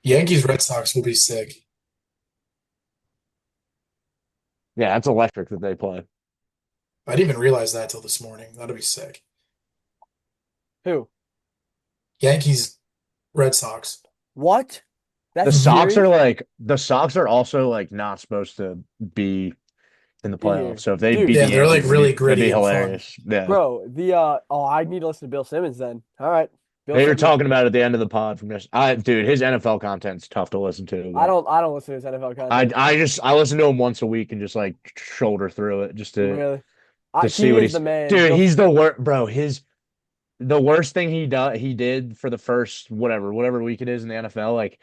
Yankees Red Sox will be sick. Yeah, that's electric that they play. I didn't even realize that till this morning. That'll be sick. Who? Yankees Red Sox. What? The That Hmm. Sox are series? like the Sox are also like not supposed to be in the Be playoffs. here. So if they Dude, beat the Yeah, they're like Yankees, really it'd be gritty and fun. hilarious. Yeah. bro, I need to listen to Bill Simmons then. All right. Bill They were Simmons. talking about it at the end of the pod from this. Dude, his NFL content's tough to listen to, but I don't listen to his NFL I content. I just I listen to him once a week and just like shoulder through it just Really. to see He what is the he's man. dude, he's the worst bro. The worst thing he did for the first whatever week it is in the NFL, like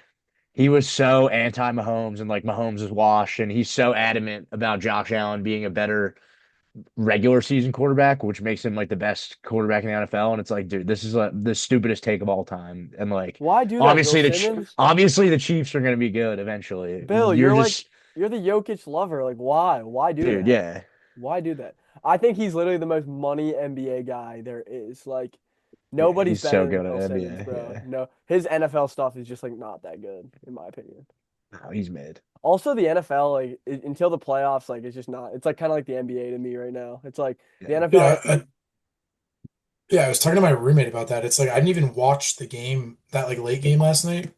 he was so anti Mahomes and like Mahomes is washed, and he's so adamant about Josh Allen being a better regular season quarterback, which makes him like the best quarterback in the NFL. And it's like, dude, this is like the stupidest take of all time. And like, Why do that, Bill Simmons? obviously the Chiefs are going to be good eventually. Bill, You're just, you're the Jokic lover. Like, why? Why do dude, that? yeah, Why do that? I think he's literally the most money NBA guy there is. Like, yeah, nobody's he's so better than good Bill at Simmons, NBA. bro. Yeah, No, his NFL stuff is just like not that good, in my opinion. no, he's mid. Also, the NFL, like until the playoffs, like it's just not. It's like kind of like the NBA to me right now. It's like the Yeah, NFL has Yeah, to be. yeah. I was talking to my roommate about that. It's like I didn't even watch the game, that like late game last night.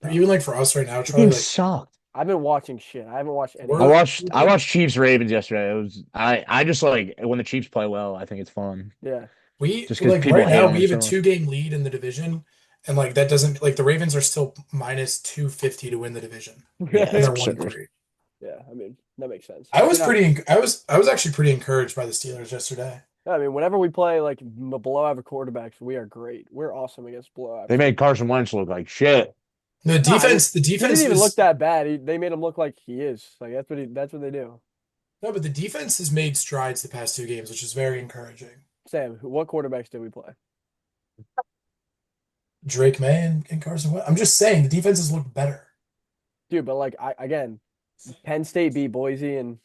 Or Uh, even like for us right now, the Charlie, game like sucked. I've been watching shit. I haven't watched any I we're games. watched I watched Chiefs Ravens yesterday. It was I just like when the Chiefs play well, I think it's fun. Yeah, we Just because like people right hate now on we them have a so much. two-game lead in the division, and like that doesn't like the Ravens are still minus 250 to win the division, Yeah, and it's really. they're one absurd. three. Yeah, I mean that makes sense. I was Yeah, pretty I was actually pretty encouraged by the Steelers yesterday. I mean whenever we play like below average quarterbacks, we are great. We're awesome against below They average made quarterbacks. Carson Wentz look like shit. Nah, The he didn't defense even look is that bad. They made him look like he is. Like that's what they do. no, but the defense has made strides the past two games, which is very encouraging. Sam, what quarterbacks did we play? Drake May and Carson Wentz. I'm just saying the defenses look better. Dude, but like I again, Penn State beat Boise and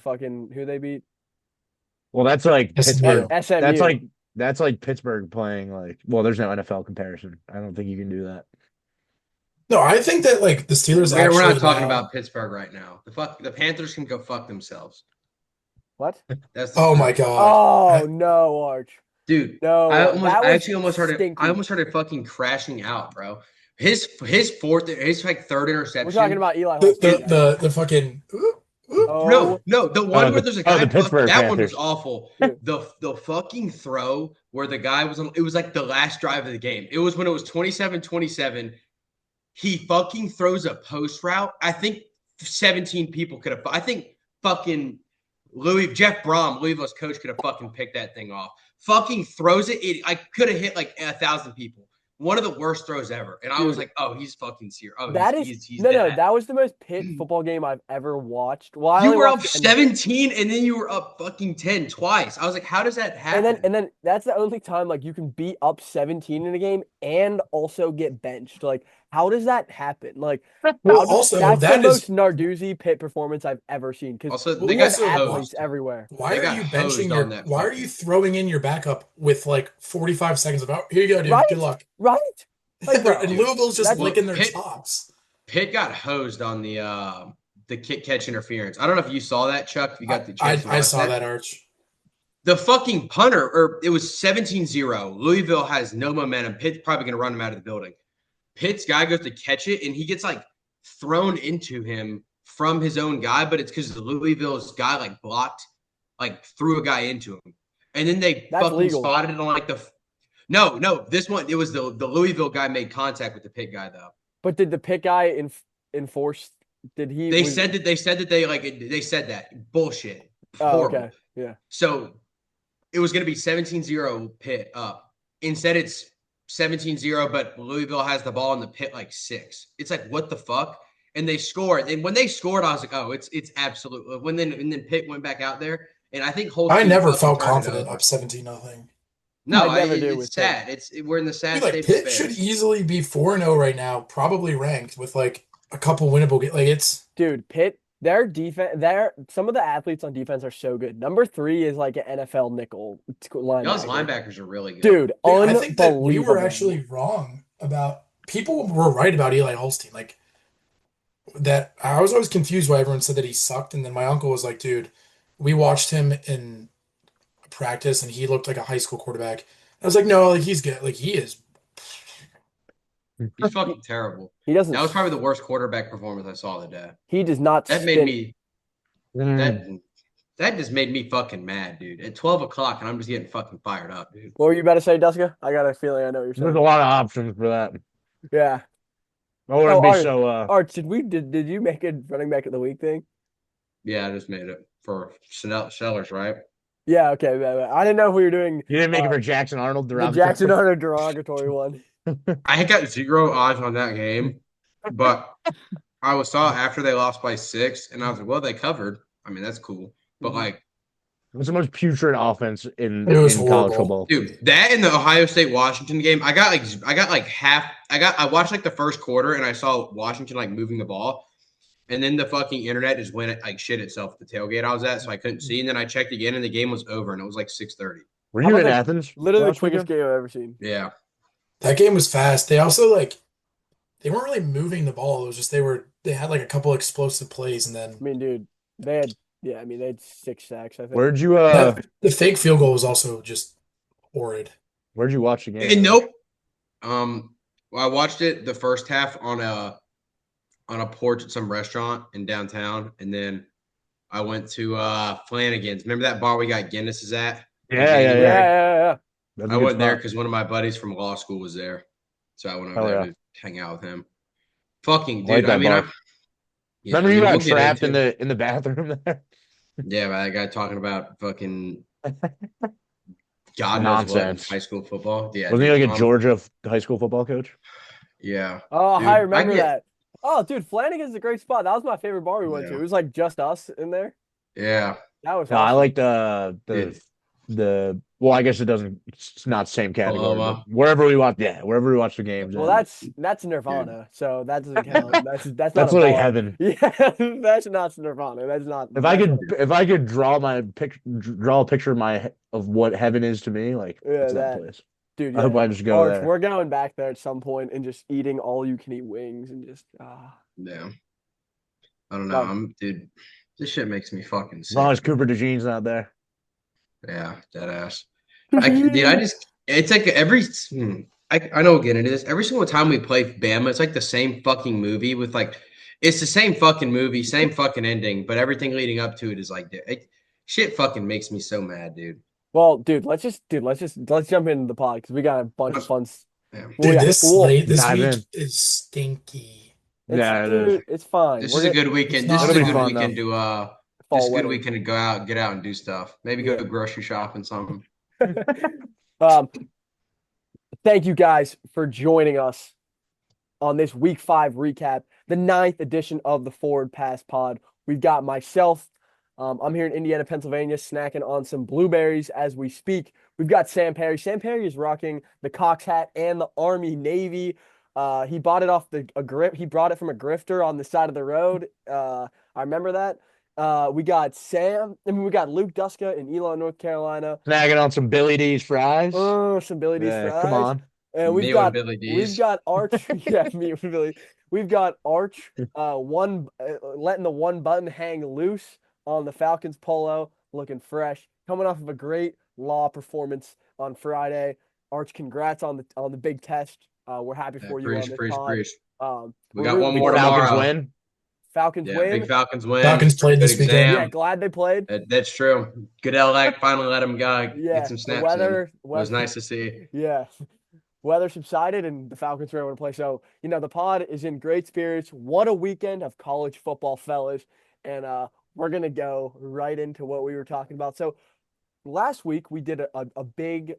fucking who they beat? Well, that's like SMU. Pittsburgh. That's SMU. like that's like Pittsburgh playing like well, there's no NFL comparison. I don't think you can do that. No, I think that like the Steelers We're not actually talking now. about Pittsburgh right now. The Panthers can go fuck themselves. What? That's the Oh my spread. God. Oh no, Arch. Dude, No, that I was actually almost heard it. I stinky. almost started fucking crashing out, bro. His like third We're talking interception. about Eli The Holstein, right? the fucking Oh, No, the one where there's a Oh, guy the buck. Pittsburgh That one was Panthers. awful. dude. The fucking throw where the guy was on. It was like the last drive of the game. It was when it was 27-27. He fucking throws a post route. I think 17 people could have. I think fucking Jeff Brom, Louisville's coach, could have fucking picked that thing off. Fucking throws it. I could have hit like 1,000 people. One of the worst throws ever. And I was Dude, like, oh, he's fucking serious. Oh, that is he's no. that. That was the most pit football game I've ever watched. Well, I You only were up watched the end. 17 and then you were up fucking 10 twice. I was like, how does that happen? And then that's the only time like you can be up 17 in a game and also get benched. Like, how does that happen? Like, well also that's the that is most Narduzzi pit performance I've ever seen because Also, well, they we have got also athletes hosed. everywhere. why They are got you hosed benching on that why are you fucking. throwing in your backup with like 45 seconds of here you go, dude. Good Right? luck. Right? Like, And bro, Dude, Louisville's just that's well, licking their Pitt chops. Pitt got hosed on the kick catch interference. I don't know if you saw that, Chuck, if you got the chance to I watch saw that. that, Arch. The fucking punter, or it was 17-0. Louisville has no momentum. Pitt's probably going to run him out of the building. Pitt's guy goes to catch it, and he gets like thrown into him from his own guy, but it's because Louisville's guy like blocked, like threw a guy into him. And then they that's fucking legal. spotted it on like the. No, this one, it was the Louisville guy made contact with the Pitt guy, though. But did the pit guy enforce? Did he? They said that they said that bullshit. Oh, Horrible. okay, yeah. So it was going to be 17-0 Pitt up. Instead, it's 17-0, but Louisville has the ball in the pit like 6. It's like, what the fuck? And they scored. And when they scored, I was like, oh, it's absolute. And then Pitt went back out there, and I think I Holstein never fucking felt turned it confident over. up 17-0. No, I never do with it's Pitt. sad. We're in the sad Dude, like state of Pitt should affairs. easily be 4-0 right now, probably ranked with like a couple winnable games. Like it's Dude, Pitt, their defense, some of the athletes on defense are so good. Number 3 is like an NFL nickel Y'all's linebacker. linebackers are really good. Dude, dude, I think that we were unbelievable. actually wrong about people were right about Eli Holstein. Like that, I was always confused why everyone said that he sucked, and then my uncle was like, "Dude, we watched him in practice, and he looked like a high school quarterback." I was like, "No, like he's good. Like he is." He's He, fucking terrible. he doesn't. That was probably the worst quarterback performance I saw today. He does not That made spin. me Mm. that that just made me fucking mad, dude. At 12 o'clock, and I'm just getting fucking fired up, dude. What were you about to say, Duska? I got a feeling I know what you're There's saying. a lot of options for that. Yeah. I wouldn't Oh, be Art, so Art, did you make a running back of the week thing? Yeah, I just made it for Sellers, right? Yeah. Okay. I didn't know if we were doing you didn't make it for Jackson Arnold the Jackson derogatory. Arnold derogatory one. I got 0 odds on that game, but I saw after they lost by 6, and I was like, well, they covered. I mean, that's cool. But Mhm. like, What's the most putrid offense It was in college horrible. football? dude, that in the Ohio State Washington game, I watched like the first quarter, and I saw Washington like moving the ball. And then the fucking internet just went like shit itself at the tailgate I was at, so I couldn't see. And then I checked again, and the game was over, and it was like 6:30. Were How you about in that? Athens Literally the last quickest weekend? game I've ever seen. Yeah, That game was fast. They also like they weren't really moving the ball. It was just they had like a couple explosive plays, and I then mean, dude, they had I mean, they had 6 sacks, I think. Where'd you that the fake field goal was also just horrid. where'd you watch the game? and nope. Well, I watched it the first half on a porch at some restaurant in downtown, and then I went to Flanagan's. Remember that bar we got Guinness's at in Yeah, yeah, Yeah, January? yeah. yeah. That's a I good went there spot. because one of my buddies from law school was there, so I went over Oh there yeah. to hang out with him. Fucking I like dude, I that mean, bar. yeah, I Remember you mean, got we'll get trapped into in the bathroom there? yeah, that guy talking about fucking God knows what in Nonsense. high school football. Yeah, Wasn't he dude. like a Georgia high school football coach? Yeah, Oh, I dude. I remember get that. Oh, dude, Flanagan's a great spot. That was my favorite bar we went to. yeah, It was like just us in there. yeah, That was No, I awesome. like the well, I guess it's not the same category, but Paloma. wherever we watch the games Well, in. that's Dude. Nirvana, so that doesn't count. That's not That's a literally bar. heaven. Yeah, that's not Nirvana. That's not. That's not, If I could draw a picture of what heaven is to me, like yeah, it's that that place. dude. I hope Yeah, I just go Arch, there. we're going back there at some point and just eating all you can eat wings and just Yeah, I don't know. no. Dude. This shit makes me fucking As long as sick. Cooper DeJean's not there. Yeah, dead ass. Dude, it's like I know we'll get into this. Every single time we play Bama, it's like the same fucking movie with like, it's the same fucking movie, same fucking ending, but everything leading up to it is like, shit fucking makes me so mad, dude. Well, dude, let's jump into the pod because we got a bunch of fun. Yeah. Well, Dude, yeah, this well, late this Dive week in. is stinky. Yeah, it is. dude, it's fine. This We're is a gonna good It's weekend. This not is a It'll be good fun fun. though. weekend to this is fall a good wedding. weekend to get out and do stuff. Maybe go Yeah. grocery shopping something. Um, thank you guys for joining us on this week 5 recap, the 9th edition of the Forward Pass Pod. We've got myself. I'm here in Indiana, Pennsylvania, snacking on some blueberries as we speak. We've got Sam Perry. Sam Perry is rocking the Cox hat and the Army Navy. He bought it off a grip. He brought it from a grifter on the side of the road. I remember that. We got Sam. I mean, we got Luke Duska in Elon, North Carolina. Snagging on some Billy D's fries. Some Billy D's Yeah, come fries. on. And Me and Billy we've D's. got Arch. Yeah, me and Billy. We've got Arch. Letting the one button hang loose on the Falcons polo, looking fresh. Coming off of a great law performance on Friday. Arch, congrats on the big test. We're happy for you on this pod. We We're got rooting one Big more for you. Falcons tomorrow. win. Falcons Yeah, win. big Falcons win. Falcons played Good this weekend. Yeah, exam. glad they played. That's true. Goodell finally let him go. Yeah, Get some the snaps in. It was weather, nice to see. yeah. Weather subsided and the Falcons were able to play. So, the pod is in great spirits. What a weekend of college football, fellas. And we're going to go right into what we were talking about. So, last week we did a big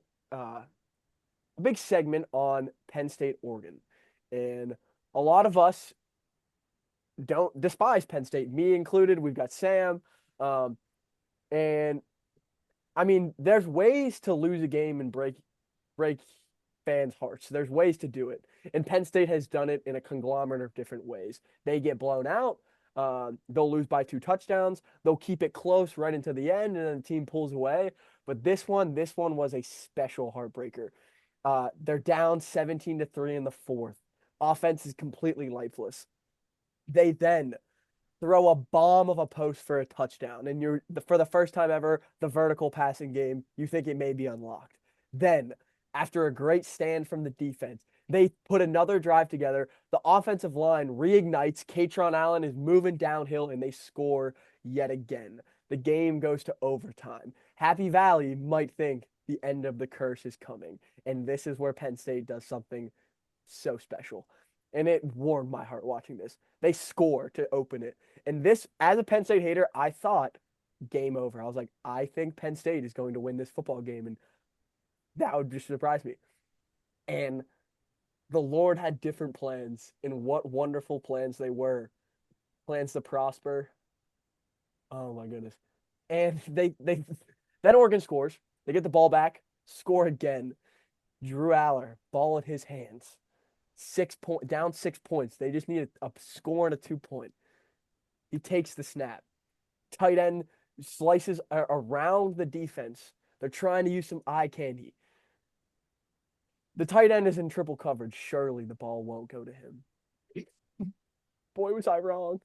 segment on Penn State, Oregon. And a lot of us don't despise Penn State, me included. We've got Sam. And I mean, there's ways to lose a game and break fans' hearts. There's ways to do it. And Penn State has done it in a conglomerate of different ways. They get blown out. They'll lose by 2 touchdowns. They'll keep it close right into the end, and then the team pulls away. But this one was a special heartbreaker. They're down 17-3 in the fourth. Offense is completely lifeless. They then throw a bomb of a post for a touchdown, and for the first time ever, the vertical passing game, you think it may be unlocked. Then, after a great stand from the defense, they put another drive together. The offensive line reignites. Katron Allen is moving downhill, and they score yet again. The game goes to overtime. Happy Valley might think the end of the curse is coming, and this is where Penn State does something so special. And it warmed my heart watching this. They score to open it. And this, as a Penn State hater, I thought game over. I was like, I think Penn State is going to win this football game. And that would just surprise me. And the Lord had different plans. And what wonderful plans they were. Plans to prosper. Oh my goodness. And they then Oregon scores. They get the ball back, score again. Drew Aller, ball in his hands. Down 6 points. They just need a score and a 2-point. He takes the snap. Tight end slices around the defense. They're trying to use some eye candy. The tight end is in triple coverage. Surely the ball won't go to him. Boy, was I wrong.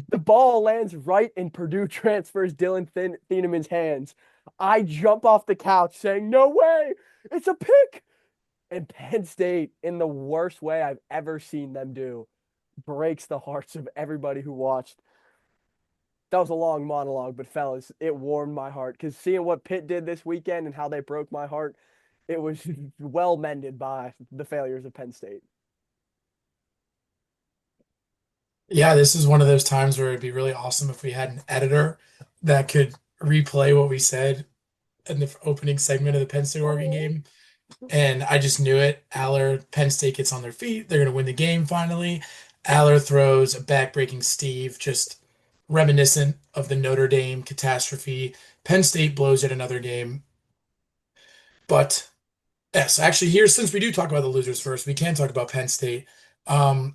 The ball lands right in Purdue transfers Dylan Thieneman's hands. I jump off the couch saying, no way, it's a pick. And Penn State, in the worst way I've ever seen them do, breaks the hearts of everybody who watched. That was a long monologue, but fellas, it warmed my heart because seeing what Pitt did this weekend and how they broke my heart, it was well mended by the failures of Penn State. Yeah, this is one of those times where it'd be really awesome if we had an editor that could replay what we said in the opening segment of the Penn State Oregon game. And I just knew it. Aller, Penn State gets on their feet. They're going to win the game finally. Aller throws a back-breaking Steve, just reminiscent of the Notre Dame catastrophe. Penn State blows yet another game. But yes, actually, here, since we do talk about the losers first, we can talk about Penn State.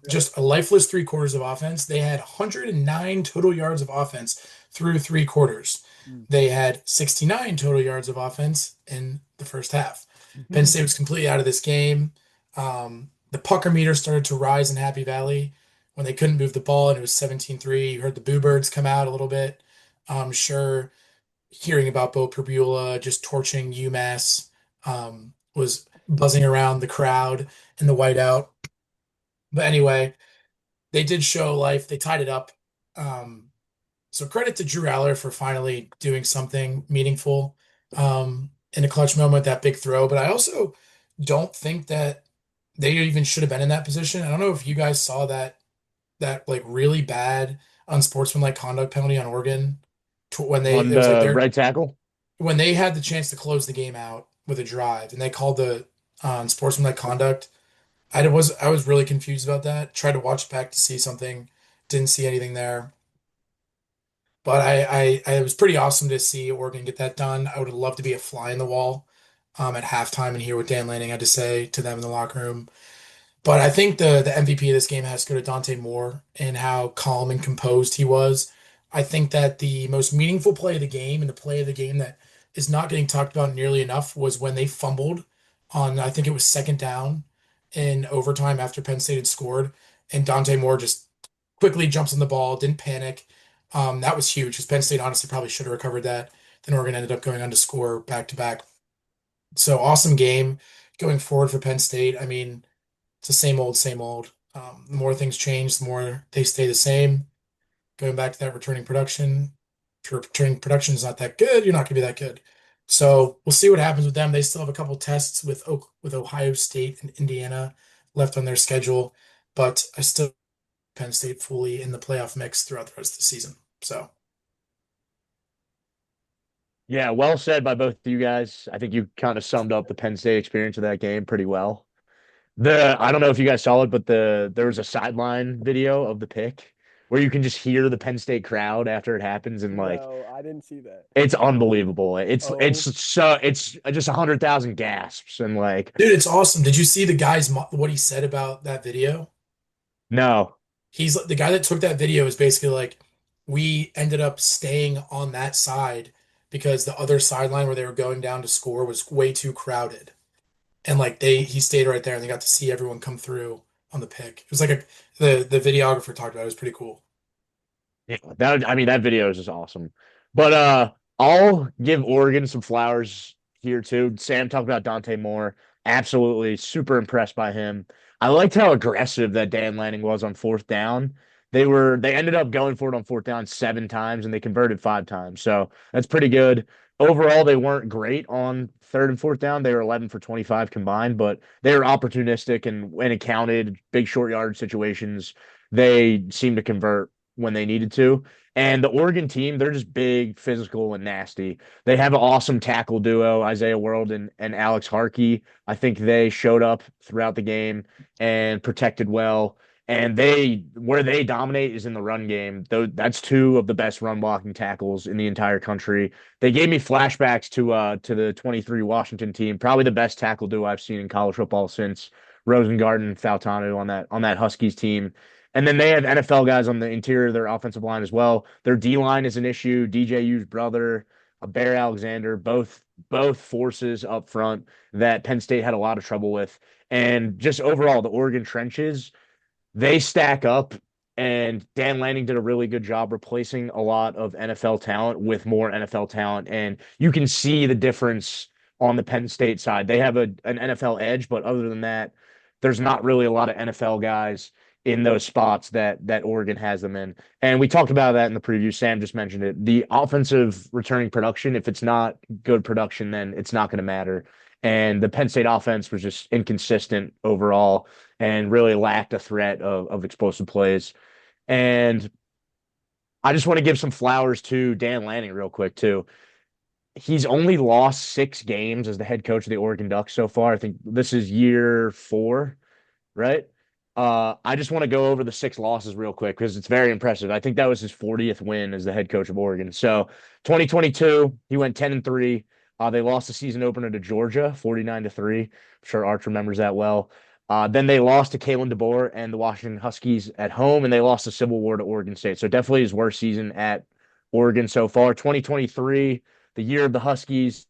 Just a lifeless 3 quarters of offense. They had 109 total yards of offense through 3 quarters. They had 69 total yards of offense in the first half. Penn State was completely out of this game. The pucker meter started to rise in Happy Valley when they couldn't move the ball, and it was 17-3. You heard the Boo Birds come out a little bit. I'm sure hearing about Bo Perbula just torching UMass was buzzing around the crowd in the whiteout. But anyway, they did show life. They tied it up. So credit to Drew Aller for finally doing something meaningful in a clutch moment, that big throw. But I also don't think that they even should have been in that position. I don't know if you guys saw that like really bad unsportsmanlike conduct penalty on Oregon when On it was like the right tackle. when they had the chance to close the game out with a drive and they called the unsportsmanlike conduct. I was really confused about that. Tried to watch it back to see something, didn't see anything there. But I was pretty awesome to see Oregon get that done. I would have loved to be a fly in the wall at halftime and hear what Dan Lanning had to say to them in the locker room. But I think the MVP of this game has to go to Dante Moore and how calm and composed he was. I think that the most meaningful play of the game and the play of the game that is not getting talked about nearly enough was when they fumbled on, I think it was second down in overtime after Penn State had scored. And Dante Moore just quickly jumps on the ball, didn't panic. That was huge because Penn State honestly probably should have recovered that. Then Oregon ended up going on to score back to back. So awesome game going forward for Penn State. I mean, it's the same old, same old. The more things change, the more they stay the same. Going back to that returning production. If your returning production is not that good, you're not going to be that good. So we'll see what happens with them. They still have a couple tests with Ohio State and Indiana left on their schedule, but I still Penn State fully in the playoff mix throughout the rest of the season. So Yeah, well said by both of you guys. I think you kind of summed up the Penn State experience of that game pretty well. I don't know if you guys saw it, but there was a sideline video of the pick where you can just hear the Penn State crowd after it happens, and like No, I didn't see that. it's unbelievable. It's Oh. it's just 100,000 gasps and like dude, it's awesome. Did you see the guy's what he said about that video? no. He's the guy that took that video is basically like, we ended up staying on that side because the other sideline where they were going down to score was way too crowded. and like he stayed right there and they got to see everyone come through on the pick. It was like the videographer talked about it. It was pretty cool. Yeah, I mean, that video is just awesome. But I'll give Oregon some flowers here too. Sam talked about Dante Moore. Absolutely super impressed by him. I liked how aggressive that Dan Lanning was on fourth down. They ended up going for it on fourth down 7 times and they converted 5 times. So that's pretty good. Overall, they weren't great on third and fourth down. They were 11 for 25 combined, but they were opportunistic and when it counted, big short yard situations, they seemed to convert when they needed to. And the Oregon team, they're just big, physical, and nasty. They have an awesome tackle duo, Isaiah World and Alex Harkey. I think they showed up throughout the game and protected well. And where they dominate is in the run game. Though that's 2 of the best run blocking tackles in the entire country. They gave me flashbacks to the 23 Washington team, probably the best tackle duo I've seen in college football since Rosengarten and Fautanu on that Huskies team. And then they have NFL guys on the interior of their offensive line as well. Their D line is an issue. DJU's brother, Bear Alexander, both forces up front that Penn State had a lot of trouble with. And just overall, the Oregon trenches, they stack up. And Dan Lanning did a really good job replacing a lot of NFL talent with more NFL talent. And you can see the difference on the Penn State side. They have an NFL edge, but other than that, there's not really a lot of NFL guys in those spots that Oregon has them in. And we talked about that in the preview. Sam just mentioned it. The offensive returning production, if it's not good production, then it's not going to matter. And the Penn State offense was just inconsistent overall and really lacked a threat of explosive plays. And I just want to give some flowers to Dan Lanning real quick, too. He's only lost 6 games as the head coach of the Oregon Ducks so far. I think this is year 4, right? I just want to go over the 6 losses real quick because it's very impressive. I think that was his 40th win as the head coach of Oregon. So 2022, he went 10-3. They lost the season opener to Georgia, 49-3. I'm sure Arch remembers that well. Then they lost to Kalen DeBoer and the Washington Huskies at home, and they lost the Civil War to Oregon State. So definitely his worst season at Oregon so far. 2023, the year of the Huskies,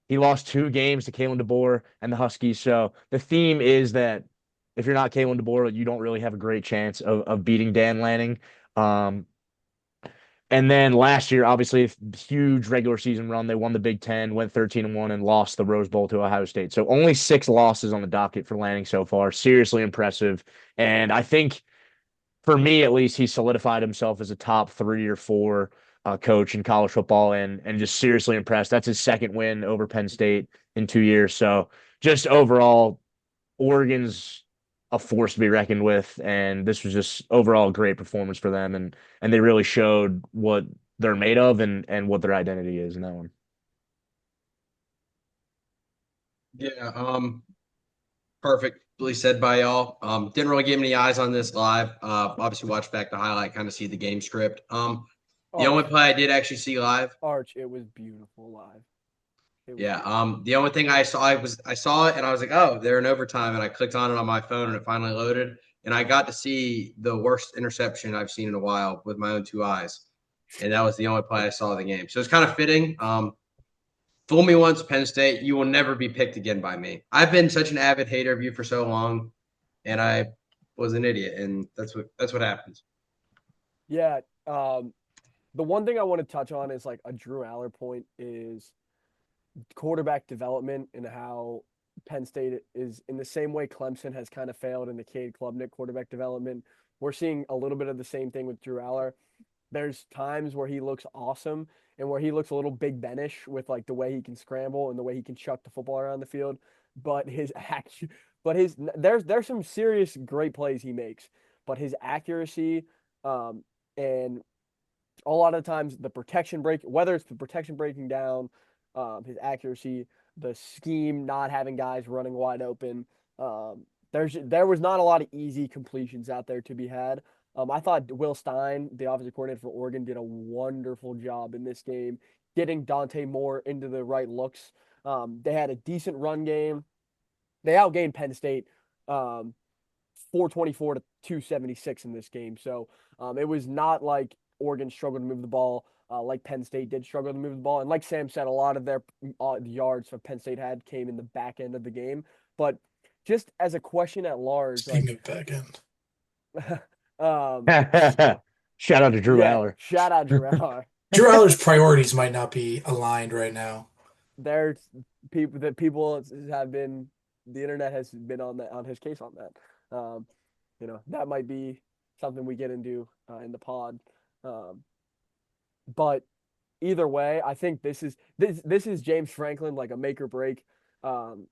he lost 2 games to Kalen DeBoer and the Huskies. So the theme is that if you're not Kalen DeBoer, you don't really have a great chance of beating Dan Lanning. And then last year, obviously, a huge regular season run. They won the Big Ten, went 13-1, and lost the Rose Bowl to Ohio State. So only 6 losses on the docket for Lanning so far. Seriously impressive. And I think, for me at least, he solidified himself as a top 3 or 4 coach in college football and just seriously impressed. That's his 2nd win over Penn State in 2 years. So just overall, Oregon's a force to be reckoned with, and this was just overall a great performance for them, and they really showed what they're made of and what their identity is in that one. Yeah, perfectly said by y'all. Didn't really give any eyes on this live. Obviously watched back the highlight, kind of see the game script. The only play I did actually see live. Arch, it was beautiful live. Yeah. The only thing I saw it and I was like, oh, they're in overtime, and I clicked on it on my phone and it finally loaded, and I got to see the worst interception I've seen in a while with my own 2 eyes, and that was the only play I saw of the game. So it's kind of fitting. Fool me once, Penn State, you will never be picked again by me. I've been such an avid hater of you for so long, and I was an idiot, and that's what happens. Yeah. The one thing I want to touch on is like a Drew Aller point is quarterback development and how Penn State is in the same way Clemson has kind of failed in the Cade Klubnik quarterback development. We're seeing a little bit of the same thing with Drew Aller. There's times where he looks awesome and where he looks a little Big Ben-ish with like the way he can scramble and the way he can chuck the football around the field. But there's some serious great plays he makes, but his accuracy and a lot of times the protection break, whether it's the protection breaking down, his accuracy, the scheme, not having guys running wide open. There was not a lot of easy completions out there to be had. I thought Will Stein, the offensive coordinator for Oregon, did a wonderful job in this game, getting Dante Moore into the right looks. They had a decent run game. They outgained Penn State 424 to 276 in this game. So it was not like Oregon struggled to move the ball like Penn State did struggle to move the ball. And like Sam said, a lot of their yards that Penn State had came in the back end of the game. But just as a question at large, like, Speaking of back end, um, Shout out to Drew yeah, Aller. shout out Drew Aller. Drew Aller's priorities might not be aligned right now. There's people have been, the internet has been on his case on that. That might be something we get into in the pod. Um, but either way, I think this is James Franklin, like a make or break um,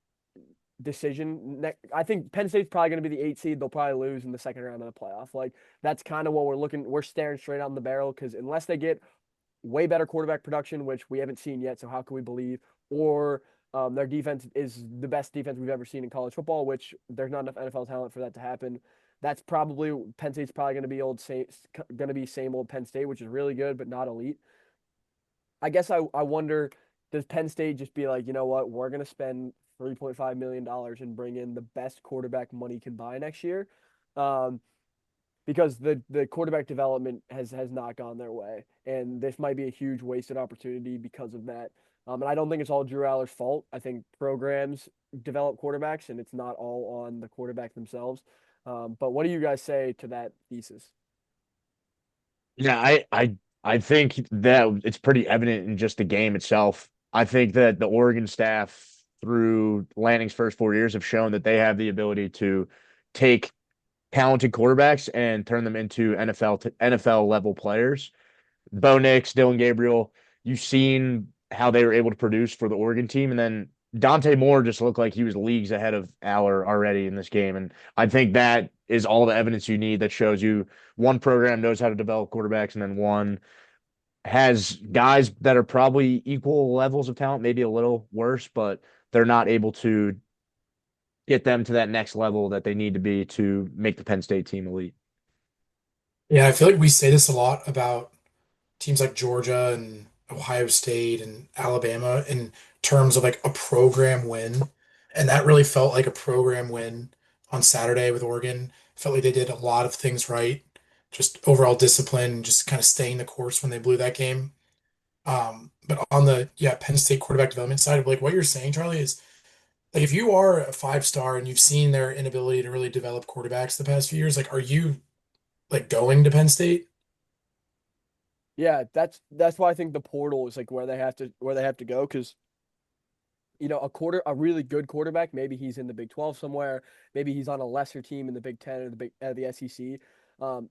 decision. I think Penn State's probably going to be the 8 seed. They'll probably lose in the second round of the playoff. Like that's kind of what we're looking. We're staring straight on the barrel because unless they get way better quarterback production, which we haven't seen yet, so how can we believe? Or their defense is the best defense we've ever seen in college football, which there's not enough NFL talent for that to happen. That's probably Penn State's probably going to be same old Penn State, which is really good but not elite. I guess I wonder, does Penn State just be like, you know what, we're going to spend $3.5 million and bring in the best quarterback money can buy next year? Um, because the quarterback development has not gone their way, and this might be a huge wasted opportunity because of that. And I don't think it's all Drew Aller's fault. I think programs develop quarterbacks, and it's not all on the quarterback themselves. But what do you guys say to that thesis? Yeah, I think that it's pretty evident in just the game itself. I think that the Oregon staff through Lanning's first 4 years have shown that they have the ability to take talented quarterbacks and turn them into NFL level players. Bo Nix, Dylan Gabriel, you've seen how they were able to produce for the Oregon team. And then Dante Moore just looked like he was leagues ahead of Aller already in this game. And I think that is all the evidence you need that shows you one program knows how to develop quarterbacks, and then one has guys that are probably equal levels of talent, maybe a little worse, but they're not able to get them to that next level that they need to be to make the Penn State team elite. Yeah, I feel like we say this a lot about teams like Georgia and Ohio State and Alabama in terms of like a program win. And that really felt like a program win on Saturday with Oregon. Felt like they did a lot of things right. Just overall discipline, just kind of staying the course when they blew that game. But on the Penn State quarterback development side of like what you're saying, Charlie, is like if you are a 5 star and you've seen their inability to really develop quarterbacks the past few years, like are you like going to Penn State? Yeah, that's why I think the portal is like where they have to go because a really good quarterback, maybe he's in the Big 12 somewhere, maybe he's on a lesser team in the Big 10 or the SEC.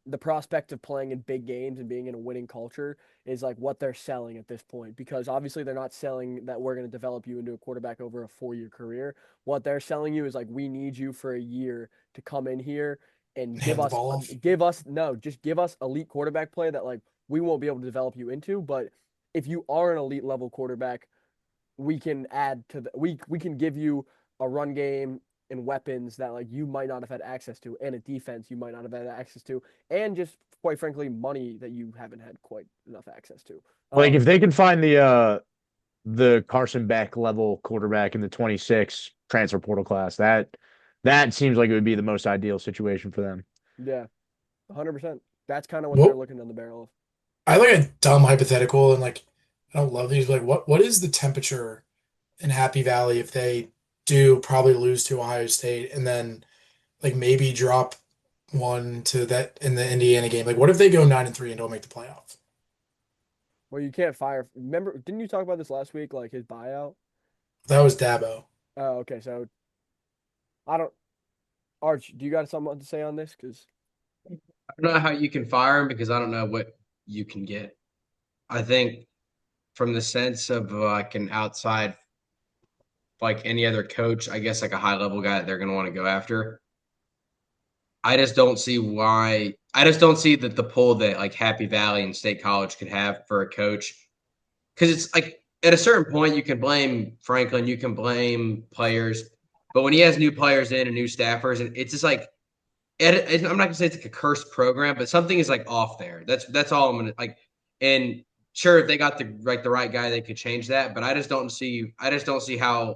The prospect of playing in big games and being in a winning culture is like what they're selling at this point because obviously they're not selling that we're going to develop you into a quarterback over a 4-year career. What they're selling you is like we need you for a year to come in here and give Hand the us ball off. give us no, just give us elite quarterback play that like we won't be able to develop you into, but if you are an elite level quarterback, we can add to we can give you a run game and weapons that like you might not have had access to and a defense you might not have had access to and just quite frankly money that you haven't had quite enough access to. Like um if they can find the Carson Beck level quarterback in the 26 transfer portal class, that seems like it would be the most ideal situation for them. yeah, 100%. That's kind of what they're Well, looking down the barrel of. I like a dumb hypothetical and like I don't love these. Like what is the temperature in Happy Valley if they do probably lose to Ohio State and then like maybe drop one to that in the Indiana game? Like what if they go 9-3 and don't make the playoffs? Well, you can't fire. Remember, didn't you talk about this last week, like his buyout? That was Dabo. Oh, okay. So I don't. Arch, do you got something to say on this? Because I don't know how you can fire him because I don't know what you can get. I think from the sense of like an outside, like any other coach, I guess like a high level guy that they're going to want to go after. I just don't see why. I just don't see that the pull that like Happy Valley and State College could have for a coach because it's like at a certain point you can blame Franklin, you can blame players, but when he has new players in and new staffers, and it's just like I'm not gonna say it's like a cursed program, but something is like off there. That's all I'm gonna like. And sure, if they got the right guy, they could change that. But I just don't see how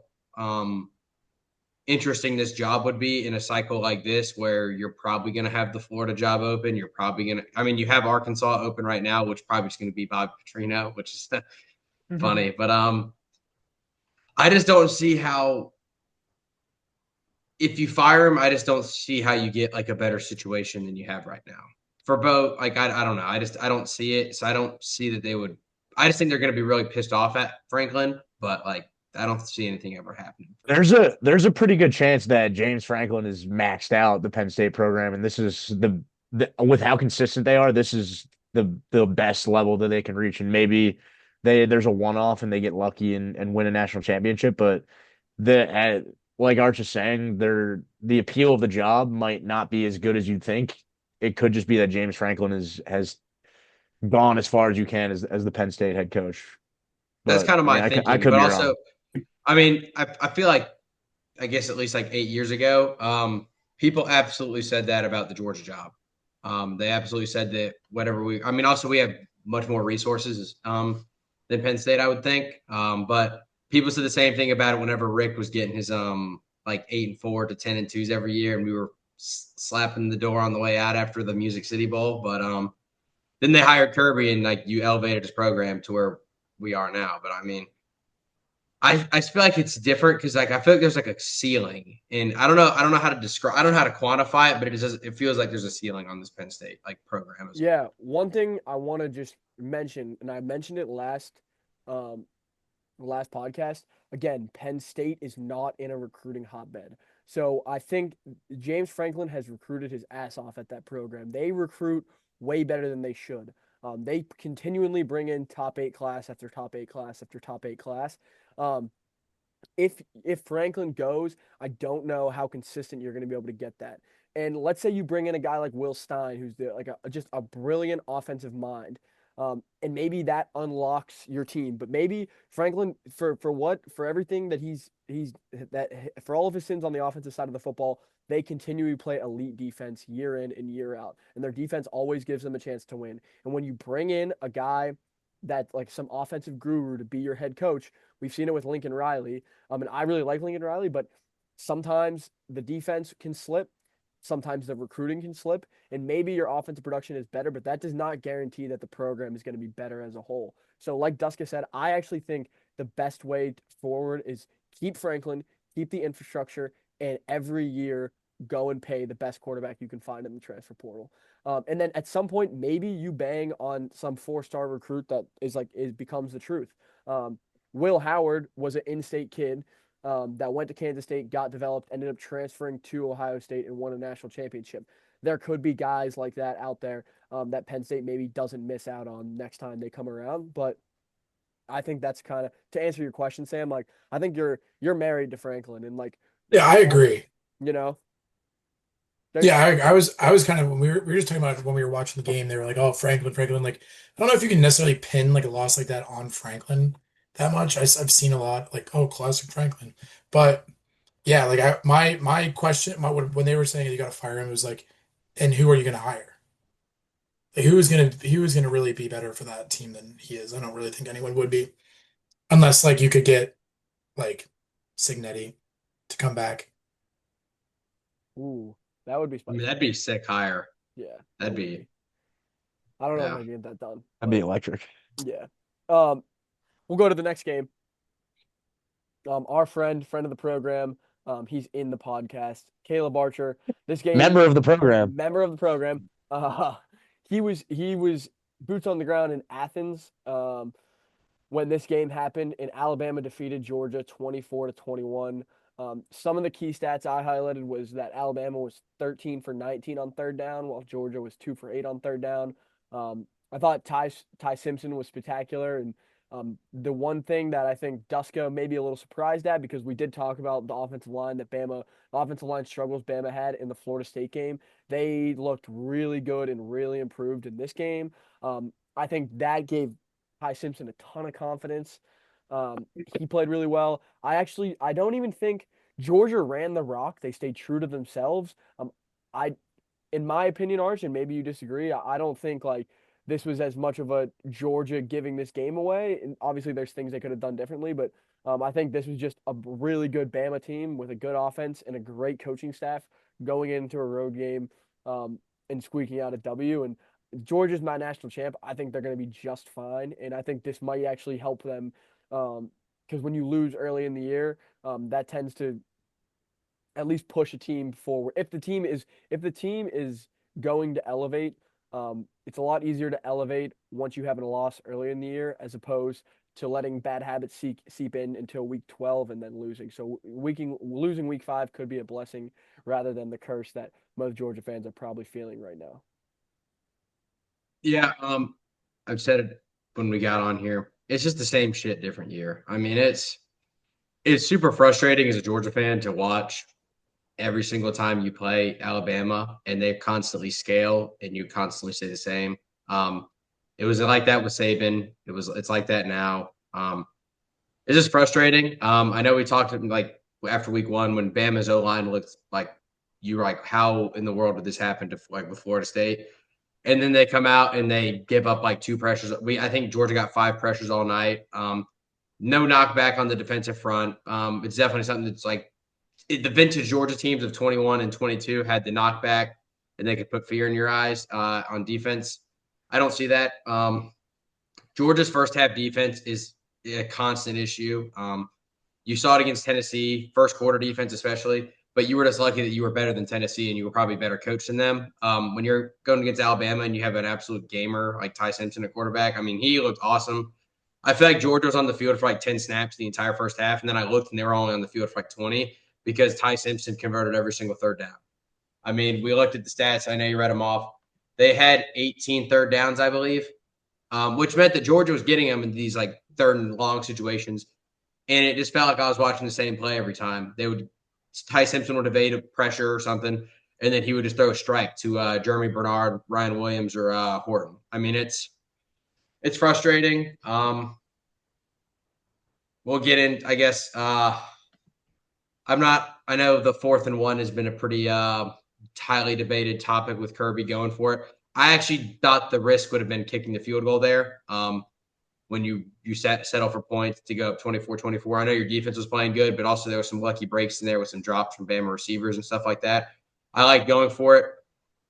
interesting this job would be in a cycle like this, where you're probably gonna have the Florida job open. You're probably gonna. I mean, you have Arkansas open right now, which probably is gonna be Bob Petrino, which is funny. But I just don't see how if you fire him, I just don't see how you get like a better situation than you have right now for both. Like I don't know. I don't see it. So I don't see that they would. I just think they're going to be really pissed off at Franklin, but like I don't see anything ever happening. There's a pretty good chance that James Franklin is maxed out the Penn State program, and this is the with how consistent they are, this is the best level that they can reach, and maybe there's a one off and they get lucky and win a national championship, but like Arch is saying, the appeal of the job might not be as good as you'd think. It could just be that James Franklin has gone as far as you can as the Penn State head coach. That's But kind of I mean, my I thinking. could But be also, wrong. I mean, I feel like I guess at least like 8 years ago, people absolutely said that about the Georgia job. They absolutely said that whatever I mean, also we have much more resources than Penn State, I would think. But people said the same thing about it whenever Rick was getting his like 8-4 to 10-2s every year, and we were slapping the door on the way out after the Music City Bowl. But then they hired Kirby, and like you elevated his program to where we are now. But I mean, I feel like it's different because like I feel like there's like a ceiling, and I don't know how to describe, I don't know how to quantify it, but it feels like there's a ceiling on this Penn State like program as Yeah, one thing I want to just mention, and I mentioned it um, last podcast. Again, Penn State is not in a recruiting hotbed. So I think James Franklin has recruited his ass off at that program. They recruit way better than they should. They continually bring in top eight class after top eight class after top eight class. Um, if Franklin goes, I don't know how consistent you're going to be able to get that. And let's say you bring in a guy like Will Stein, who's just a brilliant offensive mind, and maybe that unlocks your team. But maybe Franklin, for everything that for all of his sins on the offensive side of the football, they continually play elite defense year in and year out, and their defense always gives them a chance to win. And when you bring in a guy that like some offensive guru to be your head coach, we've seen it with Lincoln Riley. And I really like Lincoln Riley, but sometimes the defense can slip. Sometimes the recruiting can slip, and maybe your offensive production is better, but that does not guarantee that the program is going to be better as a whole. So, like Duska said, I actually think the best way forward is keep Franklin, keep the infrastructure, and every year go and pay the best quarterback you can find in the transfer portal. And then at some point, maybe you bang on some four-star recruit that becomes the truth. Will Howard was an in-state kid that went to Kansas State, got developed, ended up transferring to Ohio State and won a national championship. There could be guys like that out there that Penn State maybe doesn't miss out on next time they come around. But I think that's kind of to answer your question, Sam. Like I think you're married to Franklin, and like Yeah, I agree. you know, Yeah, I was kind of when we were just talking about it when we were watching the game. They were like, "Oh, Franklin." Like, I don't know if you can necessarily pin like a loss like that on Franklin that much. I've seen a lot like, "Oh, classic Franklin," but yeah, like my question, when they were saying you got to fire him, it was like, and who are you going to hire? Like, who is gonna really be better for that team than he is? I don't really think anyone would be, unless like you could get like Signetti to come back. ooh, that would be I mean, spicy. that'd be a sick hire. Yeah, that That'd would be be. I don't know if I yeah. can get that done, I'd be but electric. yeah. Um, we'll go to the next game. Our friend of the program, he's in the podcast, Caleb Archer. This game, Member of the program. member of the program. Uh, he was boots on the ground in Athens when this game happened, and Alabama defeated Georgia 24-21. Some of the key stats I highlighted was that Alabama was 13 for 19 on third down, while Georgia was 2 for 8 on third down. I thought Ty Simpson was spectacular, and the one thing that I think Duska may be a little surprised at, because we did talk about the offensive line the offensive line struggles Bama had in the Florida State game. They looked really good and really improved in this game. I think that gave Ty Simpson a ton of confidence. He played really well. I don't even think Georgia ran the rock. They stayed true to themselves. I in my opinion, Arch, and maybe you disagree, I don't think like this was as much of a Georgia giving this game away. And obviously, there's things they could have done differently, but I think this was just a really good Bama team with a good offense and a great coaching staff going into a road game and squeaking out a W. And Georgia's my national champ. I think they're going to be just fine, and I think this might actually help them because when you lose early in the year, that tends to at least push a team forward. If the team is going to elevate, it's a lot easier to elevate once you have a loss early in the year as opposed to letting bad habits seep in until week 12 and then losing. So losing week 5 could be a blessing rather than the curse that most Georgia fans are probably feeling right now. Yeah, I've said it when we got on here. It's just the same shit, different year. I mean, it's super frustrating as a Georgia fan to watch every single time you play Alabama and they constantly scale and you constantly say the same. It was like that with Saban. It's like that now. It's just frustrating. I know we talked like after week 1 when Bama's O line looked like you were like, how in the world did this happen to like with Florida State? And then they come out and they give up like 2 pressures. I think Georgia got 5 pressures all night. No knockback on the defensive front. It's definitely something that's like the vintage Georgia teams of 21 and 22 had the knockback and they could put fear in your eyes on defense. I don't see that. Georgia's first half defense is a constant issue. You saw it against Tennessee, first quarter defense especially, but you were just lucky that you were better than Tennessee and you were probably better coached than them. When you're going against Alabama and you have an absolute gamer like Ty Simpson at quarterback, I mean, he looked awesome. I feel like Georgia was on the field for like 10 snaps the entire first half, and then I looked and they were only on the field for like 20 because Ty Simpson converted every single third down. I mean, we looked at the stats. I know you read them off. They had 18 third downs, I believe, which meant that Georgia was getting them in these like third and long situations. And it just felt like I was watching the same play every time. Ty Simpson would evade a pressure or something, and then he would just throw a strike to Jeremy Bernard, Ryan Williams, or Horton. I mean, it's frustrating. We'll get in, I guess. I know the 4th and 1 has been a pretty highly debated topic with Kirby going for it. I actually thought the risk would have been kicking the field goal there. When you settle for points to go up 24-24. I know your defense was playing good, but also there were some lucky breaks in there with some drops from Bama receivers and stuff like that. I like going for it.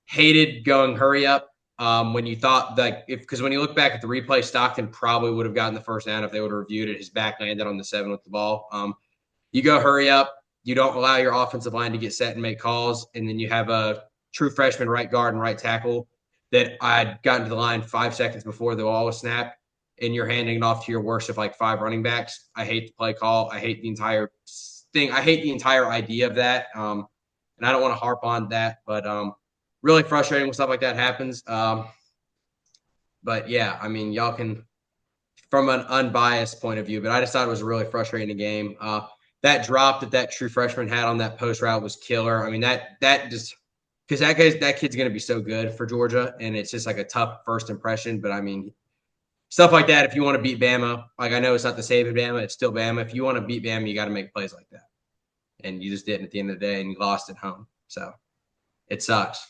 Hated going hurry up when you thought that because when you look back at the replay, Stockton probably would have gotten the first down if they would have reviewed it. His back landed on the 7 with the ball. You go hurry up. You don't allow your offensive line to get set and make calls, and then you have a true freshman right guard and right tackle that I'd gotten to the line 5 seconds before the ball was snapped, and you're handing it off to your worst of like 5 running backs. I hate the play call. I hate the entire thing. I hate the entire idea of that. And I don't want to harp on that, but really frustrating when stuff like that happens. But yeah, I mean, y'all can, from an unbiased point of view, but I just thought it was a really frustrating game. That drop that true freshman had on that post route was killer. I mean, that just because that kid's going to be so good for Georgia, and it's just like a tough first impression. But I mean, stuff like that. If you want to beat Bama, like I know it's not the save of Bama, it's still Bama. If you want to beat Bama, you got to make plays like that, and you just didn't at the end of the day, and you lost at home. So it sucks.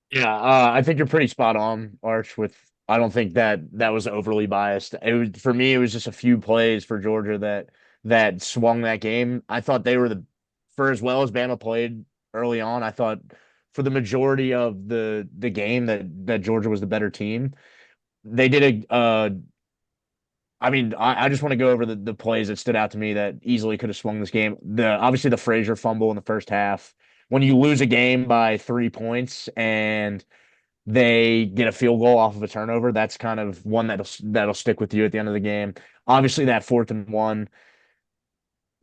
Yeah, I think you're pretty spot on, Arch. I don't think that was overly biased. For me, it was just a few plays for Georgia that swung that game. I thought they were for as well as Bama played early on. I thought for the majority of the game that Georgia was the better team. They did I mean, I just want to go over the plays that stood out to me that easily could have swung this game. Obviously the Frazier fumble in the first half. When you lose a game by 3 points and they get a field goal off of a turnover, that's kind of one that'll stick with you at the end of the game. Obviously, that 4th and 1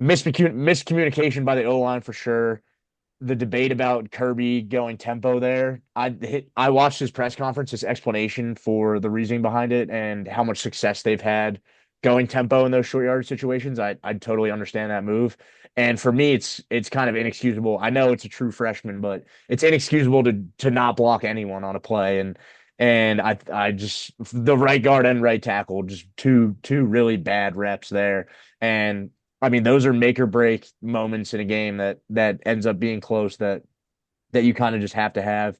miscommunication by the O line for sure. The debate about Kirby going tempo there. I watched his press conference, his explanation for the reasoning behind it and how much success they've had going tempo in those short yard situations. I totally understand that move. And for me, it's kind of inexcusable. I know it's a true freshman, but it's inexcusable to not block anyone on a play. And I just the right guard and right tackle, just two really bad reps there. And I mean, those are make or break moments in a game that ends up being close that you kind of just have to have,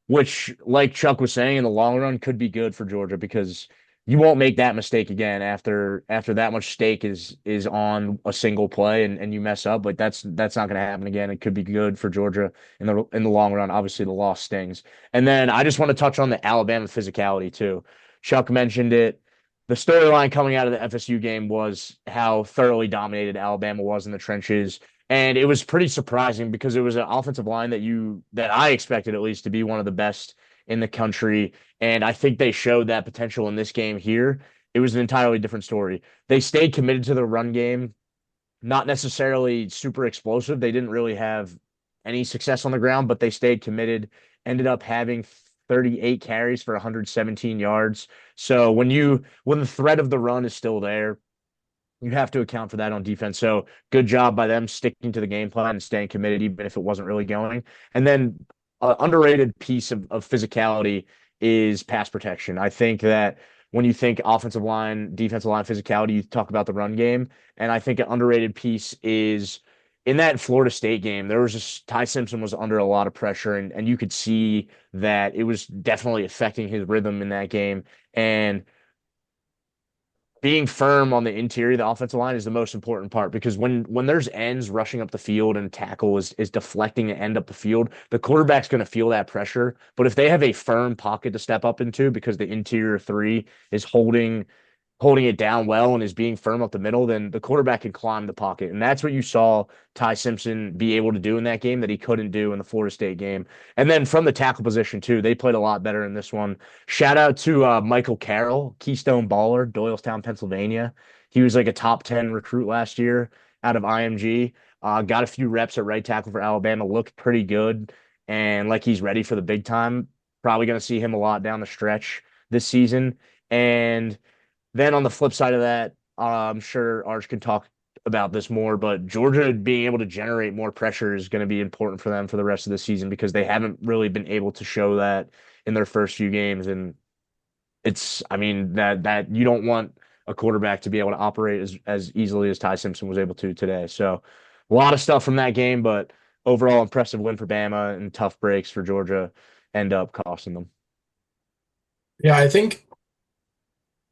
which, like Chuck was saying, in the long run could be good for Georgia because you won't make that mistake again after that much stake is on a single play and you mess up. Like that's not going to happen again. It could be good for Georgia in the long run. Obviously, the loss stings. And then I just want to touch on the Alabama physicality too. Chuck mentioned it. the storyline coming out of the FSU game was how thoroughly dominated Alabama was in the trenches. And it was pretty surprising because it was an offensive line that I expected at least to be one of the best in the country. And I think they showed that potential in this game here. It was an entirely different story. They stayed committed to the run game, not necessarily super explosive. They didn't really have any success on the ground, but they stayed committed, ended up having 38 carries for 117 yards. So when the threat of the run is still there, you have to account for that on defense. So good job by them sticking to the game plan and staying committed, even if it wasn't really going. And then underrated piece of physicality is pass protection. I think that when you think offensive line, defensive line physicality, you talk about the run game. And I think an underrated piece is in that Florida State game, there was just Ty Simpson was under a lot of pressure, and you could see that it was definitely affecting his rhythm in that game. And being firm on the interior of the offensive line is the most important part because when there's ends rushing up the field and tackle is deflecting an end up the field, the quarterback's going to feel that pressure. But if they have a firm pocket to step up into because the interior three is holding it down well and is being firm up the middle, then the quarterback can climb the pocket. And that's what you saw Ty Simpson be able to do in that game that he couldn't do in the Florida State game. And then from the tackle position, too, they played a lot better in this one. Shout out to Michael Carroll, Keystone Baller, Doylestown, Pennsylvania. He was like a top 10 recruit last year out of IMG. Got a few reps at right tackle for Alabama, looked pretty good. And like he's ready for the big time. Probably going to see him a lot down the stretch this season. And then on the flip side of that, I'm sure Arch can talk about this more, but Georgia being able to generate more pressure is going to be important for them for the rest of the season because they haven't really been able to show that in their first few games. And I mean, that you don't want a quarterback to be able to operate as easily as Ty Simpson was able to today. So a lot of stuff from that game, but overall impressive win for Bama and tough breaks for Georgia end up costing them. Yeah, I think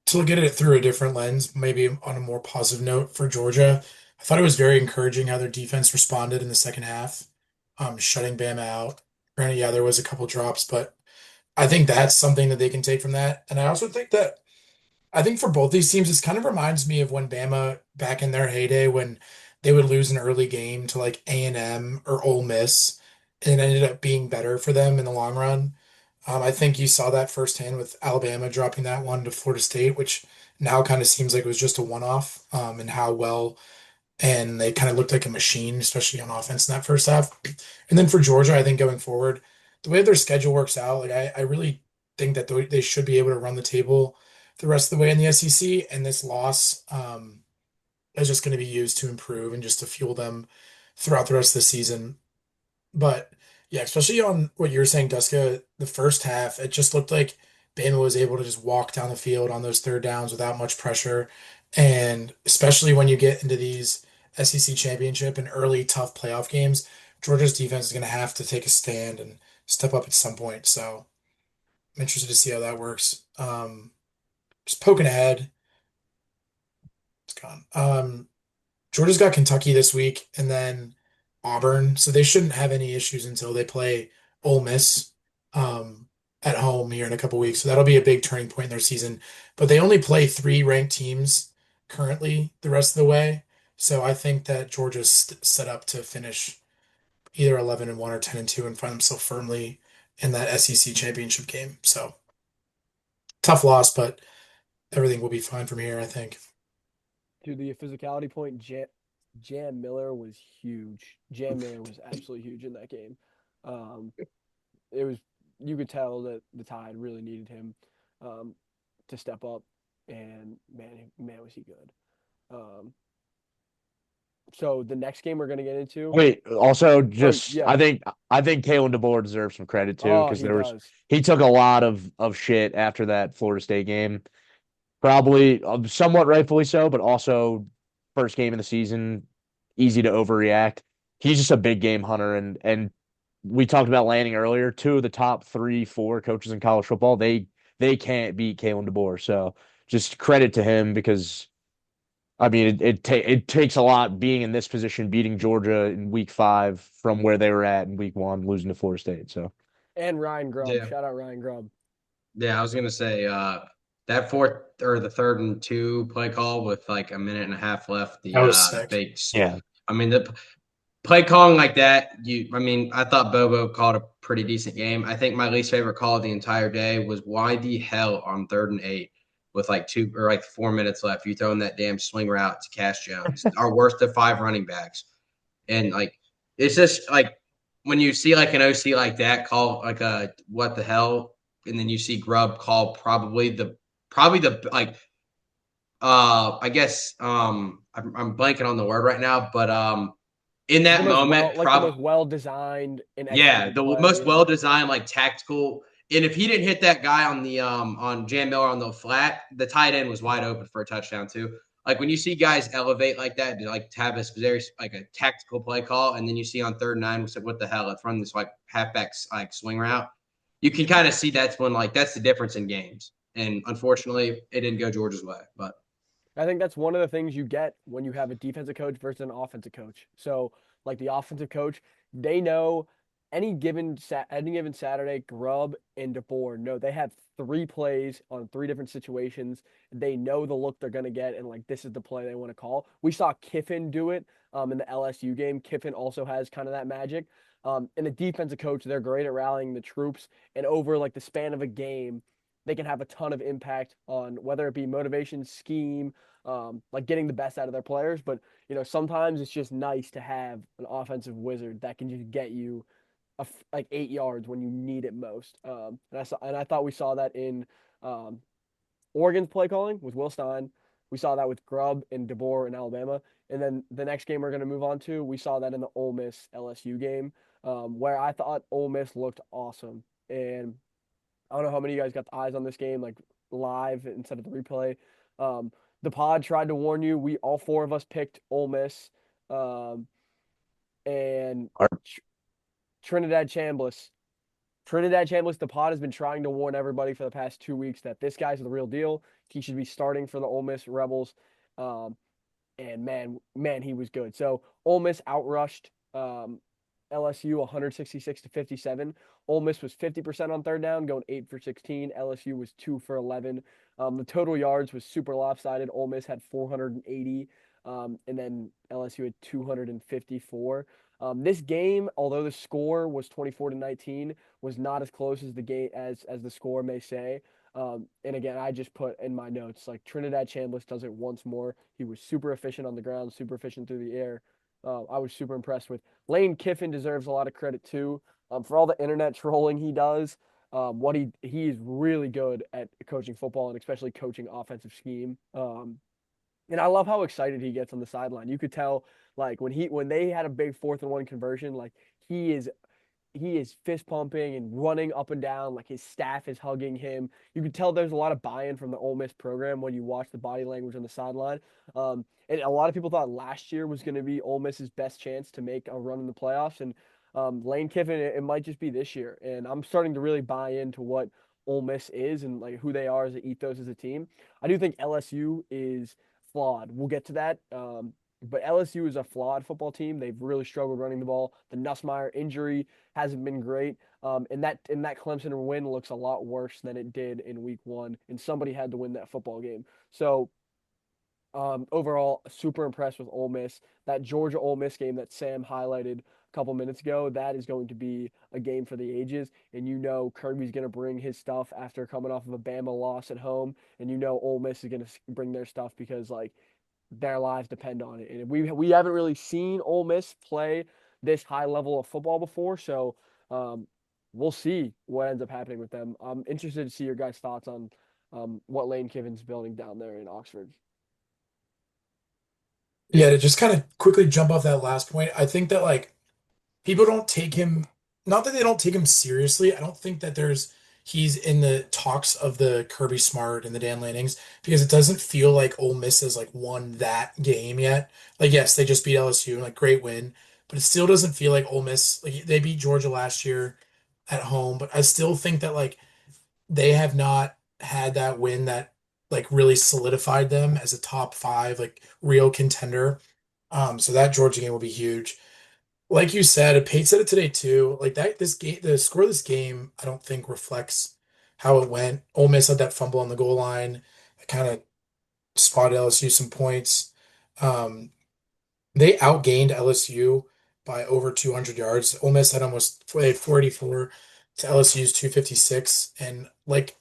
to look at it through a different lens, maybe on a more positive note for Georgia, I thought it was very encouraging how their defense responded in the second half, shutting Bama out. Granted, yeah, there was a couple drops, but I think that's something that they can take from that. And I also think that I think for both these teams, this kind of reminds me of when Bama back in their heyday when they would lose an early game to like A&M or Ole Miss, and it ended up being better for them in the long run. I think you saw that firsthand with Alabama dropping that one to Florida State, which now kind of seems like it was just a one-off, and how well and they kind of looked like a machine, especially on offense in that first half. And then for Georgia, I think going forward, the way their schedule works out, like I really think that they should be able to run the table the rest of the way in the SEC, and this loss is just going to be used to improve and just to fuel them throughout the rest of the season. But yeah, especially on what you were saying, Duska, the first half, it just looked like Bama was able to just walk down the field on those third downs without much pressure. And especially when you get into these SEC championship and early tough playoff games, Georgia's defense is going to have to take a stand and step up at some point. So I'm interested to see how that works. Just poking ahead, it's gone. Georgia's got Kentucky this week and then Auburn, so they shouldn't have any issues until they play Ole Miss at home here in a couple weeks. So that'll be a big turning point in their season. But they only play three ranked teams currently the rest of the way. So I think that Georgia's set up to finish either 11-1 or 10-2 and find themselves firmly in that SEC championship game. So tough loss, but everything will be fine from here, I think. To the physicality point, Jam Miller was huge. Jam Miller was absolutely huge in that game. Um, it was you could tell that the Tide really needed him to step up, and man, was he good. Um, so the next game we're gonna get into. Wait, also Oh just yeah. I think Kalen DeBoer deserves some credit too Oh, because he does. he took a lot of shit after that Florida State game. Probably somewhat rightfully so, but also first game of the season, easy to overreact. He's just a big game hunter, and we talked about Lanning earlier. Two of the top three, four coaches in college football, they can't beat Kalen DeBoer. So just credit to him because I mean it takes a lot being in this position, beating Georgia in week 5 from where they were at in week 1, losing to Florida State. So And Ryan Grubb. Yeah. Shout out Ryan Grubb. Yeah, I was gonna say, that fourth or the 3rd and 2 play call with like a minute and a half left, That was the sick. fakes. Yeah. I mean, the play calling like that, I thought Bobo called a pretty decent game. I think my least favorite call of the entire day was why the hell on 3rd and 8 with like 4 minutes left, you throwing that damn swing route to Cash Jones, our worst of 5 running backs. And like, it's just like when you see like an OC like that call like a what the hell, and then you see Grubb call probably the like I guess I'm blanking on the word right now, but in The that most moment, the most well designed and yeah, executed the play. most Yeah. well designed, like tactical. And if he didn't hit that guy on the on Jam Miller on the flat, the tight end was wide open for a touchdown too. Like when you see guys elevate like that, to like have a very like a tactical play call, and then you see on 3rd and 9, we said, "What the hell? Let's run this like halfback like swing route." You can kind of see that's when like that's the difference in games. And unfortunately, it didn't go Georgia's way. But I think that's one of the things you get when you have a defensive coach versus an offensive coach. So, like the offensive coach, they know any given Saturday, Grubb and DeBoer know they have 3 plays on 3 different situations. They know the look they're gonna get, and like this is the play they want to call. We saw Kiffin do it in the LSU game. Kiffin also has kind of that magic. And the defensive coach, they're great at rallying the troops, and over like the span of a game, they can have a ton of impact on whether it be motivation, scheme, like getting the best out of their players. But sometimes it's just nice to have an offensive wizard that can just get you like 8 yards when you need it most. And I thought we saw that in um, Oregon's play calling with Will Stein. We saw that with Grubb and DeBoer in Alabama. And then the next game we're going to move on to, we saw that in the Ole Miss LSU game, where I thought Ole Miss looked awesome. And I don't know how many of you guys got the eyes on this game, like live instead of the replay. Um, the pod tried to warn you. We all 4 of us picked Ole Miss, um, and Tr- Trinidad Chambliss. Trinidad Chambliss. The pod has been trying to warn everybody for the past 2 weeks that this guy's the real deal. He should be starting for the Ole Miss Rebels. Um, and man, he was good. So Ole Miss outrushed LSU 166-57. Ole Miss was 50% on 3rd down, going 8 for 16. LSU was 2 for 11. The total yards was super lopsided. Ole Miss had 480, and then LSU had 254. This game, although the score was 24-19, was not as close as the game as the score may say. And again, I just put in my notes like Trinidad Chambliss does it once more. He was super efficient on the ground, super efficient through the air. I was super impressed with. Lane Kiffin deserves a lot of credit too, for all the internet trolling he does. What he is really good at coaching football and especially coaching offensive scheme. And I love how excited he gets on the sideline. You could tell like when they had a big 4th-and-1 conversion, like he is fist pumping and running up and down, like his staff is hugging him. You can tell there's a lot of buy-in from the Ole Miss program when you watch the body language on the sideline. And a lot of people thought last year was going to be Ole Miss's best chance to make a run in the playoffs. And Lane Kiffin, it might just be this year. And I'm starting to really buy into what Ole Miss is and like who they are as an ethos as a team. I do think LSU is flawed. We'll get to that. But LSU is a flawed football team. They've really struggled running the ball. The Nussmeier injury hasn't been great. And that Clemson win looks a lot worse than it did in week 1. And somebody had to win that football game. So overall, super impressed with Ole Miss. That Georgia Ole Miss game that Sam highlighted a couple minutes ago, that is going to be a game for the ages. And Kirby's going to bring his stuff after coming off of a Bama loss at home. And Ole Miss is going to bring their stuff because like their lives depend on it. And we haven't really seen Ole Miss play this high level of football before, so we'll see what ends up happening with them. I'm interested to see your guys' thoughts on what Lane Kiffin's building down there in Oxford. Yeah, to just kind of quickly jump off that last point, I think that like people don't take him, not that they don't take him seriously. I don't think that he's in the talks of the Kirby Smart and the Dan Lannings because it doesn't feel like Ole Miss has like won that game yet. Like, yes, they just beat LSU, like great win, but it still doesn't feel like Ole Miss, like they beat Georgia last year at home, but I still think that like they have not had that win that like really solidified them as a top 5 like real contender. So that Georgia game will be huge. Like you said, Pate said it today too. Like that, this game, the score of this game, I don't think reflects how it went. Ole Miss had that fumble on the goal line. It kind of spotted LSU some points. Um, they outgained LSU by over 200 yards. Ole Miss had they had 484 to LSU's 256. And like,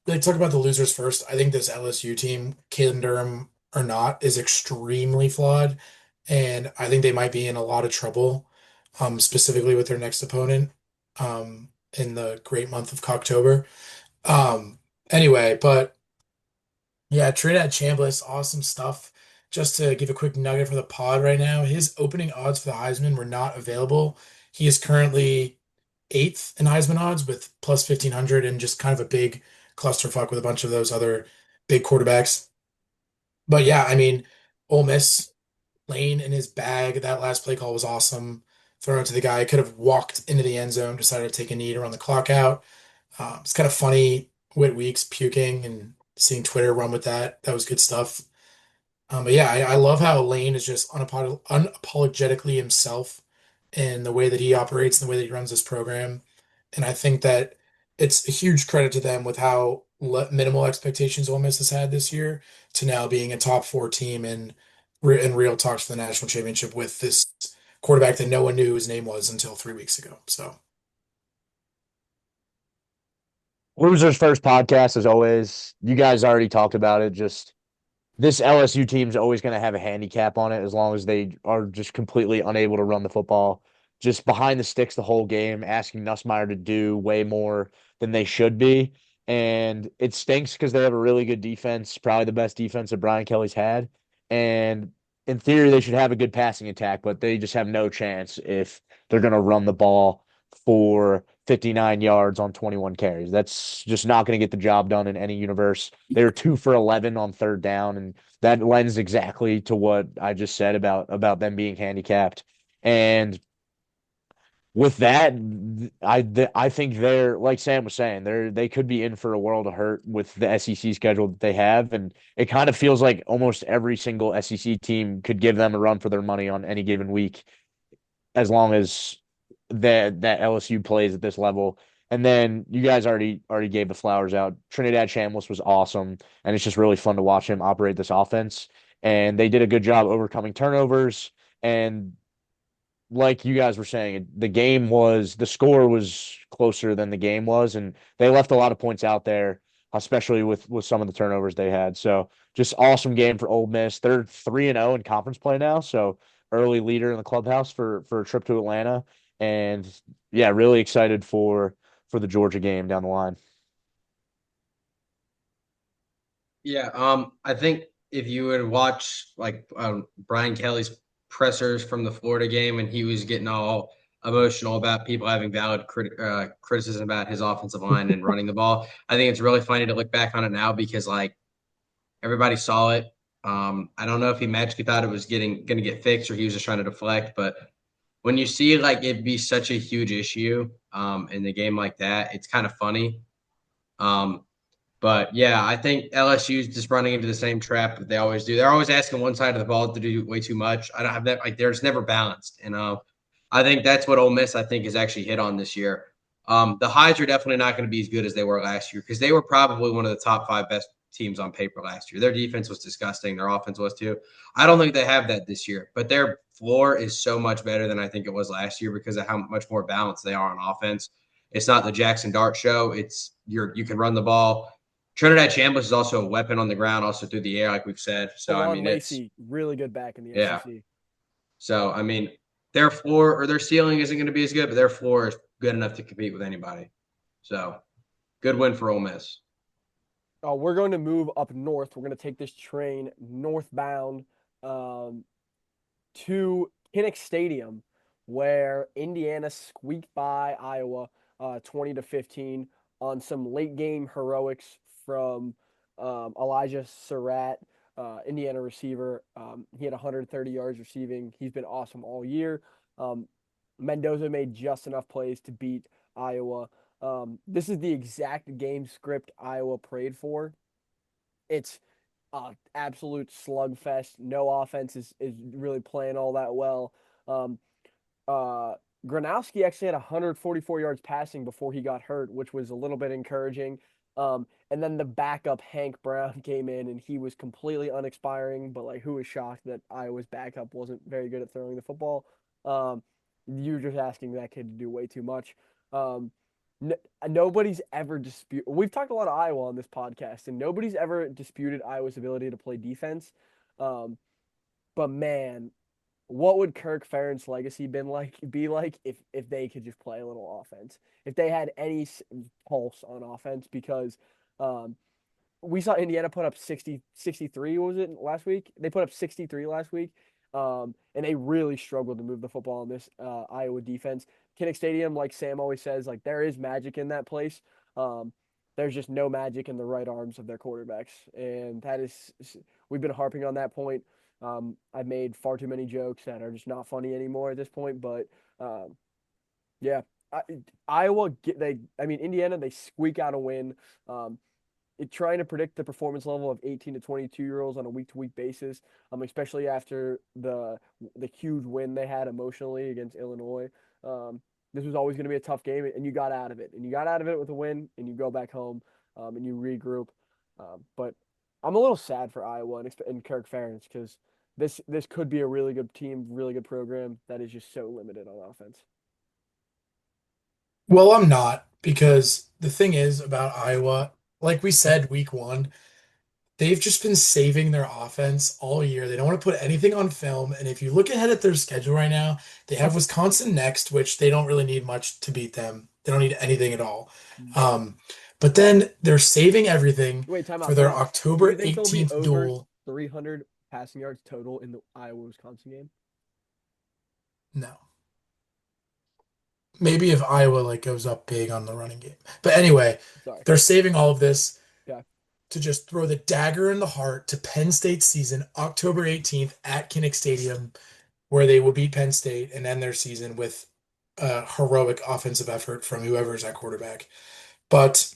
really talk about the losers first. I think this LSU team, Caden Durham or not, is extremely flawed. And I think they might be in a lot of trouble, specifically with their next opponent, in the great month of October. Um, anyway, but yeah, Trinidad Chambliss, awesome stuff. Just to give a quick nugget for the pod right now, his opening odds for the Heisman were not available. He is currently eighth in Heisman odds with plus 1500 and just kind of a big clusterfuck with a bunch of those other big quarterbacks. But yeah, I mean, Ole Miss, Lane in his bag. That last play call was awesome. Thrown it to the guy. Could have walked into the end zone, decided to take a knee to run the clock out. It's kind of funny. Whit Weeks puking and seeing Twitter run with that. That was good stuff. But yeah, I love how Lane is just unapologetically himself in the way that he operates and the way that he runs this program. And I think that it's a huge credit to them with how minimal expectations Ole Miss has had this year to now being a top four team in real talks for the national championship with this quarterback that no one knew his name was until 3 weeks ago. So Losers first podcast, as always. You guys already talked about it. Just this LSU team's always going to have a handicap on it as long as they are just completely unable to run the football. Just behind the sticks the whole game, asking Nussmeier to do way more than they should be. And it stinks because they have a really good defense, probably the best defense that Brian Kelly's had. And in theory, they should have a good passing attack, but they just have no chance if they're going to run the ball for 59 yards on 21 carries. That's just not going to get the job done in any universe. They were 2 for 11 on third down, and that lends exactly to what I just said about them being handicapped. And with that, I think they're like Sam was saying, they could be in for a world of hurt with the SEC schedule that they have, and it kind of feels like almost every single SEC team could give them a run for their money on any given week, as long as that LSU plays at this level. And then you guys already gave the flowers out. Trinidad Chambliss was awesome, and it's just really fun to watch him operate this offense. And they did a good job overcoming turnovers. And like you guys were saying, the score was closer than the game was, and they left a lot of points out there, especially with some of the turnovers they had. So just awesome game for Ole Miss. They're 3-0 in conference play now, so early leader in the clubhouse for a trip to Atlanta. And yeah, really excited for the Georgia game down the line. Yeah, I think if you would watch like Brian Kelly's pressers from the Florida game, and he was getting all emotional about people having valid criticism about his offensive line and running the ball. I think it's really funny to look back on it now because like everybody saw it. I don't know if he magically thought it was going to get fixed or he was just trying to deflect, but when you see like it be such a huge issue in the game like that, it's kind of funny. But yeah, I think LSU is just running into the same trap that they always do. They're always asking one side of the ball to do way too much. I don't have that. Like, there's never balanced. And I think that's what Ole Miss, I think, is actually hit on this year. The highs are definitely not going to be as good as they were last year because they were probably one of the top 5 best teams on paper last year. Their defense was disgusting. Their offense was too. I don't think they have that this year, but their floor is so much better than I think it was last year because of how much more balanced they are on offense. It's not the Jackson Dart show. It's you can run the ball. Trinidad Chambliss is also a weapon on the ground, also through the air, like we've said. So I mean, Lacey, really good back in the yeah. SEC. So I mean, their floor or their ceiling isn't going to be as good, but their floor is good enough to compete with anybody. So good win for Ole Miss. We're going to move up north. We're going to take this train northbound to Kinnick Stadium, where Indiana squeaked by Iowa 20-15 on some late game heroics from Elijah Surratt, Indiana receiver. He had 130 yards receiving. He's been awesome all year. Mendoza made just enough plays to beat Iowa. This is the exact game script Iowa prayed for. It's absolute slugfest. No offense is really playing all that well. Gronowski actually had 144 yards passing before he got hurt, which was a little bit encouraging. And then the backup Hank Brown came in and he was completely unexpiring, but like who was shocked that Iowa's backup wasn't very good at throwing the football. Um, you're just asking that kid to do way too much. Um, nobody's ever dispute. We've talked a lot of Iowa on this podcast, and nobody's ever disputed Iowa's ability to play defense. Um, but man, what would Kirk Ferentz' legacy be like if they could just play a little offense, if they had any pulse on offense? Because um, we saw Indiana put up 60, 63. What was it last week? They put up 63 last week. And they really struggled to move the football in this Iowa defense. Kinnick Stadium, like Sam always says, like there is magic in that place. Um, there's just no magic in the right arms of their quarterbacks, and that is we've been harping on that point. I've made far too many jokes that are just not funny anymore at this point, but um, yeah, I, Iowa Indiana, they squeak out a win. Um, Trying to predict the performance level of 18 to 22-year-olds on a week-to-week basis, especially after the huge win they had emotionally against Illinois. This was always going to be a tough game, and you got out of it. And you got out of it with a win, and you go back home, and you regroup. But I'm a little sad for Iowa and Kirk Ferentz because this could be a really good team, really good program that is just so limited on offense. Well, I'm not because the thing is about Iowa, like we said week one, they've just been saving their offense all year. They don't want to put anything on film. And if you look ahead at their schedule right now, they have Wisconsin next, which they don't really need much to beat them. They don't need anything at all. Um, but then they're saving everything Wait, time for out, their time out. Do you October think they'll be 18th over duel. 300 passing yards total in the Iowa-Wisconsin game? No. Maybe if Iowa like goes up big on the running game. But anyway, Sorry. they're saving all of this Yeah. to just throw the dagger in the heart to Penn State season, October 18th at Kinnick Stadium, where they will beat Penn State and end their season with a heroic offensive effort from whoever's at quarterback. But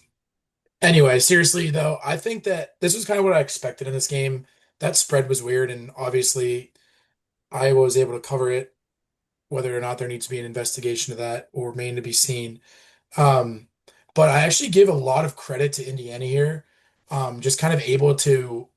anyway, seriously though, I think that this was kind of what I expected in this game. That spread was weird, and obviously Iowa was able to cover it. Whether or not there needs to be an investigation of that or remain to be seen. Um, but I actually give a lot of credit to Indiana here. Just kind of able to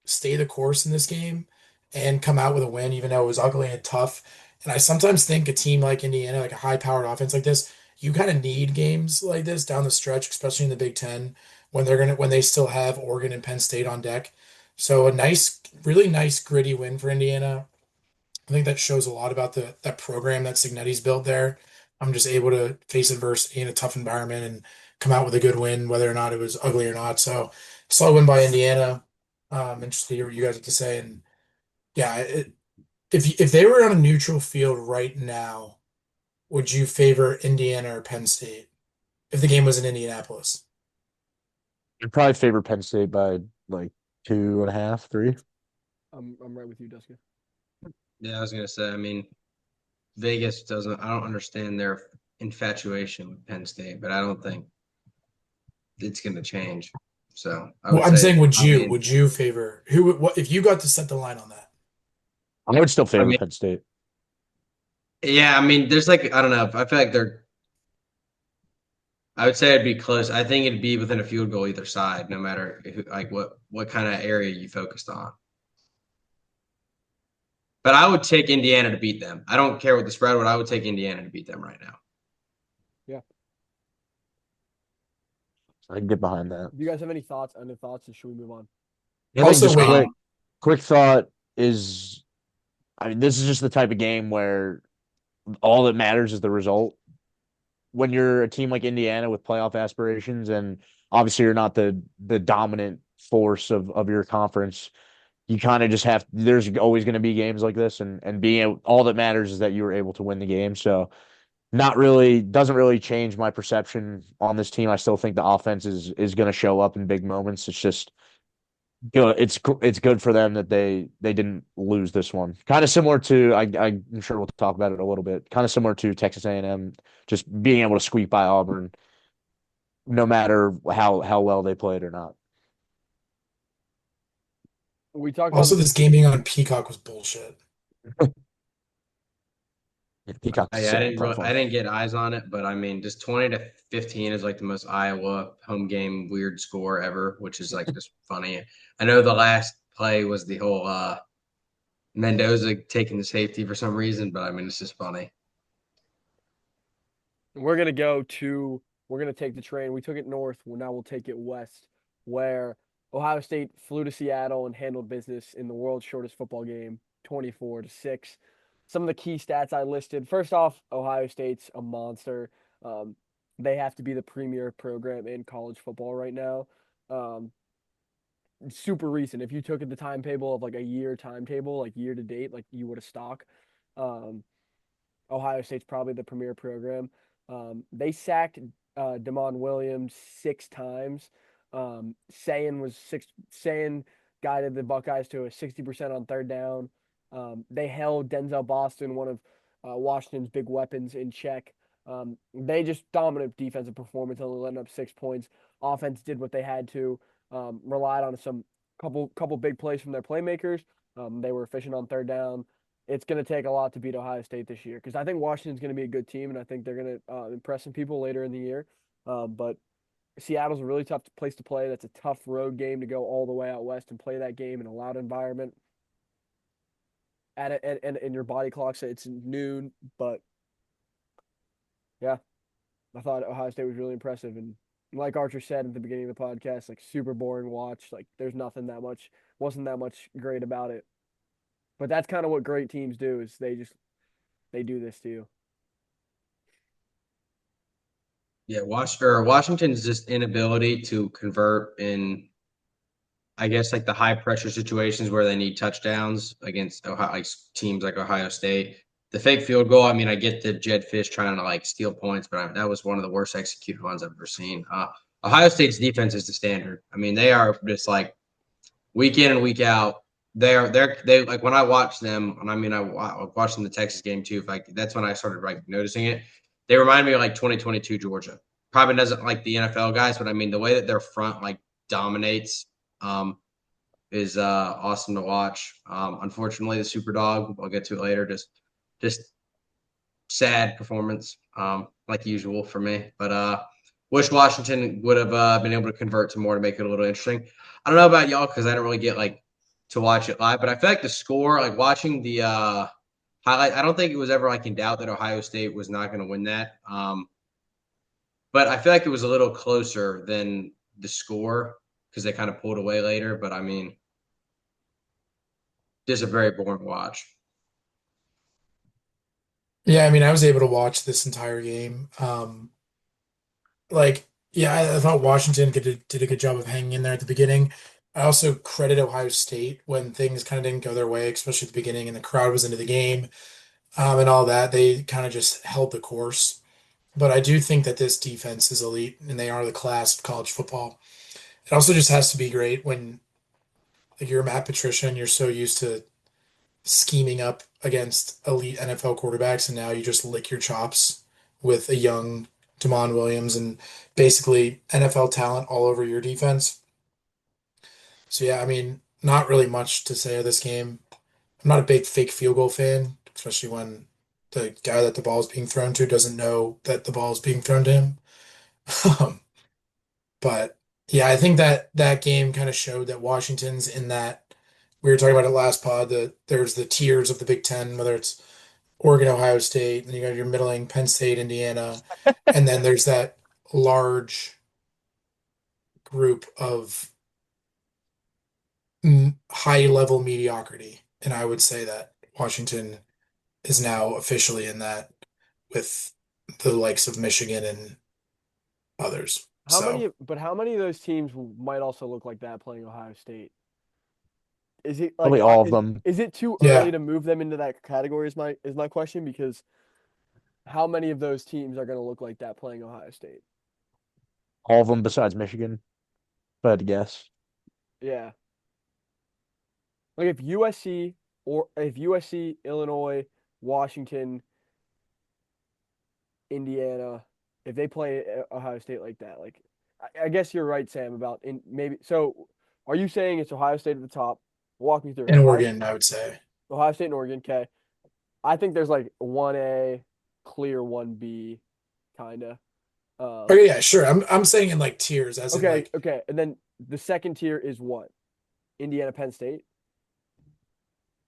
stay the course in this game and come out with a win, even though it was ugly and tough. And I sometimes think a team like Indiana, like a high-powered offense like this, you kind of need games like this down the stretch, especially in the Big Ten, when they still have Oregon and Penn State on deck. So a nice, really nice, gritty win for Indiana. I think that shows a lot about that program that Signetti's built there. I'm just able to face adversity in a tough environment and come out with a good win, whether or not it was ugly or not. So, solid win by Indiana. Interested to hear what you guys have to say. And yeah, if they were on a neutral field right now, would you favor Indiana or Penn State if the game was in Indianapolis? I'd probably favor Penn State by like 2.5, 3. I'm right with you, Duska. Yeah, I was gonna say. I mean, Vegas doesn't. I don't understand their infatuation with Penn State, but I don't think it's gonna change. So I Well, would I'm say. saying, I mean, would you favor what if you got to set the line on that? I would still I favor mean, Penn State. yeah. I mean, there's like I don't know. I feel like they're. I would say it'd be close. I think it'd be within a field goal either side, no matter like what kind of area you focused on. But I would take Indiana to beat them. I don't care what the spread would. I would take Indiana to beat them right now. Yeah. I can get behind that. Do you guys have any thoughts? Or should we move on? I think just wait, quick thought is, I mean, this is just the type of game where all that matters is the result. When you're a team like Indiana with playoff aspirations, and obviously you're not the dominant force of your conference, you kind of just have. There's always going to be games like this, and being able, all that matters is that you were able to win the game. So, not really doesn't really change my perception on this team. I still think the offense is going to show up in big moments. It's just good. It's good for them that they didn't lose this one. Kind of similar to I'm sure we'll talk about it a little bit. Kind of similar to Texas A&M, just being able to squeak by Auburn, no matter how well they played or not. We talked about Also, this game being on Peacock was bullshit. Peacock's I sitting didn't prep really, I one. didn't get eyes on it, but I mean, just 20-15 is like the most Iowa home game weird score ever, which is like just funny. I know the last play was the whole Mendoza taking the safety for some reason, but I mean, it's just funny. We're gonna take the train. We took it north. Well, now we'll take it west, where Ohio State flew to Seattle and handled business in the world's shortest football game, 24-6. Some of the key stats I listed. First off, Ohio State's a monster. Um, they have to be the premier program in college football right now. Um, Super recent. If you took the timetable of like a year timetable, like year to date, like you would have stock. Um, Ohio State's probably the premier program. They sacked Damon Williams 6 times. Sayin guided the Buckeyes to a 60% on third down. They held Denzel Boston, one of Washington's big weapons, in check. They just dominant defensive performance, only letting up 6 points. Offense did what they had to. Relied on some couple big plays from their playmakers. They were efficient on third down. It's going to take a lot to beat Ohio State this year because I think Washington's going to be a good team, and I think they're going to impress some people later in the year. But Seattle's a really tough place to play. That's a tough road game to go all the way out west and play that game in a loud environment. And your body clock says it's noon, but yeah, I thought Ohio State was really impressive. And like Archer said at the beginning of the podcast, like super boring watch. Like there's wasn't that much great about it. But that's kind of what great teams do is they do this to you. Yeah, Washington's just inability to convert in, I guess, like the high pressure situations where they need touchdowns against Ohio, like teams like Ohio State. The fake field goal, I mean, I get the Jed Fish trying to like steal points, but that was one of the worst executed ones I've ever seen. Ohio State's defense is the standard. I mean, they are just like week in and week out. They like when I watch them, and I mean I watched them the Texas game too. Like that's when I started like noticing it. They remind me of like 2022 Georgia. Probably doesn't like the NFL guys, but I mean the way that their front like dominates is awesome to watch. Unfortunately, the Super Dog, I'll get to it later. Just sad performance, like usual for me. But wish Washington would have been able to convert to more to make it a little interesting. I don't know about y'all because I don't really get like to watch it live, but I feel like the score, like watching the highlight, I don't think it was ever like in doubt that Ohio State was not going to win that. But I feel like it was a little closer than the score because they kind of pulled away later. But I mean, just a very boring watch. Yeah, I mean, I was able to watch this entire game. Yeah, I thought Washington did a good job of hanging in there at the beginning. I also credit Ohio State when things kind of didn't go their way, especially at the beginning, and the crowd was into the game, and all that. They kind of just held the course. But I do think that this defense is elite, and they are the class of college football. It also just has to be great when like you're Matt Patricia and you're so used to scheming up against elite NFL quarterbacks, and now you just lick your chops with a young Damon Williams and basically NFL talent all over your defense. So yeah, I mean, not really much to say of this game. I'm not a big fake field goal fan, especially when the guy that the ball is being thrown to doesn't know that the ball is being thrown to him. Um, but yeah, I think that that game kind of showed that Washington's in that we were talking about it last pod that there's the tiers of the Big Ten, whether it's Oregon, Ohio State, and you got your middling Penn State, Indiana, and then there's that large group of high level mediocrity. And I would say that Washington is now officially in that with the likes of Michigan and others. So, How many of those teams might also look like that playing Ohio State? Is it like Probably all of them. is it too early yeah, to move them into that category? Is my question because how many of those teams are going to look like that playing Ohio State? All of them besides Michigan, if I had to guess. Yeah, like if USC, Illinois, Washington, Indiana, if they play Ohio State like that, like I guess you're right, Sam, about in maybe. So, are you saying it's Ohio State at the top? Walk me through it. in Oregon, I would say. Ohio State and Oregon. Okay. I think there's like 1A, clear 1B, kind of. Okay, yeah, sure. I'm saying in like tiers, as in Okay, like okay. And then the second tier is what? Indiana, Penn State.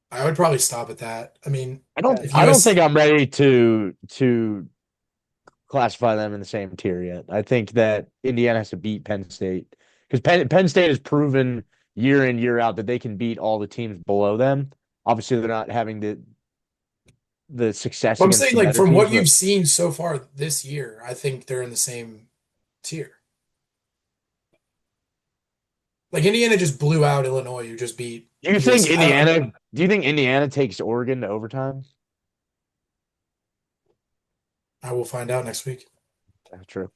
I would probably stop at that. I mean, Okay. if I don't think US, I'm ready to classify them in the same tier yet. I think that Indiana has to beat Penn State because Penn State has proven year in, year out that they can beat all the teams below them. Obviously, they're not having the success well, I'm against saying the like better from teams, what but you've seen so far this year, I think they're in the same tier. Like Indiana just blew out Illinois, who just beat USC. I don't. Do you think Indiana takes Oregon to overtime? I will find out next week, That's true.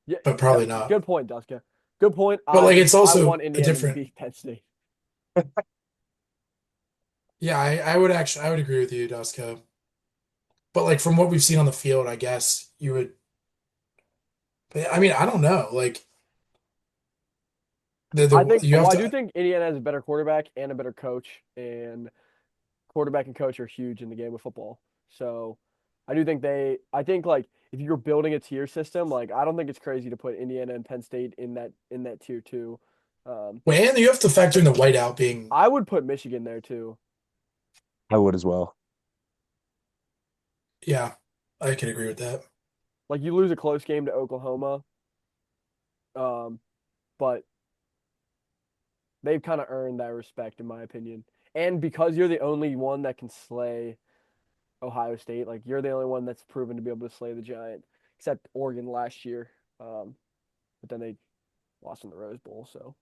Yeah, but probably not. good point, Duska. Good point. But like it's I want also a Indiana to different. beat Penn State. Yeah, I would agree with you, Dusko. But like from what we've seen on the field, I guess you would. But I mean, I don't know. Like you Well, have I do to. think Indiana has a better quarterback and a better coach, and quarterback and coach are huge in the game of football. So I think like if you're building a tier system, like I don't think it's crazy to put Indiana and Penn State in that tier two. Well, and you have to factor in the whiteout being. I would put Michigan there too. I would as well. Yeah, I can agree with that. Like you lose a close game to Oklahoma, um, but they've kind of earned that respect in my opinion. And because you're the only one that can slay Ohio State, like you're the only one that's proven to be able to slay the Giant, except Oregon last year. But then they lost in the Rose Bowl, so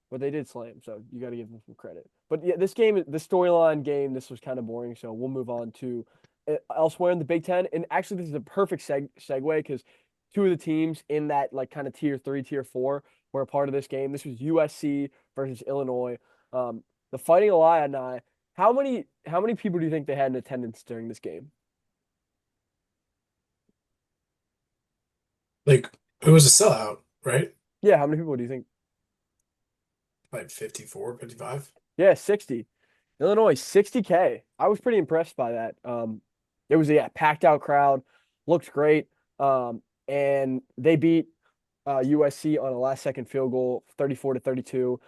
but they did slay him, so you got to give them some credit. But yeah, the storyline game, this was kind of boring, so we'll move on to elsewhere in the Big Ten. And actually, this is a perfect segue because two of the teams in that like kind of tier three, tier four were a part of this game. This was USC versus Illinois. The Fighting Illini. How many people do you think they had in attendance during this game? Like it was a sellout, right? Yeah, how many people do you think? Like 54, 55. Yeah, 60. Illinois, 60K. I was pretty impressed by that. It was a packed out crowd, looked great. And they beat USC on a last second field goal, 34-32.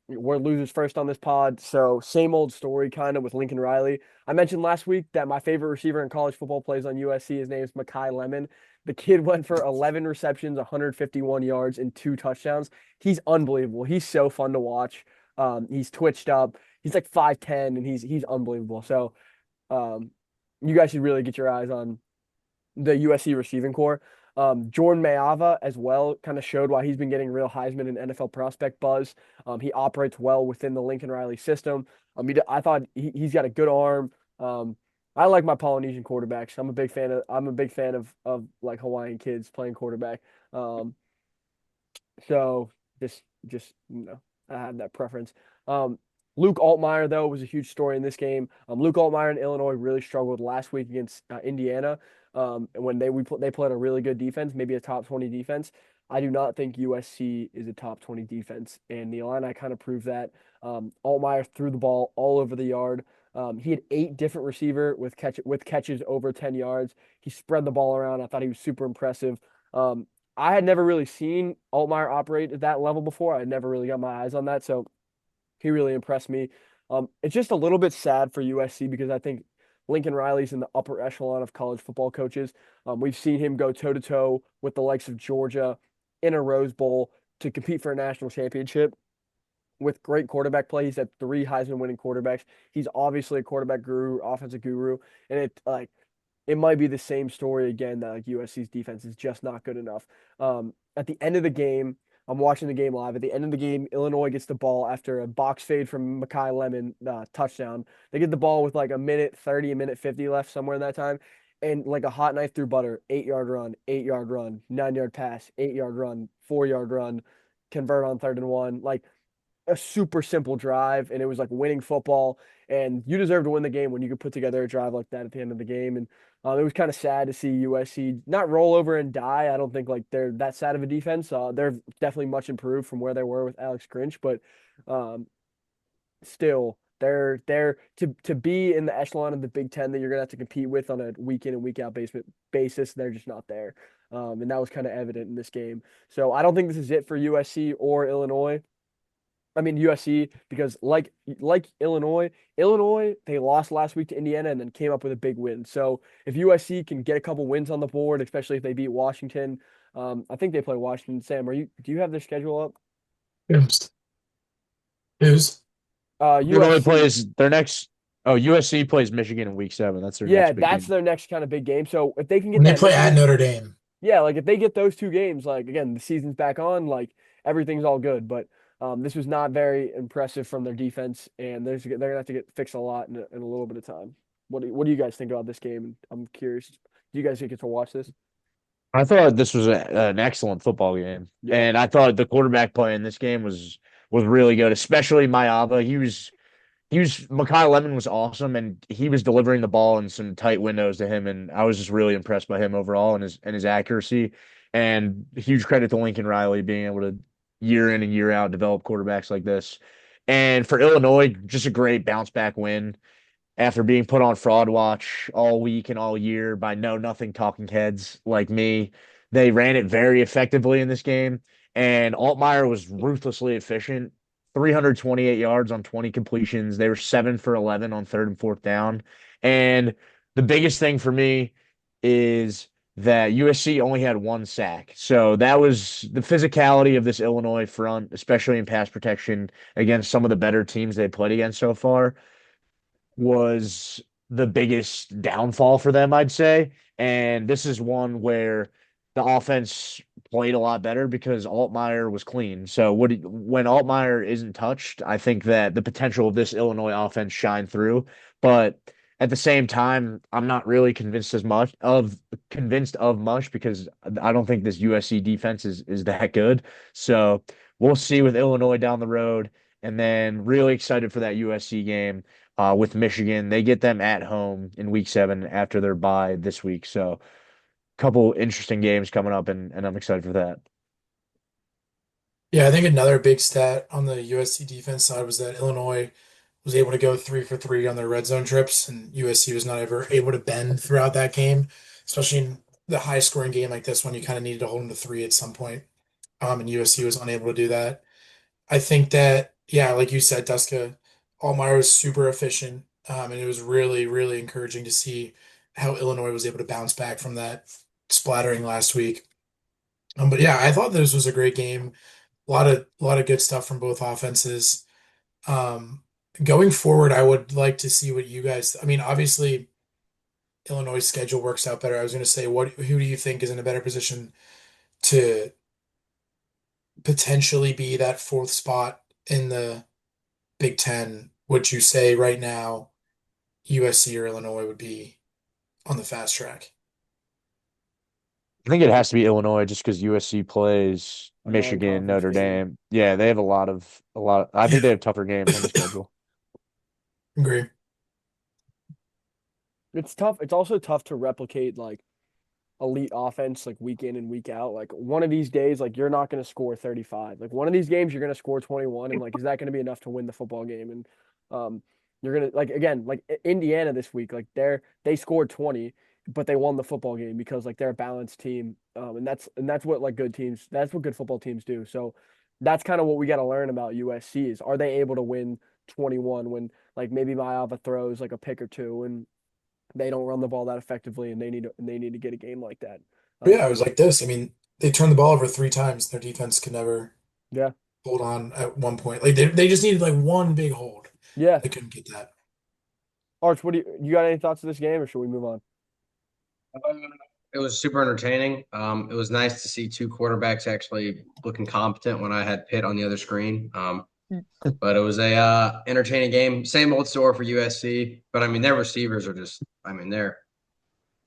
We're losers first on this pod, so same old story kind of with Lincoln Riley. I mentioned last week that my favorite receiver in college football plays on USC. His name is Makai Lemon. The kid went for 11 receptions, 151 yards, and 2 touchdowns. He's unbelievable. He's so fun to watch. He's twitched up. He's like 5'10", and he's unbelievable. So um, you guys should really get your eyes on the USC receiving core. Jordan Mayava as well kind of showed why he's been getting real Heisman and NFL prospect buzz. He operates well within the Lincoln Riley system. I thought he's got a good arm. I like my Polynesian quarterbacks. I'm a big fan of like Hawaiian kids playing quarterback. So just I have that preference. Luke Altmaier though was a huge story in this game. Luke Altmaier in Illinois really struggled last week against Indiana. When they played a really good defense, maybe a top 20 defense. I do not think USC is a top 20 defense, and the Illini kind of proved that. Altmaier threw the ball all over the yard. He had 8 different receiver with catches over 10 yards. He spread the ball around. I thought he was super impressive. I had never really seen Altmaier operate at that level before. I had never really got my eyes on that, so he really impressed me. It's just a little bit sad for USC because I think Lincoln Riley's in the upper echelon of college football coaches. We've seen him go toe to toe with the likes of Georgia in a Rose Bowl to compete for a national championship with great quarterback play. He's had 3 Heisman winning quarterbacks. He's obviously a quarterback guru, offensive guru, and it might be the same story again that like USC's defense is just not good enough. At the end of the game, I'm watching the game live. At the end of the game, Illinois gets the ball after a box fade from Makai Lemon touchdown. They get the ball with like a minute 30, a minute 50 left somewhere in that time. And like a hot knife through butter, 8-yard run, 8-yard run, 9-yard pass, 8-yard run, 4-yard run, convert on 3rd and 1. Like a super simple drive, and it was like winning football. And you deserve to win the game when you could put together a drive like that at the end of the game. And it was kind of sad to see USC not roll over and die. I don't think like they're that sad of a defense. They're definitely much improved from where they were with Alex Grinch, but still They're to be in the echelon of the Big Ten that you're gonna have to compete with on a week in and week out basis. They're just not there, and that was kind of evident in this game. So I don't think this is it for USC or Illinois. I mean USC because like Illinois they lost last week to Indiana and then came up with a big win. So if USC can get a couple wins on the board, especially if they beat Washington, I think they play Washington. Sam, do you have their schedule up? Who's? Illinois USC. plays their next. Oh, USC plays Michigan in week 7. That's their Yeah, next big that's game. their next kind of big game. So if they can get And they that play at Michigan, Notre Dame. yeah, like if they get those two games, like again, the season's back on, like everything's all good. But this was not very impressive from their defense, and they're gonna have to get fixed a lot in a little bit of time. What do you guys think about this game? I'm curious. Do you guys get to watch this? I thought this was an excellent football game, Yeah, and I thought the quarterback play in this game was really good, especially Mayava. Makai Lemon was awesome, and he was delivering the ball in some tight windows to him, and I was just really impressed by him overall and his accuracy. And huge credit to Lincoln Riley being able to year in and year out develop quarterbacks like this. And for Illinois, just a great bounce back win after being put on fraud watch all week and all year by know nothing talking heads like me. They ran it very effectively in this game, and Altmaier was ruthlessly efficient. 328 yards on 20 completions. They were 7 for 11 on third and fourth down. And the biggest thing for me is that USC only had 1 sack. So that was the physicality of this Illinois front, especially in pass protection against some of the better teams they played against so far, was the biggest downfall for them, I'd say. And this is one where the offense played a lot better because Altmaier was clean. So when Altmaier isn't touched, I think that the potential of this Illinois offense shine through. But at the same time, I'm not really convinced of much because I don't think this USC defense is that good. So we'll see with Illinois down the road. And then really excited for that USC game with Michigan. They get them at home in week 7 after their bye this week. So couple interesting games coming up, and I'm excited for that. Yeah, I think another big stat on the USC defense side was that Illinois was able to go 3 for 3 on their red zone trips, and USC was not ever able to bend throughout that game, especially in the high scoring game like this one. You kind of needed to hold them to 3 at some point, and USC was unable to do that. I think that, yeah, like you said, Duska, Allmeyer was super efficient, and it was really, really encouraging to see how Illinois was able to bounce back from that splattering last week. But yeah, I thought this was a great game. A lot of good stuff from both offenses. Um, Going forward, I would like to see what you guys. I mean, obviously, Illinois' schedule works out better. I was going to say, who do you think is in a better position to potentially be that fourth spot in the Big Ten? Would you say right now USC or Illinois would be on the fast track? I think it has to be Illinois just because USC plays a Michigan, non-conference Notre game. Dame. Yeah, they have a lot. I think Yeah, they have tougher games on the schedule. agree. It's tough. It's also tough to replicate like elite offense like week in and week out. Like one of these days, like you're not going to score 35. Like one of these games, you're going to score 21, and like is that going to be enough to win the football game? And you're gonna like again like Indiana this week, like they scored 20, but they won the football game because like they're a balanced team. And that's what like good teams. That's what good football teams do. So that's kind of what we got to learn about USC is are they able to win 21 when like maybe Mayava throws like a pick or two and they don't run the ball that effectively, and they need to get a game like that. But yeah, it So was like this. I mean, they turned the ball over 3 times. Their defense could never yeah, hold on at one point. Like they just needed like one big hold. yeah. They couldn't get that. Arch, what do you got any thoughts of this game, or should we move on? It was super entertaining. It was nice to see 2 quarterbacks actually looking competent when I had Pitt on the other screen. But it was a entertaining game. Same old story for USC, but I mean their receivers are just, I mean they're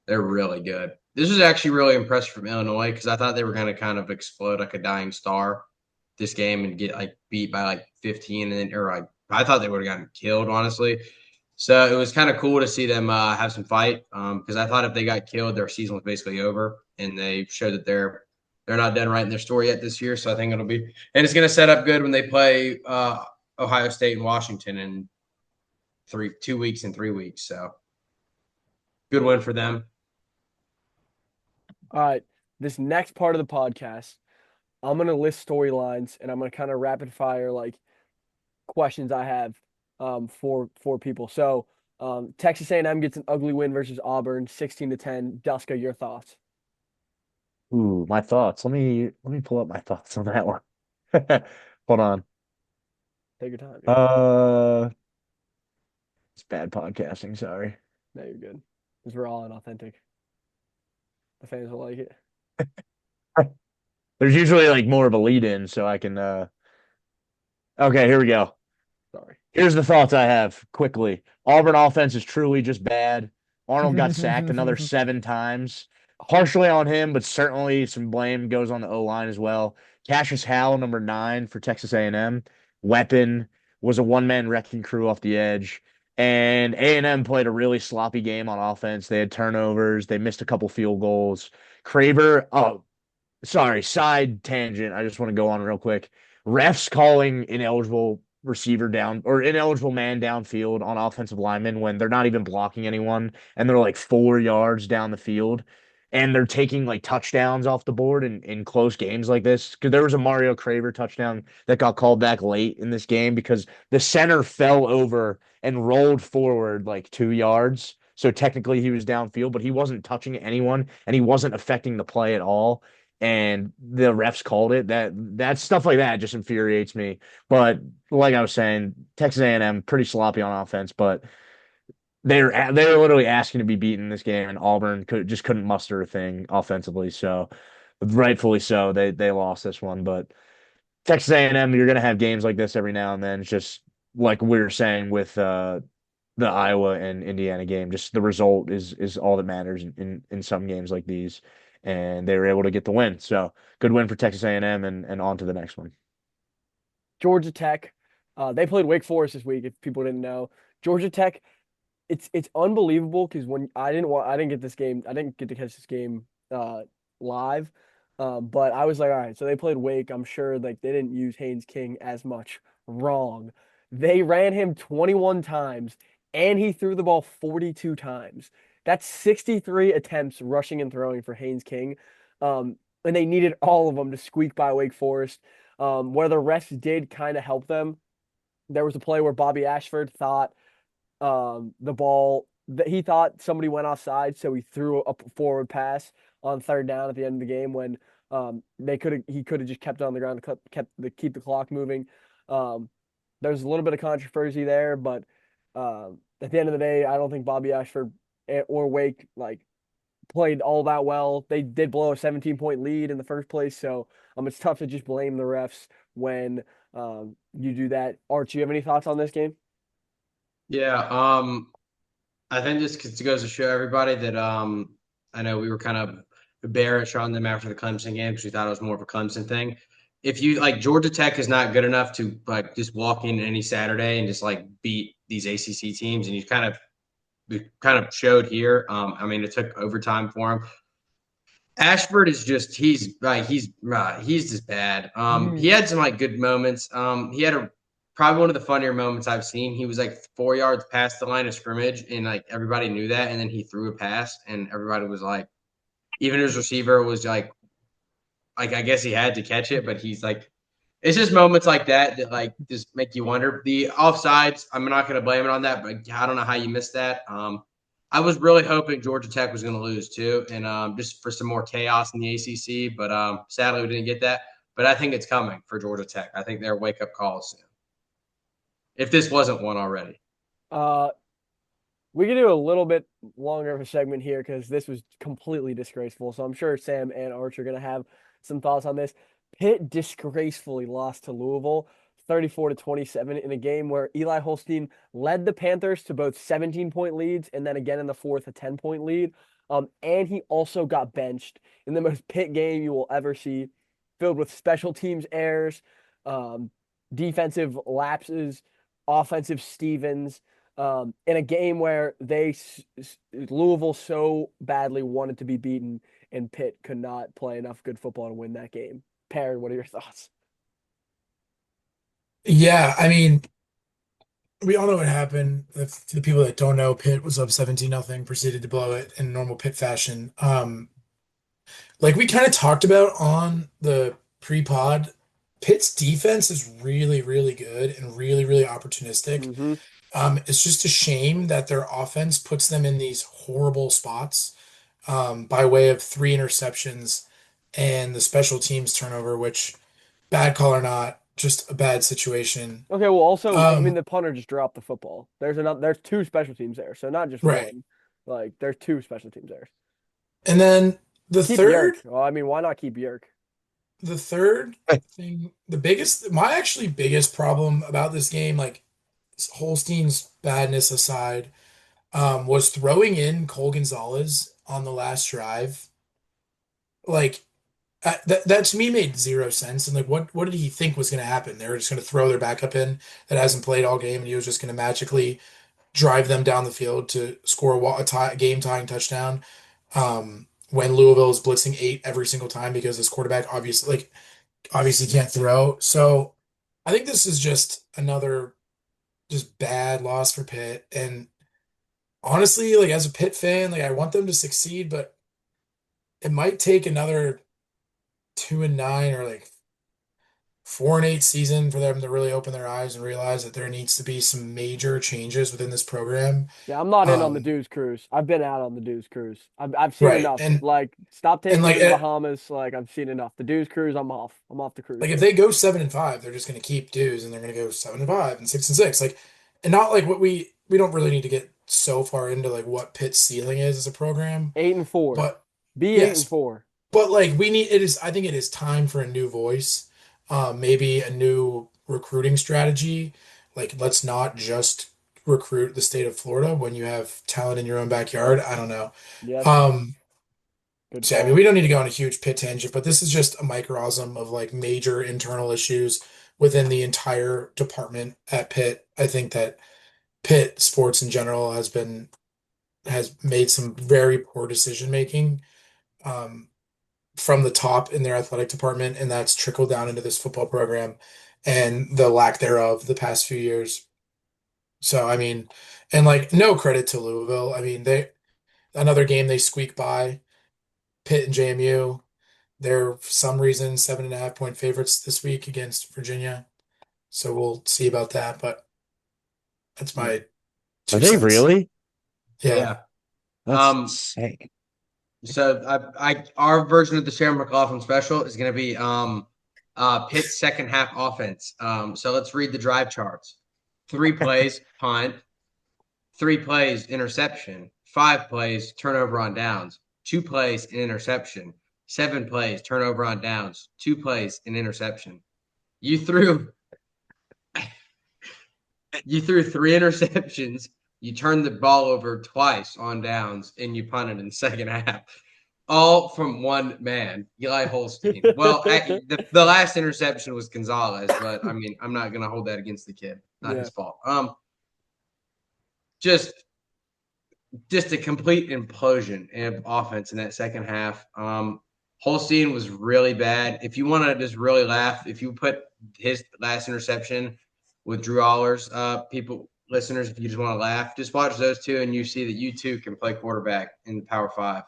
really good. This was actually really impressive from Illinois because I thought they were going to kind of explode like a dying star this game and get like beat by like 15 and then or like I thought they would have gotten killed honestly. So it was kind of cool to see them have some fight because I thought if they got killed, their season was basically over, and they showed that they're not done writing their story yet this year. So I think it'll be and it's going to set up good when they play Ohio State and Washington, and 2 weeks and 3 weeks. So good win for them. All right. This next part of the podcast, I'm gonna list storylines and I'm gonna kind of rapid fire like questions I have for people. So Texas A&M gets an ugly win versus Auburn, 16-10. Duska, your thoughts? Ooh, my thoughts. Let me pull up my thoughts on that one. Hold on. Take your time. Uh, it's bad podcasting. Sorry. No, you're good. It's raw and authentic. The fans will like it. There's usually like more of a lead in, so I can. Okay, here we go. Sorry. Here's the thoughts I have quickly. Auburn offense is truly just bad. Arnold got sacked another 7 times, partially on him, but certainly some blame goes on the O line as well. Cassius Howell, number 9 for Texas A&M, weapon, was a one-man wrecking crew off the edge. And A&M played a really sloppy game on offense. They had turnovers. They missed a couple field goals. Craver, oh, sorry, side tangent. I just want to go on real quick. Refs calling ineligible receiver down or ineligible man downfield on offensive linemen when they're not even blocking anyone and they're like 4 yards down the field and they're taking like touchdowns off the board in close games like this. Because there was a Mario Craver touchdown that got called back late in this game because the center fell over and rolled forward like 2 yards. So technically he was downfield, but he wasn't touching anyone and he wasn't affecting the play at all, and the refs called it. That stuff like that just infuriates me. But like I was saying, Texas A&M pretty sloppy on offense, but they're literally asking to be beaten in this game, and Auburn couldn't muster a thing offensively. So rightfully so, they lost this one. But Texas A&M, you're gonna have games like this every now and then. It's just like we were saying with the Iowa and Indiana game. Just the result is all that matters in some games like these, and they were able to get the win. So good win for Texas A&M, and on to the next one. Georgia Tech. They played Wake Forest this week. If people didn't know, Georgia Tech. It's unbelievable because when I didn't get this game. I didn't get to catch this game live. But I was like, all right. So they played Wake. I'm sure like they didn't use Haynes King as much. Wrong. They ran him 21 times and he threw the ball 42 times. That's 63 attempts rushing and throwing for Haynes King. And they needed all of them to squeak by Wake Forest. Where the refs did kind of help them. There was a play where Bobby Ashford thought the ball that he thought somebody went offside, so he threw a forward pass on third down at the end of the game when he could have just kept it on the ground, keep the clock moving. There's a little bit of controversy there, but at the end of the day, I don't think Bobby Ashford or Wake like played all that well. They did blow a 17-point lead in the first place, so it's tough to just blame the refs when you do that. Arch, you have any thoughts on this game? Yeah, I think this goes to show everybody that I know we were kind of bearish on them after the Clemson game because we thought it was more of a Clemson thing. If you like Georgia Tech is not good enough to like just walk in any Saturday and just like beat these ACC teams, and you kind of showed here. I mean, it took overtime for him. Ashford is just he's just bad. He had some like good moments. He had probably one of the funnier moments I've seen. He was like 4 yards past the line of scrimmage, and like everybody knew that, and then he threw a pass, and everybody was like, even his receiver was like I guess he had to catch it, but he's like, it's just moments like that like just make you wonder. The offsides, I'm not going to blame it on that, but I don't know how you missed that. I was really hoping Georgia Tech was going to lose too, and just for some more chaos in the ACC. But sadly, we didn't get that. But I think it's coming for Georgia Tech. I think they're wake up calls soon. If this wasn't one already. Uh, we can do a little bit longer of a segment here because this was completely disgraceful. So I'm sure Sam and Arch are going to have some thoughts on this. Pitt disgracefully lost to Louisville 34-27 in a game where Eli Holstein led the Panthers to both 17-point leads and then again in the fourth, a 10-point lead. And he also got benched in the most Pitt game you will ever see, filled with special teams errors, defensive lapses, offensive Stevens. In a game where Louisville so badly wanted to be beaten and Pitt could not play enough good football to win that game. Perry, what are your thoughts? Yeah, I mean, we all know what happened. To the people that don't know, Pitt was up 17-0, proceeded to blow it in normal Pitt fashion. Like we kind of talked about on the pre-pod, Pitt's defense is really, really good and really, really opportunistic. Mm-hmm. It's just a shame that their offense puts them in these horrible spots by way of three interceptions and the special teams turnover, which bad call or not, just a bad situation. Okay, well, also, I mean, Um, the punter just dropped the football. There's two special teams there, so not just right. one. Like, there's two special teams there. And then the Keep Yerk. third, Well, I mean, why not keep Yerk? the third thing, my actually biggest problem about this game, like Holstein's badness aside, was throwing in Cole Gonzalez on the last drive. Like that to me made zero sense. And like, what did he think was going to happen? They were just going to throw their backup in that hasn't played all game, and he was just going to magically drive them down the field to score a game tying touchdown. When Louisville is blitzing eight every single time because this quarterback obviously can't throw. So I think this is just another just bad loss for Pitt. And honestly, like as a Pitt fan, like I want them to succeed, but it might take another 2-9 or like 4-8 season for them to really open their eyes and realize that there needs to be some major changes within this program. Yeah, I'm not in on the Um, dudes cruise. I've been out on the dudes cruise. I've seen right. enough. Like, stop And taking me like to the Bahamas. Like, I've seen enough. The dudes cruise, I'm off. I'm off the cruise. like if they go 7-5, they're just going to keep dues and they're going to go 7-5 and 6-6. Like, and not like what we don't really need to get so far into like what Pitt's ceiling is as a program, 8-4. but Be eight and yes, four. but like we need it is I think it is time for a new voice, maybe a new recruiting strategy. Like let's not just recruit the state of Florida when you have talent in your own backyard. I don't know. Yes, Um, good so I mean, call. we don't need to go on a huge pit tangent, but this is just a microcosm of like major internal issues within the entire department at Pitt. I think that Pitt sports in general has made some very poor decision making um, from the top in their athletic department, and that's trickled down into this football program and the lack thereof the past few years. So I mean, and like no credit to Louisville. I mean, they another game they squeak by Pitt and JMU. They're for some reason 7.5 point favorites this week against Virginia. So we'll see about that. But that's Yeah. my Are two they cents. really? Yeah. Yeah. That's Um, insane. so our version of the Sharon McLaughlin special is going to be Pitt's second half offense. So let's read the drive charts. 3 plays punt, 3 plays interception, 5 plays turnover on downs, 2 plays an interception, 7 plays turnover on downs, 2 plays an interception. You threw 3 interceptions. You turned the ball over twice on downs, and you punted in the second half. All from one man, Eli Holstein. Well, the last interception was Gonzalez, but I mean, I'm not going to hold that against the kid. Not Yeah. his fault. Just a complete implosion of offense in that second half. Holstein was really bad. If you want to just really laugh, if you put his last interception with Drew Allers, listeners, if you just want to laugh, just watch those two and you see that you too can play quarterback in the Power Five.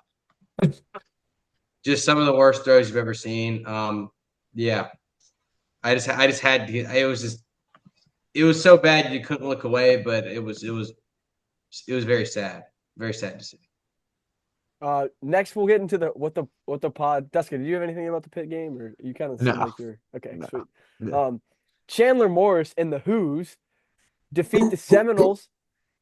Just some of the worst throws you've ever seen. Yeah, I just had to. It was so bad you couldn't look away, but it was very sad to see. Next we'll get into what the pod. Duska, did you have anything about the Pitt game, or you kind of seem No. like you're okay? No. Sweet. No. Chandler Morris and the Who's defeat the Seminoles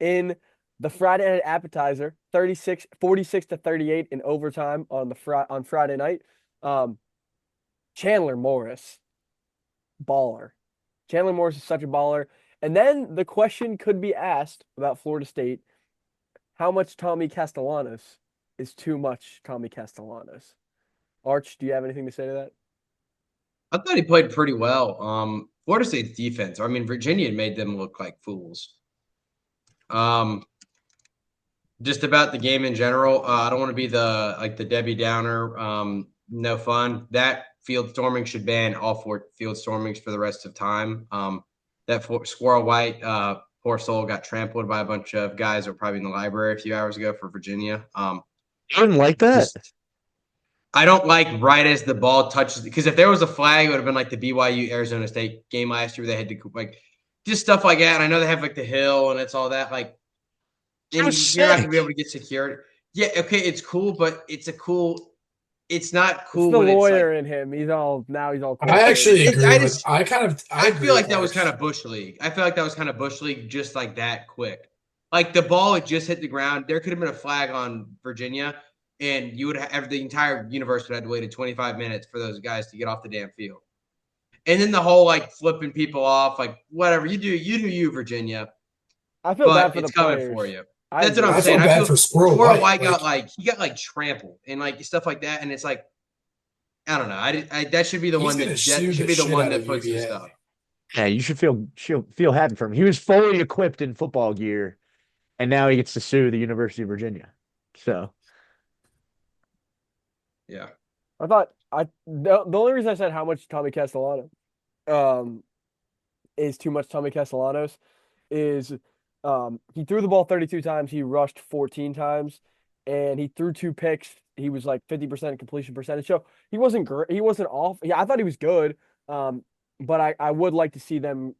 in the Friday night appetizer, 46-38 in overtime on Friday night. Chandler Morris, baller. Chandler Morris is such a baller. And then the question could be asked about Florida State: how much Tommy Castellanos is too much Tommy Castellanos? Arch, do you have anything to say to that? I thought he played pretty well. Florida State's defense. I mean, Virginia made them look like fools. Just about the game in general. I don't want to be the Debbie Downer. No fun. That field storming should ban all 4 field stormings for the rest of time. That Squirrel White poor soul got trampled by a bunch of guys who were probably in the library a few hours ago for Virginia. You didn't like that? I don't like right as the ball touches, because if there was a flag, it would have been like the BYU Arizona State game last year where they had to like just stuff like that. And I know they have like the hill and it's all that, like, and you're not gonna be able to get security. Yeah, okay, it's cool, but it's not It's cool the when it's lawyer like in him. He's all I corporate. actually agree I with. just I I agree feel with like that was kind Harsh. of Bush League. I feel like that was kind of Bush League, just like that quick. Like the ball had just hit the ground. There could have been a flag on Virginia, and you would have the entire universe would have to wait 25 minutes for those guys to get off the damn field. And then the whole like flipping people off, like whatever you do, you Virginia, I feel bad but for the it's coming players. for you. I That's what agree. I'm I saying. felt I bad feel for Squirrel Squirrel White. White got like he got like trampled and like stuff like that, and it's like I don't know. I that should be the He's one gonna that sue should the be the shit one out that of puts his UVA. stuff. Yeah, you should feel happy for him. He was fully equipped in football gear, and now he gets to sue the University of Virginia. So Yeah. I thought the only reason I said how much Tommy Castellano is too much Tommy Castellanos is he threw the ball 32 times, he rushed 14 times, and he threw 2 picks. He was like 50% completion percentage. So he wasn't great. He wasn't off. Yeah, I thought he was good. But I would like to see them.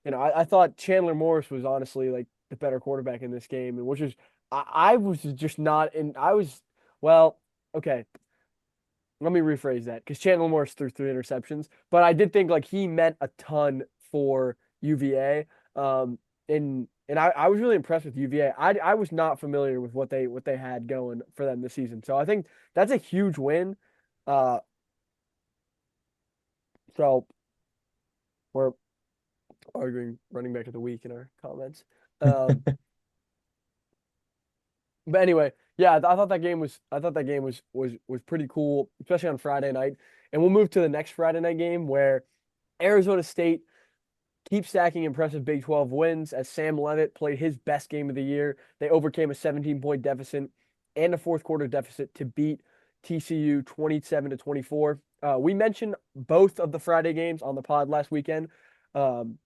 I thought Chandler Morris was honestly like the better quarterback in this game, and which is I was just not in. I was well, okay. Let me rephrase that because Chandler Morris threw 3 interceptions, but I did think like he meant a ton for UVA. And I was really impressed with UVA. I was not familiar with what they had going for them this season. So I think that's a huge win. Uh, so we're arguing running back of the week in our comments. Um, but anyway, yeah, I thought that game was pretty cool, especially on Friday night. And we'll move to the next Friday night game where Arizona State keeps stacking impressive Big 12 wins as Sam Levitt played his best game of the year. They overcame a 17-point deficit and a fourth quarter deficit to beat TCU 27-24. We mentioned both of the Friday games on the pod last weekend. Um,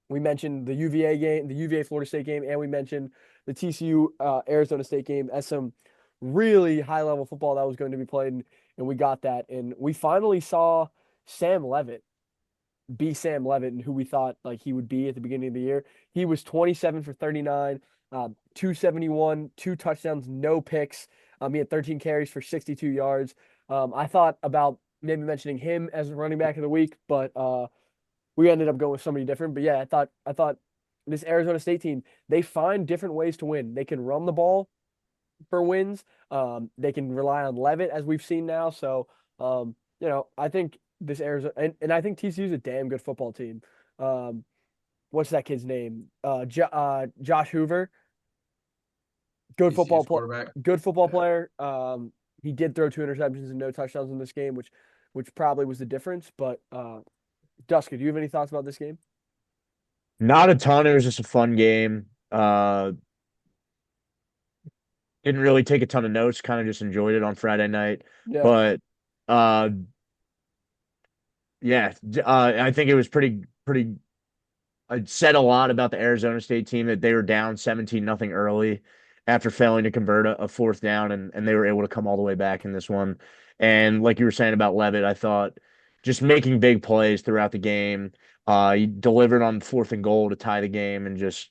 we mentioned the UVA game, the UVA Florida State game, and we mentioned the TCU Arizona State game as some really high level football that was going to be played, and we got that. And we finally saw Sam Levitt be Sam Levitt and who we thought like he would be at the beginning of the year. He was 27 for 39, 271, 2 touchdowns, no picks. He had 13 carries for 62 yards. I thought about maybe mentioning him as a running back of the week, but we ended up going with somebody different. But yeah, I thought this Arizona State team, they find different ways to win. They can run the ball for wins. They can rely on Levitt as we've seen now. So I think this Arizona and I think TCU is a damn good football team. What's that kid's name? Josh Hoover. Good football TCU's player. quarterback. Good football Yeah. player. He did throw 2 interceptions and no touchdowns in this game, which probably was the difference. But Duska, do you have any thoughts about this game? not a ton. It was just a fun game. Didn't really take a ton of notes. Kind of just enjoyed it on Friday night. Yeah. But uh, yeah, I think it was pretty. I said a lot about the Arizona State team that they were down 17-0 early after failing to convert a fourth down, and they were able to come all the way back in this one. And like you were saying about Levitt, I thought just making big plays throughout the game. He delivered on 4th and goal to tie the game, and just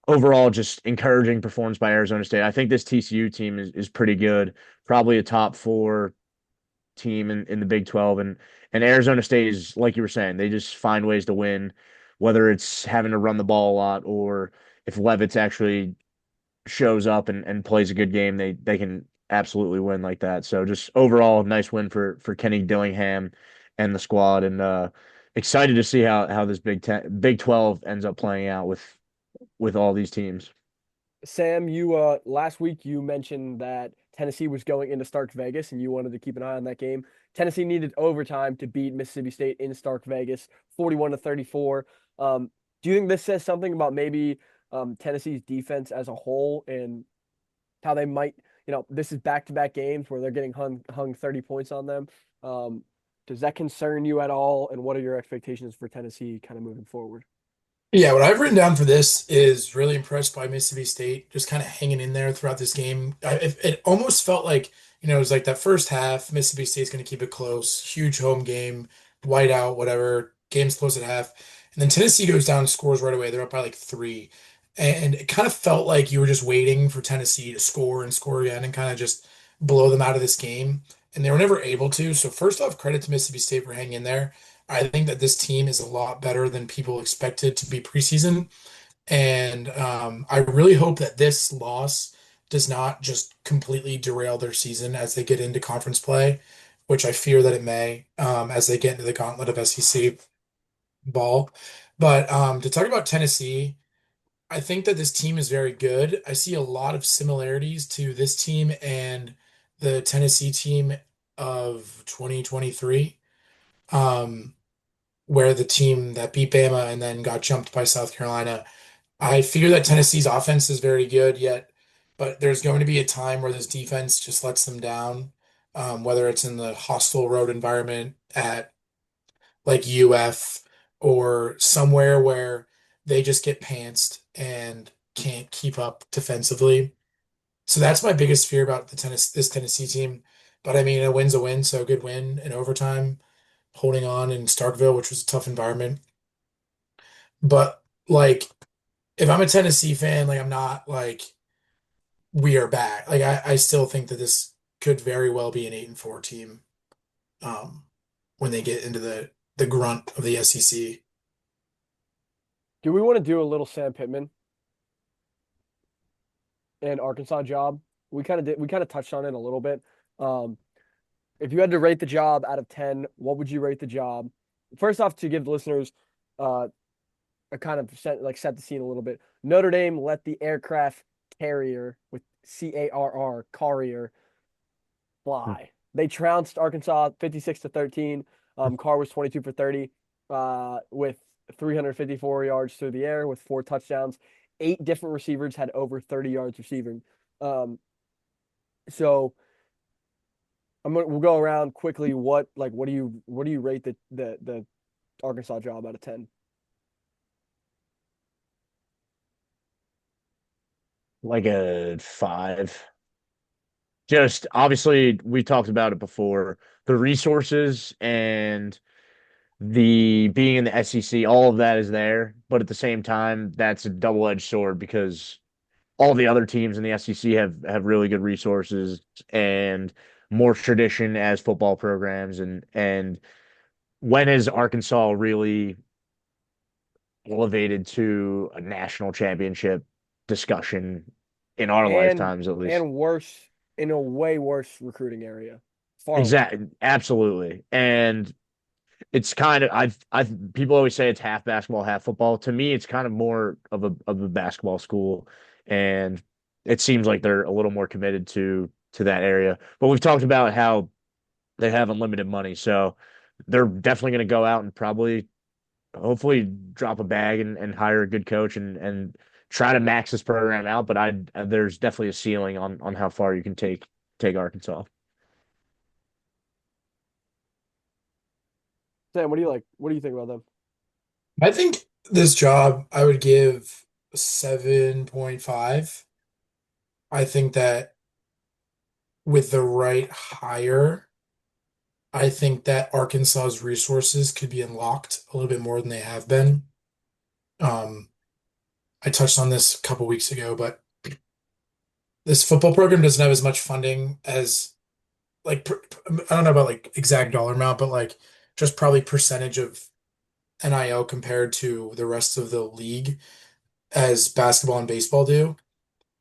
overall just encouraging performance by Arizona State. I think this TCU team is pretty good, probably a top 4 team in the Big 12, and Arizona State is like you were saying, they just find ways to win, whether it's having to run the ball a lot or if Levitt's actually shows up and plays a good game, they can absolutely win like that. So just overall nice win for Kenny Dillingham and the squad, and excited to see how this Big 12 ends up playing out with all these teams. Sam, you last week you mentioned that Tennessee was going into Stark Vegas and you wanted to keep an eye on that game. Tennessee needed overtime to beat Mississippi State in Stark Vegas, 41-34. Do you think this says something about maybe Tennessee's defense as a whole and how they might, this is back-to-back games where they're getting hung 30 points on them. Does that concern you at all? And what are your expectations for Tennessee kind of moving forward? Yeah, what I've written down for this is really impressed by Mississippi State, just kind of hanging in there throughout this game. It almost felt like, it was like that first half, Mississippi State's going to keep it close, huge home game, whiteout, whatever, game's close at half. And then Tennessee goes down and scores right away. They're up by like three. And it kind of felt like you were just waiting for Tennessee to score and score again and kind of just blow them out of this game. And they were never able to. So, first off, credit to Mississippi State for hanging in there. I think that this team is a lot better than people expected to be preseason. And I really hope that this loss does not just completely derail their season as they get into conference play, which I fear that it may, as they get into the gauntlet of SEC ball. But to talk about Tennessee, I think that this team is very good. I see a lot of similarities to this team and the Tennessee team of 2023. Um, where the team that beat Bama and then got jumped by South Carolina. I figure that Tennessee's offense is very good yet, but there's going to be a time where this defense just lets them down, whether it's in the hostile road environment at like UF or somewhere where they just get pantsed and can't keep up defensively. So that's my biggest fear about this Tennessee team. But I mean, a win's a win, so a good win in overtime, holding on in Starkville, which was a tough environment. But like, if I'm a Tennessee fan, like I'm not like we are back. Like I still think that this could very well be an 8-4 team um when they get into the grunt of the SEC. Do we want to do a little Sam Pittman and Arkansas job? We kind of touched on it a little bit. Um, if you had to rate the job out of 10, what would you rate the job? First off, to give the listeners uh, a kind of set the scene a little bit. Notre Dame let the aircraft carrier with CARR carrier fly. They trounced Arkansas 56-13. Carr was 22 for 30 with 354 yards through the air with 4 touchdowns. 8 different receivers had over 30 yards receiving. Um, so we'll go around quickly. What do you rate the Arkansas job out of 10? Like a 5. Just obviously, we talked about it before. The resources and the being in the SEC, all of that is there. But at the same time, that's a double-edged sword because all the other teams in the SEC have really good resources and more tradition as football programs. And when is Arkansas really elevated to a national championship discussion in our and lifetimes, at least? and worse in a way worse recruiting area. Far worse. Exactly, absolutely. And it's kind of I've people always say it's half basketball, half football. To me, it's kind of more of a basketball school, and it seems like they're a little more committed to that area. But we've talked about how they have unlimited money, so they're definitely going to go out and probably hopefully drop a bag and hire a good coach and try to max this program out. But there's definitely a ceiling on how far you can take Arkansas. Sam, what do you like? What do you think about them? I think this job I would give 7.5. I think that with the right hire, I think that Arkansas's resources could be unlocked a little bit more than they have been. Um, I touched on this a couple weeks ago, but this football program doesn't have as much funding as like I don't know about like exact dollar amount, but like just probably percentage of NIL compared to the rest of the league as basketball and baseball do.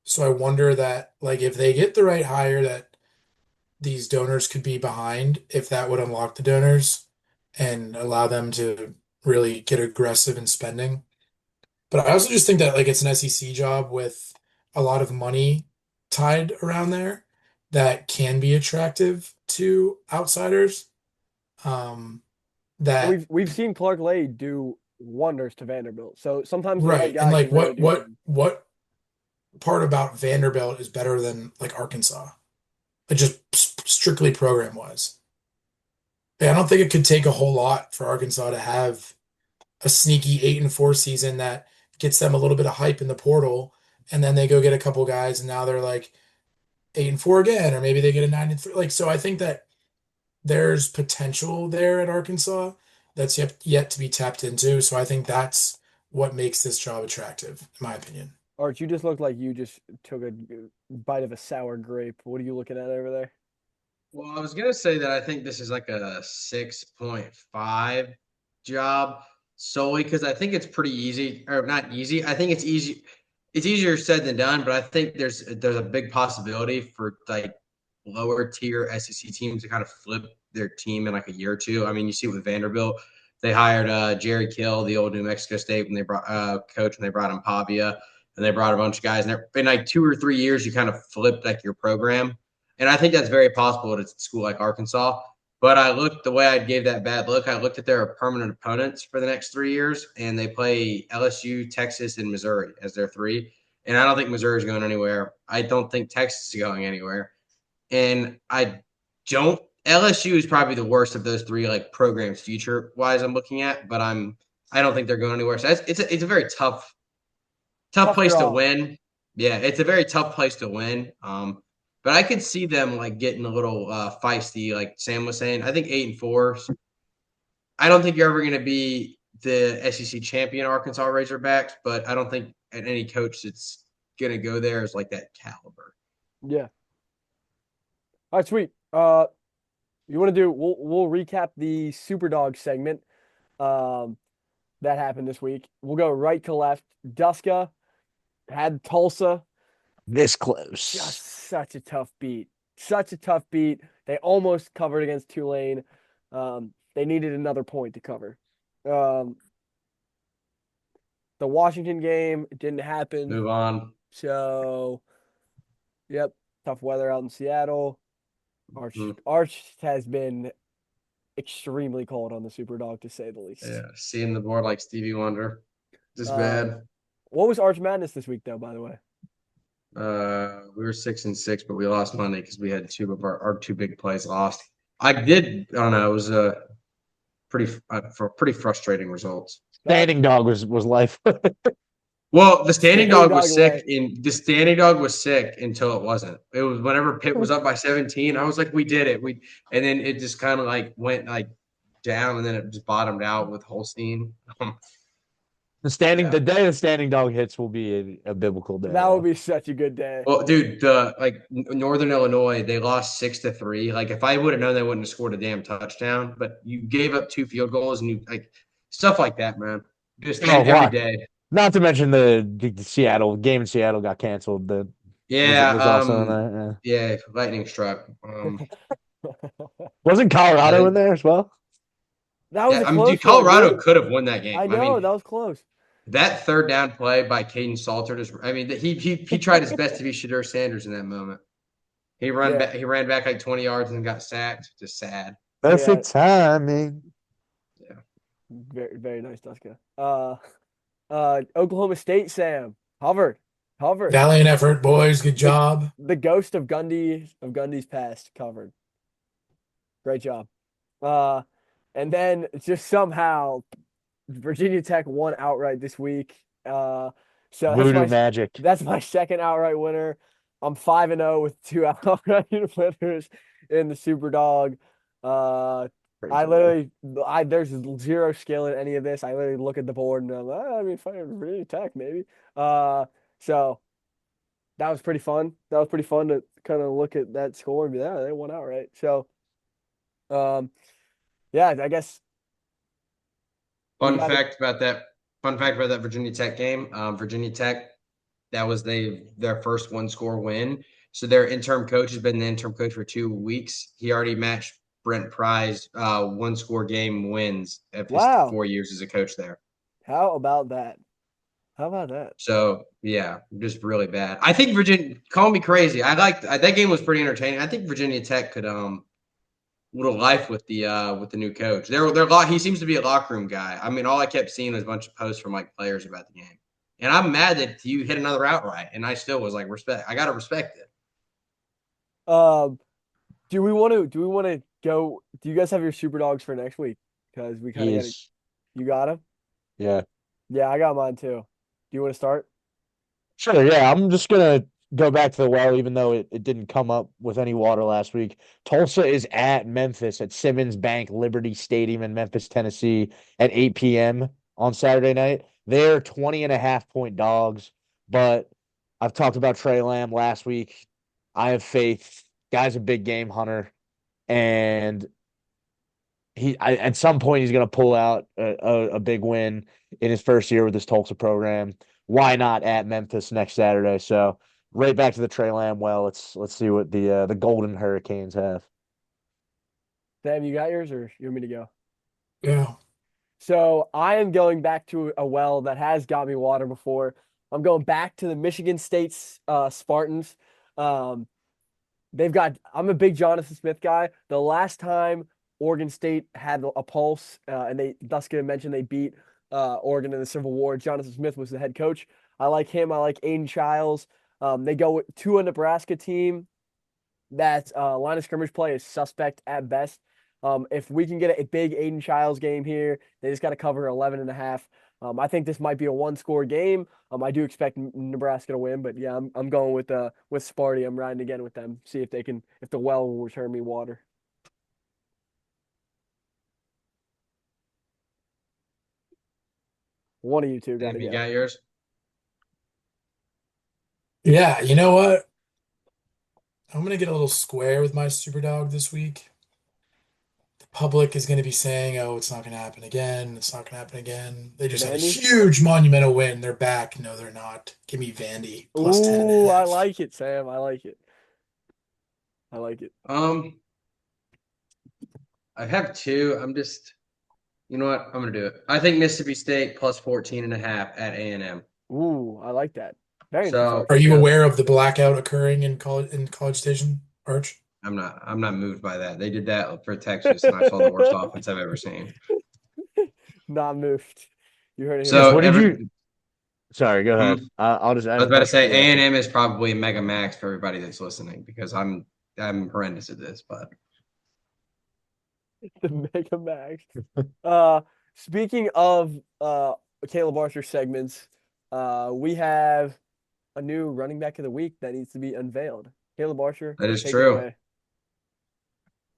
So I wonder that like if they get the right hire that these donors could be behind, if that would unlock the donors and allow them to really get aggressive in spending. But I also just think that like it's an SEC job with a lot of money tied around there that can be attractive to outsiders. Um, And that we've seen Clark Lay do wonders to Vanderbilt. So sometimes the right right. And guy like can really do good. what part about Vanderbilt is better than like Arkansas? Like just strictly program wise. I don't think it could take a whole lot for Arkansas to have a sneaky 8-4 season that gets them a little bit of hype in the portal, and then they go get a couple guys, and now they're like 8-4 again, or maybe they get a 9-3. Like, so I think that there's potential there at Arkansas that's yet to be tapped into. So I think that's what makes this job attractive, in my opinion. Art, you just looked like you just took a bite of a sour grape. What are you looking at over there? Well, I was gonna say that I think this is like a 6.5 job solely because I think it's pretty easy, or not easy. I think it's easy. It's easier said than done, but I think there's a big possibility for like lower tier SEC teams to kind of flip their team in like a year or two. I mean, you see it with Vanderbilt. They hired Jerry Kill, the old New Mexico State when they brought coach when they brought in Pavia, and they brought a bunch of guys. And in like 2 or 3 years, you kind of flipped like your program. And I think that's very possible at a school like Arkansas. But I looked the way I gave that bad look. I looked at their permanent opponents for the next 3 years, and they play LSU, Texas, and Missouri as their three. And I don't think Missouri's going anywhere. I don't think Texas is going anywhere. And I don't. LSU is probably the worst of those three, like programs future wise. I'm looking at, but I don't think they're going anywhere. So it's a very tough place to win. Yeah, it's a very tough place to win. But I could see them like getting a little feisty, like Sam was saying. I think 8-4. I don't think you're ever going to be the SEC champion, Arkansas Razorbacks, but I don't think any coach that's going to go there is like that caliber. Yeah. All right, sweet. You want to do? We'll recap the Superdog segment that happened this week. We'll go right to left. Duska had Tulsa. This close. Just such a tough beat. Such a tough beat. They almost covered against Tulane. They needed another point to cover. The Washington game didn't happen. Move on. So, yep, tough weather out in Seattle. Arch has been extremely cold on the Superdog, to say the least. Yeah, seeing the board like Stevie Wonder. Just bad. What was Arch Madness this week, though, by the way? We were 6-6, but we lost Monday because we had two of our two big plays lost. I don't know. It was pretty frustrating results. Standing dog was life. Well, the standing dog was sick. The standing dog was sick until it wasn't. It was whenever Pitt was up by 17. I was like, we did it. And then it just kind of like went like down, and then it just bottomed out with Holstein. The day the standing dog hits will be a biblical day. That would be such a good day. Well, dude, Northern Illinois, they lost 6-3. Like if I would have known, they wouldn't have scored a damn touchdown. But you gave up 2 field goals, and you like stuff like that, man. Just every day. Not to mention the Seattle game in Seattle got canceled. Yeah, lightning struck. Wasn't Colorado in there as well? That was close dude, Colorado could have won that game. I know, that was close. That third down play by Caden Salter he tried his best to be Shadur Sanders in that moment. He ran back like 20 yards and got sacked. Just sad. Perfect timing. Yeah. Very, very nice, Duska. Oklahoma State, Sam. Hovered. Valiant effort, boys. Good job. The ghost of Gundy's past covered. Great job. And then just somehow Virginia Tech won outright this week. So Voodoo magic. That's my second outright winner. I'm 5-0 with 2 outright winners in the Superdog. There's zero skill in any of this. I literally look at the board and I'm like, Virginia Tech maybe. So that was pretty fun. That was pretty fun to kind of look at that score and be like, they won outright. So, yeah, I guess. Fun fact about that Virginia Tech game. Virginia Tech, that was their first 1-score win. So their interim coach has been the interim coach for 2 weeks. He already matched Brent Pry's 1-score game wins of his 4 years as a coach there. How about that? So yeah, just really bad. I think Virginia. Call me crazy. That game was pretty entertaining. I think Virginia Tech could little life with the new coach. He seems to be a locker room guy. I mean, all I kept seeing was a bunch of posts from like players about the game, and I'm mad that you hit another outright, and I still was like, respect. I gotta respect it. Do we want to go? Do you guys have your super dogs for next week? Because we kind of got it. You got them. Yeah. Yeah, I got mine too. Do you want to start? Sure, yeah. I'm just gonna go back to the well, even though it didn't come up with any water last week. Tulsa is at Memphis at Simmons Bank Liberty Stadium in Memphis, Tennessee at 8 p.m. on Saturday night. They're 20.5 point dogs, but I've talked about Trey Lamb last week. I have faith. Guy's a big game hunter, and at some point he's going to pull out a big win in his first year with this Tulsa program. Why not at Memphis next Saturday? So right back to the Trey Lamb. Well, let's see what the Golden Hurricanes have. Sam, you got yours, or you want me to go? Yeah. So I am going back to a well that has got me water before. I'm going back to the Michigan State's Spartans. Um, I'm a big Jonathan Smith guy. The last time Oregon State had a pulse, and they thus going to mention they beat Oregon in the Civil War. Jonathan Smith was the head coach. I like him. I like Aiden Childs. They go to a Nebraska team that line of scrimmage play is suspect at best. If we can get a big Aiden Childs game here, they just got to cover 11 and a half. I think this might be a one-score game. I do expect Nebraska to win, but yeah, I'm going with Sparty. I'm riding again with them. See if the well will return me water. One of you two got to Have you go. got yours? Yeah, you know what? I'm gonna get a little square with my super dog this week. The public is gonna be saying, "Oh, it's not gonna happen again. It's not gonna happen again." They just had a Vandy. huge monumental win. They're back. No, they're not. Give me Vandy plus 10 and a Ooh, I half. like it, Sam. I like it. I like it. I have two. You know what? I'm gonna do it. I think Mississippi State plus 14.5 at A&M. Ooh, I like that. Very interesting. So Are you yeah, aware of the blackout occurring in College Station, Arch? I'm not moved by that. They did that for Texas, and I saw the worst offense I've ever seen. Not moved. You heard it here Yes. So What did first. you? every Sorry, go hmm, ahead. I'll just I ask was a about to question say for you after. A&M is probably a mega max for everybody that's listening because I'm horrendous at this, but The Mega Max. Uh, Speaking of Caleb Archer segments, we have a new running back of the week that needs to be unveiled. Caleb Archer, that is take it true. away.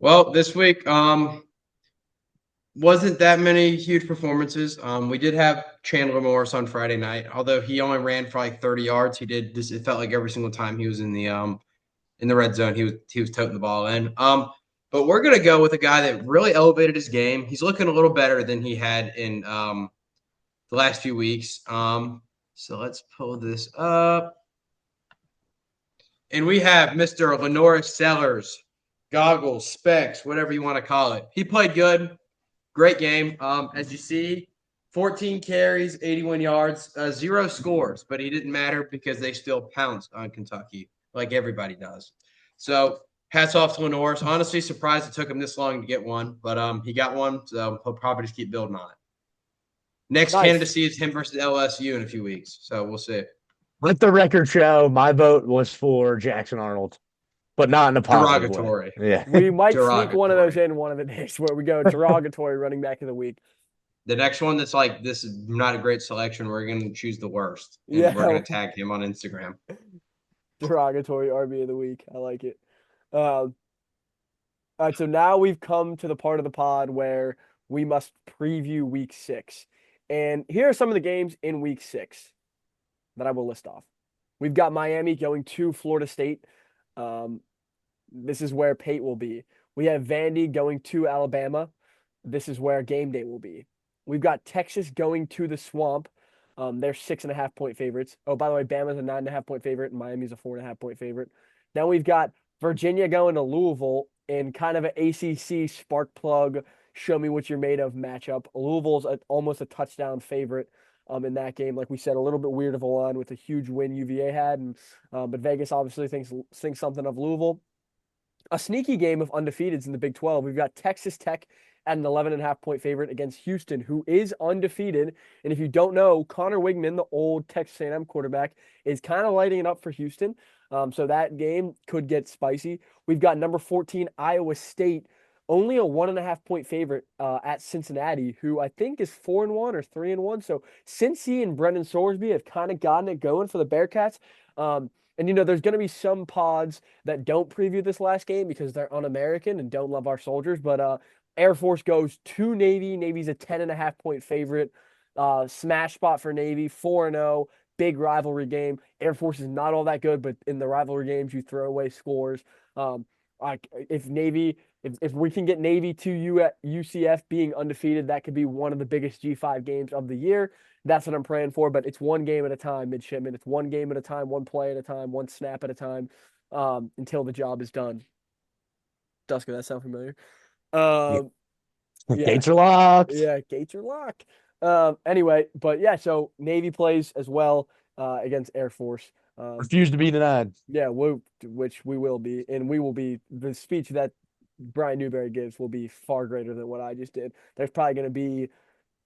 Well, this week wasn't that many huge performances. We did have Chandler Morris on Friday night, although he only ran for like 30 yards. He did this. It felt like every single time he was in the red zone, he was toting the ball in. But we're gonna go with a guy that really elevated his game. He's looking a little better than he had in the last few weeks. So let's pull this up. And we have Mr. Lenoris Sellers, goggles, specs, whatever you want to call it. He played good. Great game. As you see, 14 carries, 81 yards, 0 scores, but he didn't matter because they still pounced on Kentucky like everybody does. So hats off to Lenoris. Honestly, surprised it took him this long to get one, but he got one, so he'll probably just keep building on it. Next Nice. candidacy is him versus LSU in a few weeks, so we'll see. Let the record show my vote was for Jackson Arnold, but not in a positive way. Derogatory. Yeah. We might sneak one of those Derogatory. in one of the days where we go derogatory running back of the week. The next one that's like, this is not a great selection. We're going to choose the worst, and we're Yeah, going to tag him on Instagram. derogatory RB of the week. I like it. All right, so now we've come to the part of the pod where we must preview week 6. And here are some of the games in week 6 that I will list off. We've got Miami going to Florida State. This is where Pate will be. We have Vandy going to Alabama. This is where game day will be. We've got Texas going to the Swamp. They're 6.5 point favorites. Oh, by the way, Bama's a 9.5 point favorite, and Miami's a 4.5 point favorite. Then we've got Virginia going to Louisville in kind of an ACC spark plug, show me what you're made of matchup. Louisville's almost a touchdown favorite in that game. Like we said, a little bit weird of a line with a huge win UVA had, and but Vegas obviously thinks something of Louisville. A sneaky game of undefeateds in the Big 12. We've got Texas Tech at an 11.5 point favorite against Houston, who is undefeated. And if you don't know, Connor Wigman, the old Texas A&M quarterback, is kind of lighting it up for Houston. So that game could get spicy. We've got number 14 Iowa State only a 1.5 point favorite at Cincinnati, who I think is 4-1 or 3-1. So Cincy and Brendan Sorsby have kind of gotten it going for the Bearcats. And there's going to be some pods that don't preview this last game because they're un-American and don't love our soldiers. But Air Force goes to Navy. Navy's a 10.5 point favorite. Smash spot for Navy, 4-0. Big rivalry game. Air Force is not all that good, but in the rivalry games, you throw away scores. Like if Navy, if we can get Navy to UCF being undefeated, that could be one of the biggest G5 games of the year. That's what I'm praying for. But it's one game at a time, midshipman. It's one game at a time, one play at a time, one snap at a time, until the job is done. Duska, that sound familiar? Um, yeah, Gates are locked. yeah, gates are locked. Anyway, but yeah, so Navy plays as well against Air Force. Refuse to be denied. Yeah, which we will be, and we will be. The speech that Brian Newberry gives will be far greater than what I just did. There's probably going to be,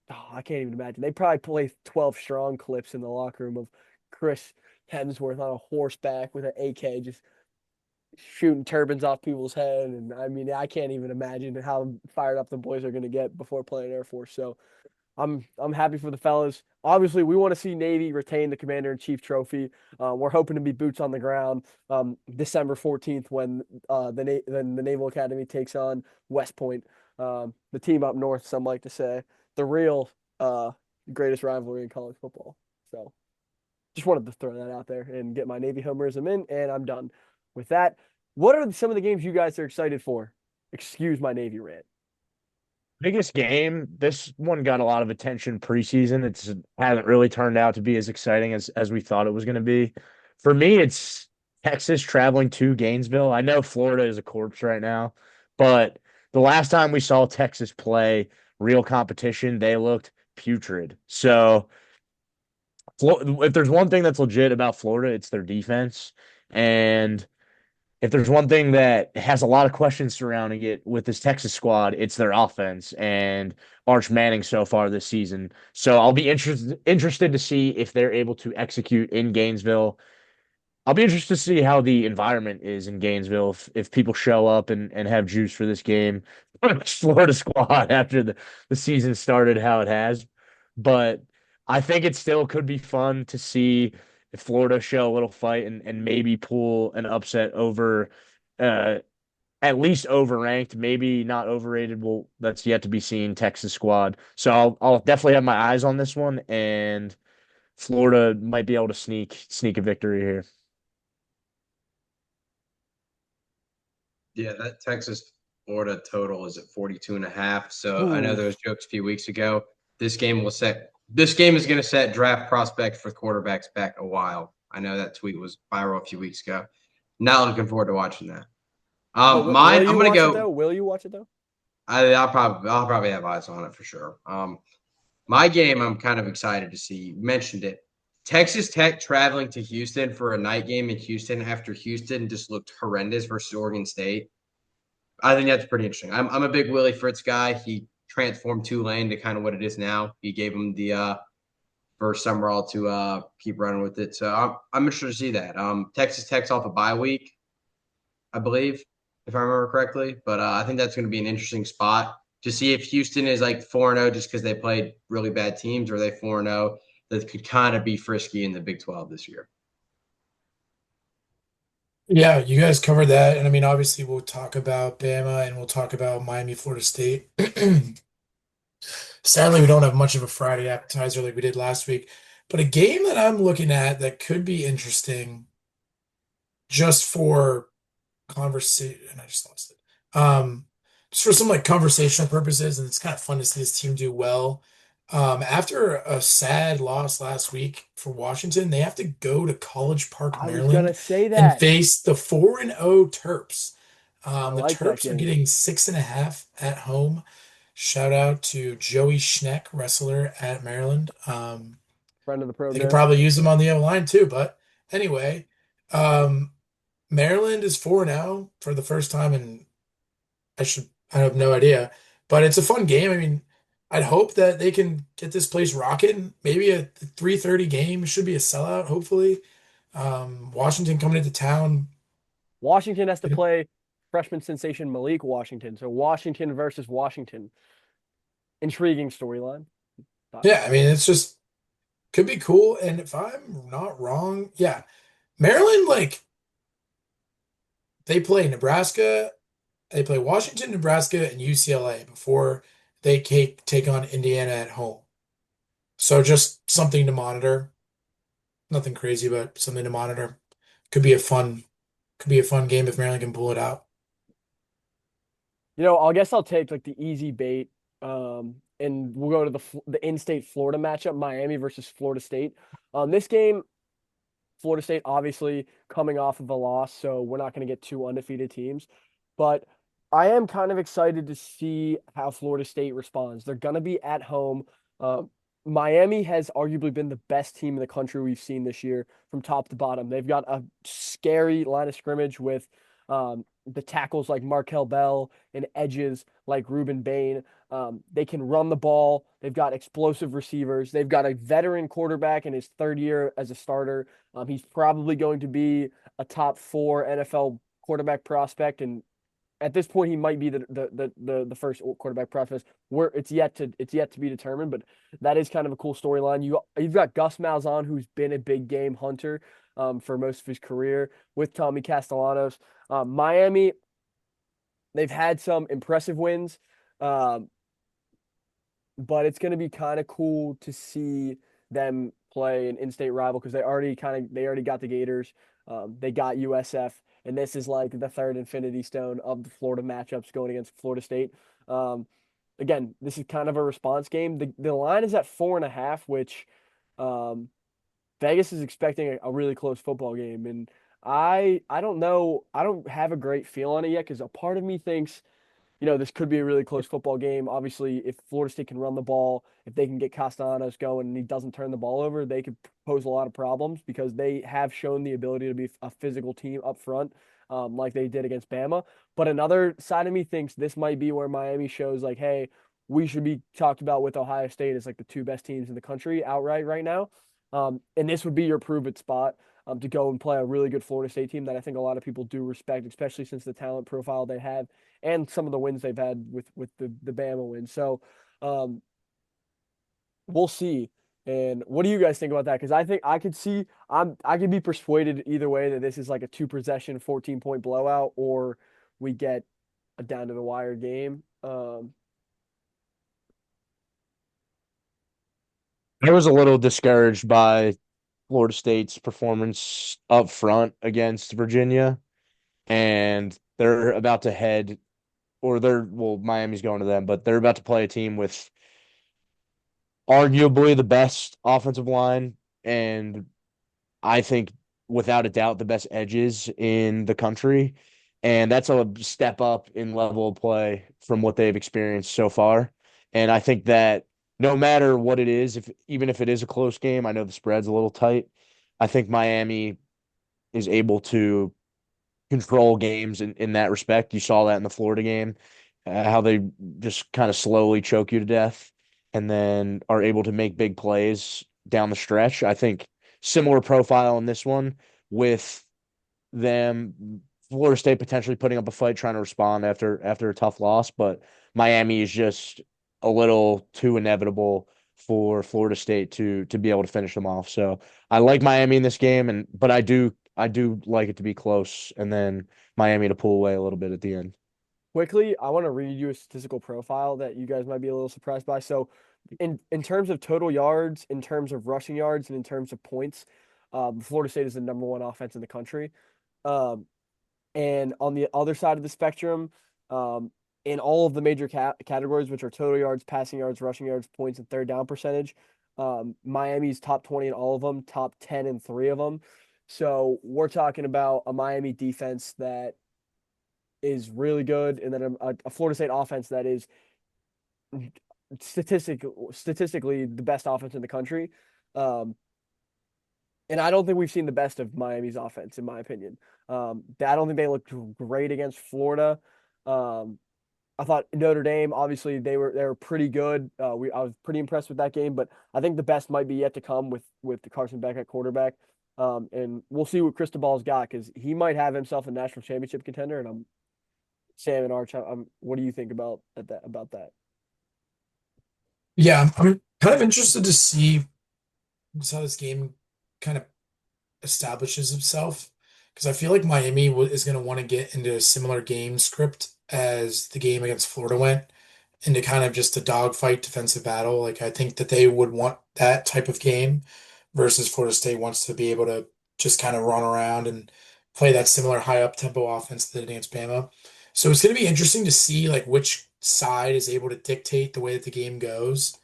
I can't even imagine. They probably play 12 strong clips in the locker room of Chris Hemsworth on a horseback with an AK, just shooting turbans off people's head. And I mean, I can't even imagine how fired up the boys are going to get before playing Air Force. So I'm happy for the fellas. Obviously, we want to see Navy retain the Commander-in-Chief trophy. We're hoping to be boots on the ground December 14th when the Naval Academy takes on West Point, the team up north. Some like to say the real greatest rivalry in college football. So, just wanted to throw that out there and get my Navy homerism in, and I'm done with that. What are some of the games you guys are excited for? Excuse my Navy rant. Biggest game. This one got a lot of attention preseason. It's hasn't really turned out to be as exciting as we thought it was going to be. For me, it's Texas traveling to Gainesville. I know Florida is a corpse right now, but the last time we saw Texas play real competition, they looked putrid. So if there's one thing that's legit about Florida, it's their defense. And if there's one thing that has a lot of questions surrounding it with this Texas squad, it's their offense and Arch Manning so far this season. So I'll be interested to see if they're able to execute in Gainesville. I'll be interested to see how the environment is in Gainesville if people show up and have juice for this game. Florida squad after the season started how it has. But I think it still could be fun to see if Florida show a little fight and maybe pull an upset over uh at least overranked, maybe not overrated. Well, that's yet to be seen, Texas squad. So I'll definitely have my eyes on this one, and Florida might be able to sneak a victory here. Yeah, that Texas Florida total is at 42.5. So I know there was jokes a few weeks ago. This game is going to set draft prospects for quarterbacks back a while. I know that tweet was viral a few weeks ago. Not looking forward to watching that. Mine, I'm going to go. Will you watch it though? I'll probably have eyes on it for sure. My game, I'm kind of excited to see. You mentioned it. Texas Tech traveling to Houston for a night game in Houston after Houston just looked horrendous versus Oregon State. I think that's pretty interesting. I'm a big Willie Fritz guy. He transformed Tulane to kind of what it is now. He gave him the first Summerall to keep running with it. So I'm interested to see that. Texas Tech's off a bye week, I believe, if I remember correctly. But I think that's going to be an interesting spot to see if Houston is like 4-0 just because they played really bad teams, or are they 4-0 that could kind of be frisky in the Big 12 this year. Yeah, you guys covered that. And I mean, obviously, we'll talk about Bama and we'll talk about Miami, Florida State. Sadly, we don't have much of a Friday appetizer like we did last week. But a game that I'm looking at that could be interesting just for conversation, and I just lost it. Just for some like conversational purposes, and it's kind of fun to see this team do well. After a sad loss last week for Washington, they have to go to College Park, I was Maryland, gonna say and that. face the 4-0 Terps. The like that Terps are game. getting 6.5 at home. Shout out to Joey Schneck, wrestler at Maryland. Friend of the They program. could probably use him on the O-line too, but anyway, Maryland is 4-0 for the first time, and I have no idea, but it's a fun game. I mean, I'd hope that they can get this place rocking. Maybe a 3:30 game should be a sellout, hopefully. Washington coming into town. Washington has to play freshman sensation Malik Washington. So Washington versus Washington. Intriguing storyline. Yeah, I mean, it's just could be cool. And if I'm not wrong, yeah, Maryland, like they play Nebraska, they play Washington, Nebraska, and UCLA before they take on Indiana at home. So just something to monitor. Nothing crazy, but something to monitor. Could be a fun, could be a fun game if Maryland can pull it out. I guess I'll take like the easy bait. And we'll go to the in-state Florida matchup, Miami versus Florida State. This game, Florida State obviously coming off of a loss, so we're not going to get two undefeated teams. But I am kind of excited to see how Florida State responds. They're going to be at home. Uh, Miami has arguably been the best team in the country we've seen this year from top to bottom. They've got a scary line of scrimmage with the tackles like Markel Bell and edges like Ruben Bain. They can run the ball. They've got explosive receivers. They've got a veteran quarterback in his third year as a starter. He's probably going to be a top 4 NFL quarterback prospect, and at this point, he might be the first quarterback prospect. Where it's yet to be determined, but that is kind of a cool storyline. You've got Gus Malzahn, who's been a big game hunter for most of his career with Tommy Castellanos. Miami, they've had some impressive wins, but it's going to be kind of cool to see them play an in-state rival because they already got the Gators. They got USF, and this is like the third infinity stone of the Florida matchups going against Florida State. Again, this is kind of a response game. The line is at 4.5, which Vegas is expecting a really close football game, and I don't know. I don't have a great feel on it yet because a part of me thinks this could be a really close football game. Obviously, if Florida State can run the ball, if they can get Castellanos going and he doesn't turn the ball over, they could pose a lot of problems because they have shown the ability to be a physical team up front, like they did against Bama. But another side of me thinks this might be where Miami shows like, hey, we should be talked about with Ohio State as like the two best teams in the country outright right now. And this would be your prove-it spot to go and play a really good Florida State team that I think a lot of people do respect, especially since the talent profile they have and some of the wins they've had with the Bama win. So we'll see. And what do you guys think about that? Because I think I could be persuaded either way that this is like a 2-possession, 14-point blowout, or we get a down to the wire game. I was a little discouraged by Florida State's performance up front against Virginia, and they're about to head, Miami's going to them, but they're about to play a team with arguably the best offensive line, and I think without a doubt the best edges in the country. And that's a step up in level of play from what they've experienced so far. And I think that no matter what it is, even if it is a close game, I know the spread's a little tight. I think Miami is able to control games in that respect. You saw that in the Florida game, how they just kind of slowly choke you to death and then are able to make big plays down the stretch. I think similar profile in this one with them, Florida State potentially putting up a fight, trying to respond after a tough loss, but Miami is just a little too inevitable for Florida State to be able to finish them off. So I like Miami in this game, but I do like it to be close, and then Miami to pull away a little bit at the end. Quickly, I want to read you a statistical profile that you guys might be a little surprised by. So, in terms of total yards, in terms of rushing yards, and in terms of points, Florida State is the number 1 offense in the country. Um, and on the other side of the spectrum, in all of the major categories, which are total yards, passing yards, rushing yards, points, and third down percentage, Miami's top 20 in all of them, top 10 in 3 of them. So we're talking about a Miami defense that is really good, and then a Florida State offense that is statistically the best offense in the country. And I don't think we've seen the best of Miami's offense, in my opinion. I don't think they looked great against Florida. I thought Notre Dame, obviously, they were pretty good. I was pretty impressed with that game, but I think the best might be yet to come with the Carson Beck at quarterback. And we'll see what Cristobal's got because he might have himself a national championship contender, and Sam and Arch, what do you think about that? Yeah, I'm kind of interested to see just how this game kind of establishes itself because I feel like Miami is going to want to get into a similar game script as the game against Florida went into kind of just a dogfight defensive battle. Like I think that they would want that type of game versus Florida State wants to be able to just kind of run around and play that similar high up tempo offense that against Bama. So it's going to be interesting to see like which side is able to dictate the way that the game goes.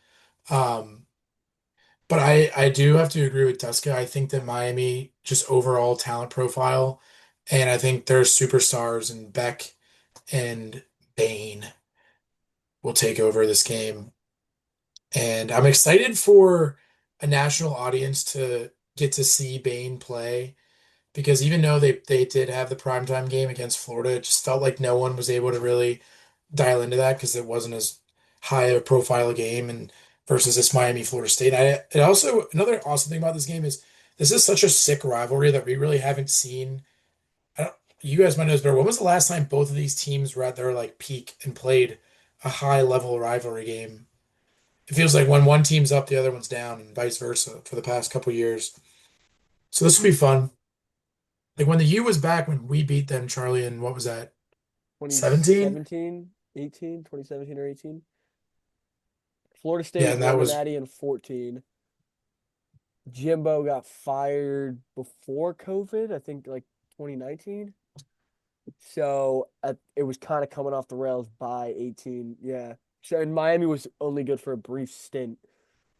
Um, but I do have to agree with Tuska. I think that Miami just overall talent profile, and I think their superstars and Beck and Bain will take over this game. And I'm excited for a national audience to get to see Bain play because even though they did have the primetime game against Florida, it just felt like no one was able to really dial into that because it wasn't as high a profile game and versus this Miami Florida State. It also another awesome thing about this game is this is such a sick rivalry that we really haven't seen. I don't, you guys might know this better. When was the last time both of these teams were at their like peak and played a high level rivalry game? It feels like when one team's up, the other one's down, and vice versa for the past couple years. So this will be fun. Like when the U was back when we beat them, Charlie, and what was that? 17? 2017, 18, 2017 or 18. Florida Yeah, State and that won the was Natty in 14. Jimbo got fired before COVID, I think like 2019. So it was kind of coming off the rails by 18. Yeah. So and Miami was only good for a brief stint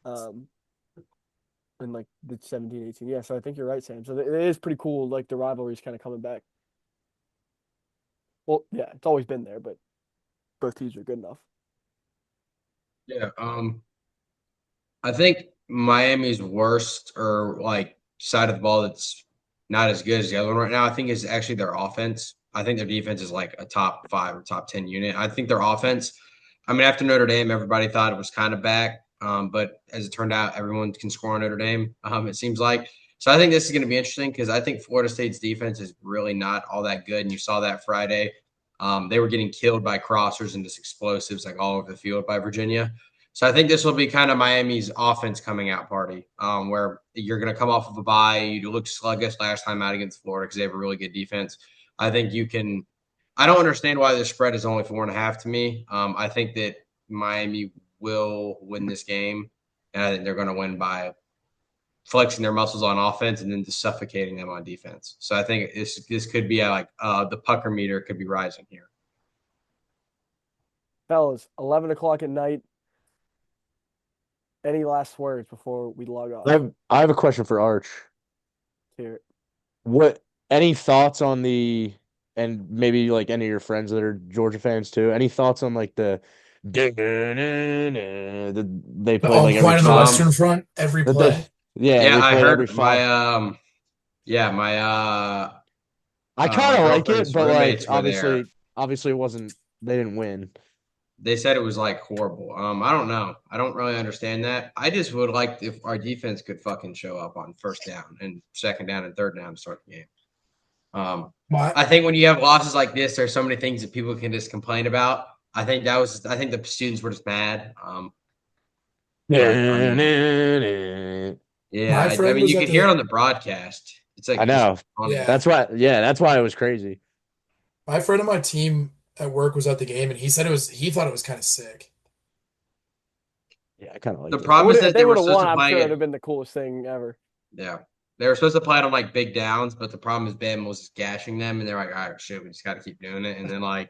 um in like the 17, 18. Yeah, so I think you're right, Sam. So it is pretty cool like the rivalry's kind of coming back. Well, yeah, it's always been there, but both teams are good enough. Yeah. I think Miami's worst or like side of the ball that's not as good as the other one right now, I think is actually their offense. I think their defense is like a top 5 or top 10 unit. I think their offense, I mean, after Notre Dame, everybody thought it was kind of back. But as it turned out, everyone can score on Notre Dame, it seems like. So I think this is going to be interesting because I think Florida State's defense is really not all that good. And you saw that Friday. They were getting killed by crossers and just explosives like all over the field by Virginia. So I think this will be kind of Miami's offense coming out party, where you're going to come off of a bye. You looked sluggish last time out against Florida because they have a really good defense. I think you can. I don't understand why the spread is only 4.5 to me. I think that Miami will win this game, and I think they're going to win by flexing their muscles on offense and then just suffocating them on defense. So I think this could be the pucker meter could be rising here. Fellas, 11 o'clock at night. Any last words before we log off? I have a question for Arch. Here. What any thoughts on and maybe like any of your friends that are Georgia fans too? Any thoughts on like the they play all like every quiet on the five? Western Front every play. Yeah, Yeah, they I play every heard five. my I my kind of like it, girlfriend's but like roommates were there. obviously it wasn't. They didn't win. They said it was like horrible. I don't know. I don't really understand that. I just would like if our defense could fucking show up on first down and second down and third down to start the game. My, I think when you have losses like this, there's so many things that people can just complain about. I think the students were just mad. But I mean, yeah, my I friend mean, was you at could hear it the on the broadcast. It's I like just know. on yeah. That's why it was crazy. My friend on my team at work was at the game and he said he thought it was kind of sick. Yeah, I kind of the liked it. problem is If that they they were would have supposed won, to I'm sure play it'd it. have been the coolest thing ever. Yeah. They were supposed to play it on like big downs, but the problem is Ben was just gashing them, and they're like, "All right, shit, we just got to keep doing it." And then like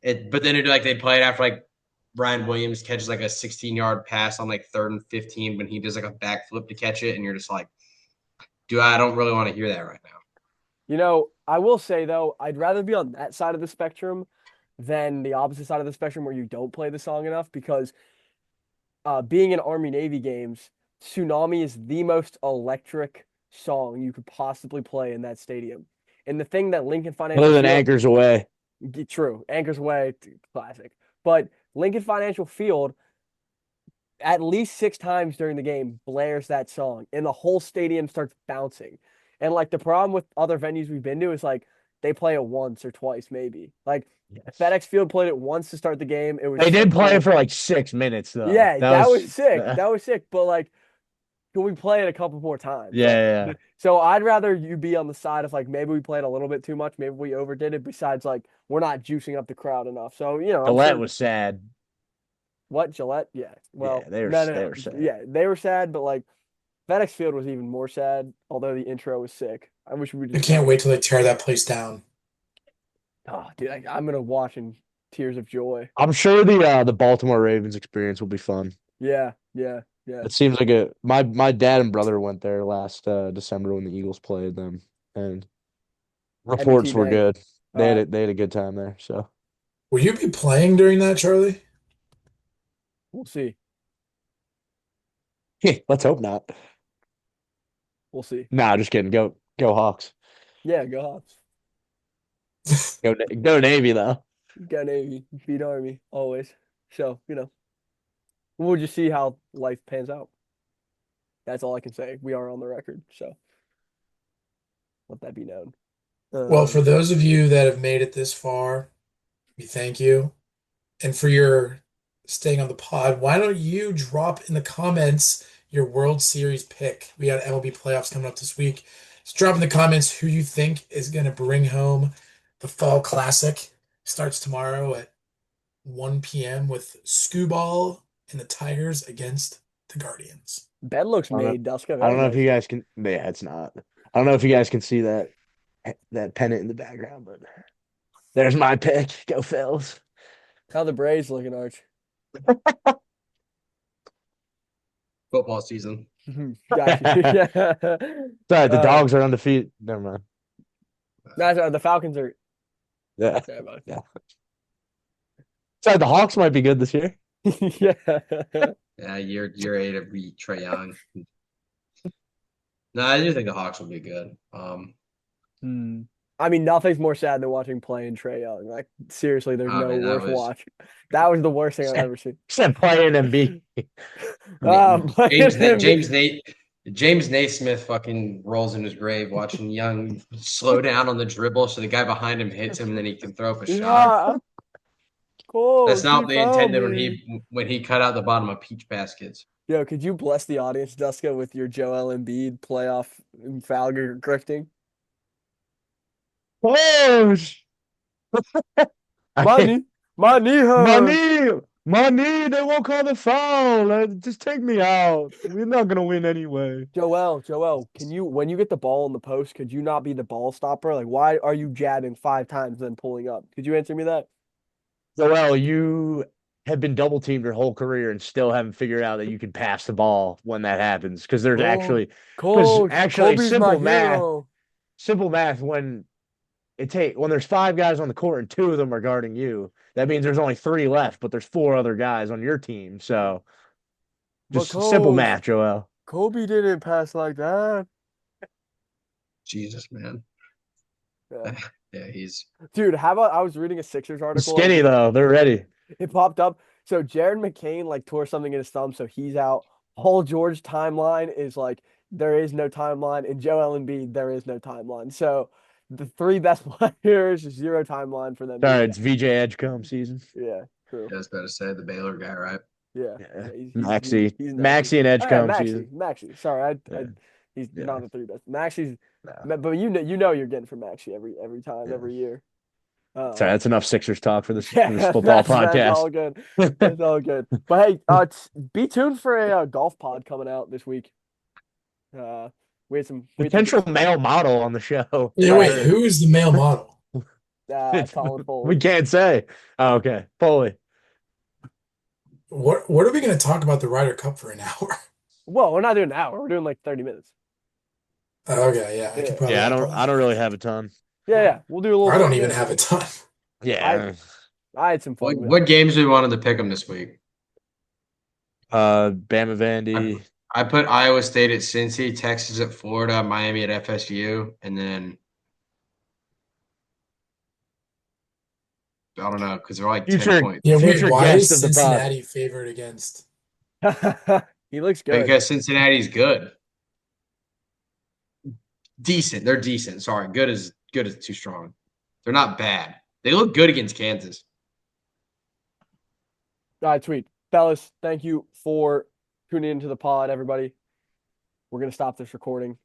it, but then they'd play it after like Brian Williams catches like a 16-yard pass on like 3rd and 15 when he does like a backflip to catch it, and you're just like, I don't really want to hear that right now. You know, I will say though, I'd rather be on that side of the spectrum than the opposite side of the spectrum where you don't play the song enough because being in Army Navy games, Tsunami is the most electric song you could possibly play in that stadium. And the thing that Lincoln Other Financial than Field, Anchors Away. true, Anchors Away, classic. But Lincoln Financial Field, at least 6 times during the game, blares that song, and the whole stadium starts bouncing. And like the problem with other venues we've been to is like they play it once or twice, maybe. Like Yes. FedEx Field played it once to start the game. It was They did play simple. it for like 6 minutes though. Yeah, that was sick. That was sick. But like, can we play it a couple more times? yeah, Like, yeah, yeah. so I'd rather you be on the side of like maybe we played a little bit too much, maybe we overdid it. Besides, like we're not juicing up the crowd enough. So I'm Gillette sure was sad. what Gillette, yeah. Well, Yeah, they no, were sad. yeah, they were sad, but like FedEx Field was even more sad. Although the intro was sick. I wish we I just. can't wait till they tear that place down. Oh, dude, I'm gonna watch in tears of joy. I'm sure the Baltimore Ravens experience will be fun. Yeah, yeah, yeah. It seems like my dad and brother went there last December when the Eagles played them, and M&T reports were Bank. good. Uh, They had a good time there. So Will you be playing during that, Charlie? we'll see. let's hope not. We'll see. Nah, just kidding. Go Hawks. Yeah, go Hawks. Go Navy though. Go Navy. Beat Army always. So we'll just see how life pans out. That's all I can say. We are on the record, so let that be known. Well, for those of you that have made it this far, we thank you. And for your staying on the pod, why don't you drop in the comments your World Series pick? We got MLB playoffs coming up this week. Just drop in the comments who you think is going to bring home the Fall Classic. Starts tomorrow at 1 p.m. with Scooball and the Tigers against the Guardians. Bed looks I don't know- made, Duska. I don't know Very if you nice. guys can. Yeah, it's not. I don't know if you guys can see that pennant in the background, but there's my pick. Go Phils. How the Braves looking, Arch? Football season. Got you. Yeah. Sorry, the dogs are undefeated. Never mind. The Falcons are. Yeah. Sorry about Yeah. Sorry, the Hawks might be good this year. it. Yeah. Yeah, year 8 of Trae Young. No, I do think the Hawks will be good. I mean, nothing's more sad than watching playing Trae Young. Like, seriously, there's I no mean, that worse was- watch. That was the worst thing I've ever seen. Except playing Embiid. James Naismith fucking rolls in his grave watching Young slow down on the dribble so the guy behind him hits him and then he can throw up a shot. Yeah. Cool. That's not what he they found intended me. when he cut out the bottom of peach baskets. Yo, could you bless the audience, Duska, with your Joel Embiid playoff foul grifting? Oh, Money. my hurt. knee. They won't call the foul. Just take me out. We're not gonna win anyway. Joel, can you, when you get the ball in the post, could you not be the ball stopper? Like, why are you jabbing 5 times then pulling up? Could you answer me that? Joel, you have been double teamed your whole career and still haven't figured out that you can pass the ball when that happens. Because there's actually Coach, actually Kobe's my hero. simple math when there's 5 guys on the court and 2 of them are guarding you, that means there's only 3 left, but there's 4 other guys on your team. So just But simple Coach, math, Joel. Kobe didn't pass like that. Jesus, man. Yeah. Yeah, he's Dude, how about I was reading a Sixers article. Skinny though, they're ready. It popped up. So Jared McCain like tore something in his thumb, so he's out. Paul George timeline is like there is no timeline, and Joel Embiid there is no timeline. So the 3 best players, 0 timeline for them. Sorry, it's VJ Edgecombe season. Yeah, true. I was about to say the Baylor guy, right? Yeah, Yeah. he's Maxey and Edgecombe season. Maxey. Sorry, Yeah. he's Yeah. not the 3 best. Maxey's, No. but you know you're getting from Maxey every time, Yeah. every year. Sorry, that's enough Sixers talk for this, Yeah, for this football that's podcast. all good. That's all good. But hey, be tuned for a golf pod coming out this week. We had some Potential male model on the show. Yeah, wait, who is the male model? Colin Foley. We can't say. Oh, okay. Foley. What are we going to talk about the Ryder Cup for an hour? Well, we're not doing an hour. We're doing like 30 minutes. Okay, yeah, I Yeah. could probably. Yeah, I don't really have a ton. Yeah. We'll do a little. I don't 30 even minutes. have a ton. Yeah. I had some fun. with What it. games we wanted to pick them this week? Bama Vandy. I put Iowa State at Cincy, Texas at Florida, Miami at FSU, and then I don't know because they're like 10 points. Yeah, wait, Future why is guest of the pod. Cincinnati favored against? He looks good. Because Cincinnati's good. Decent. They're decent. Sorry. Good is too strong. They're not bad. They look good against Kansas. All right, sweet. Fellas, thank you for tuning into the pod, everybody. We're going to stop this recording.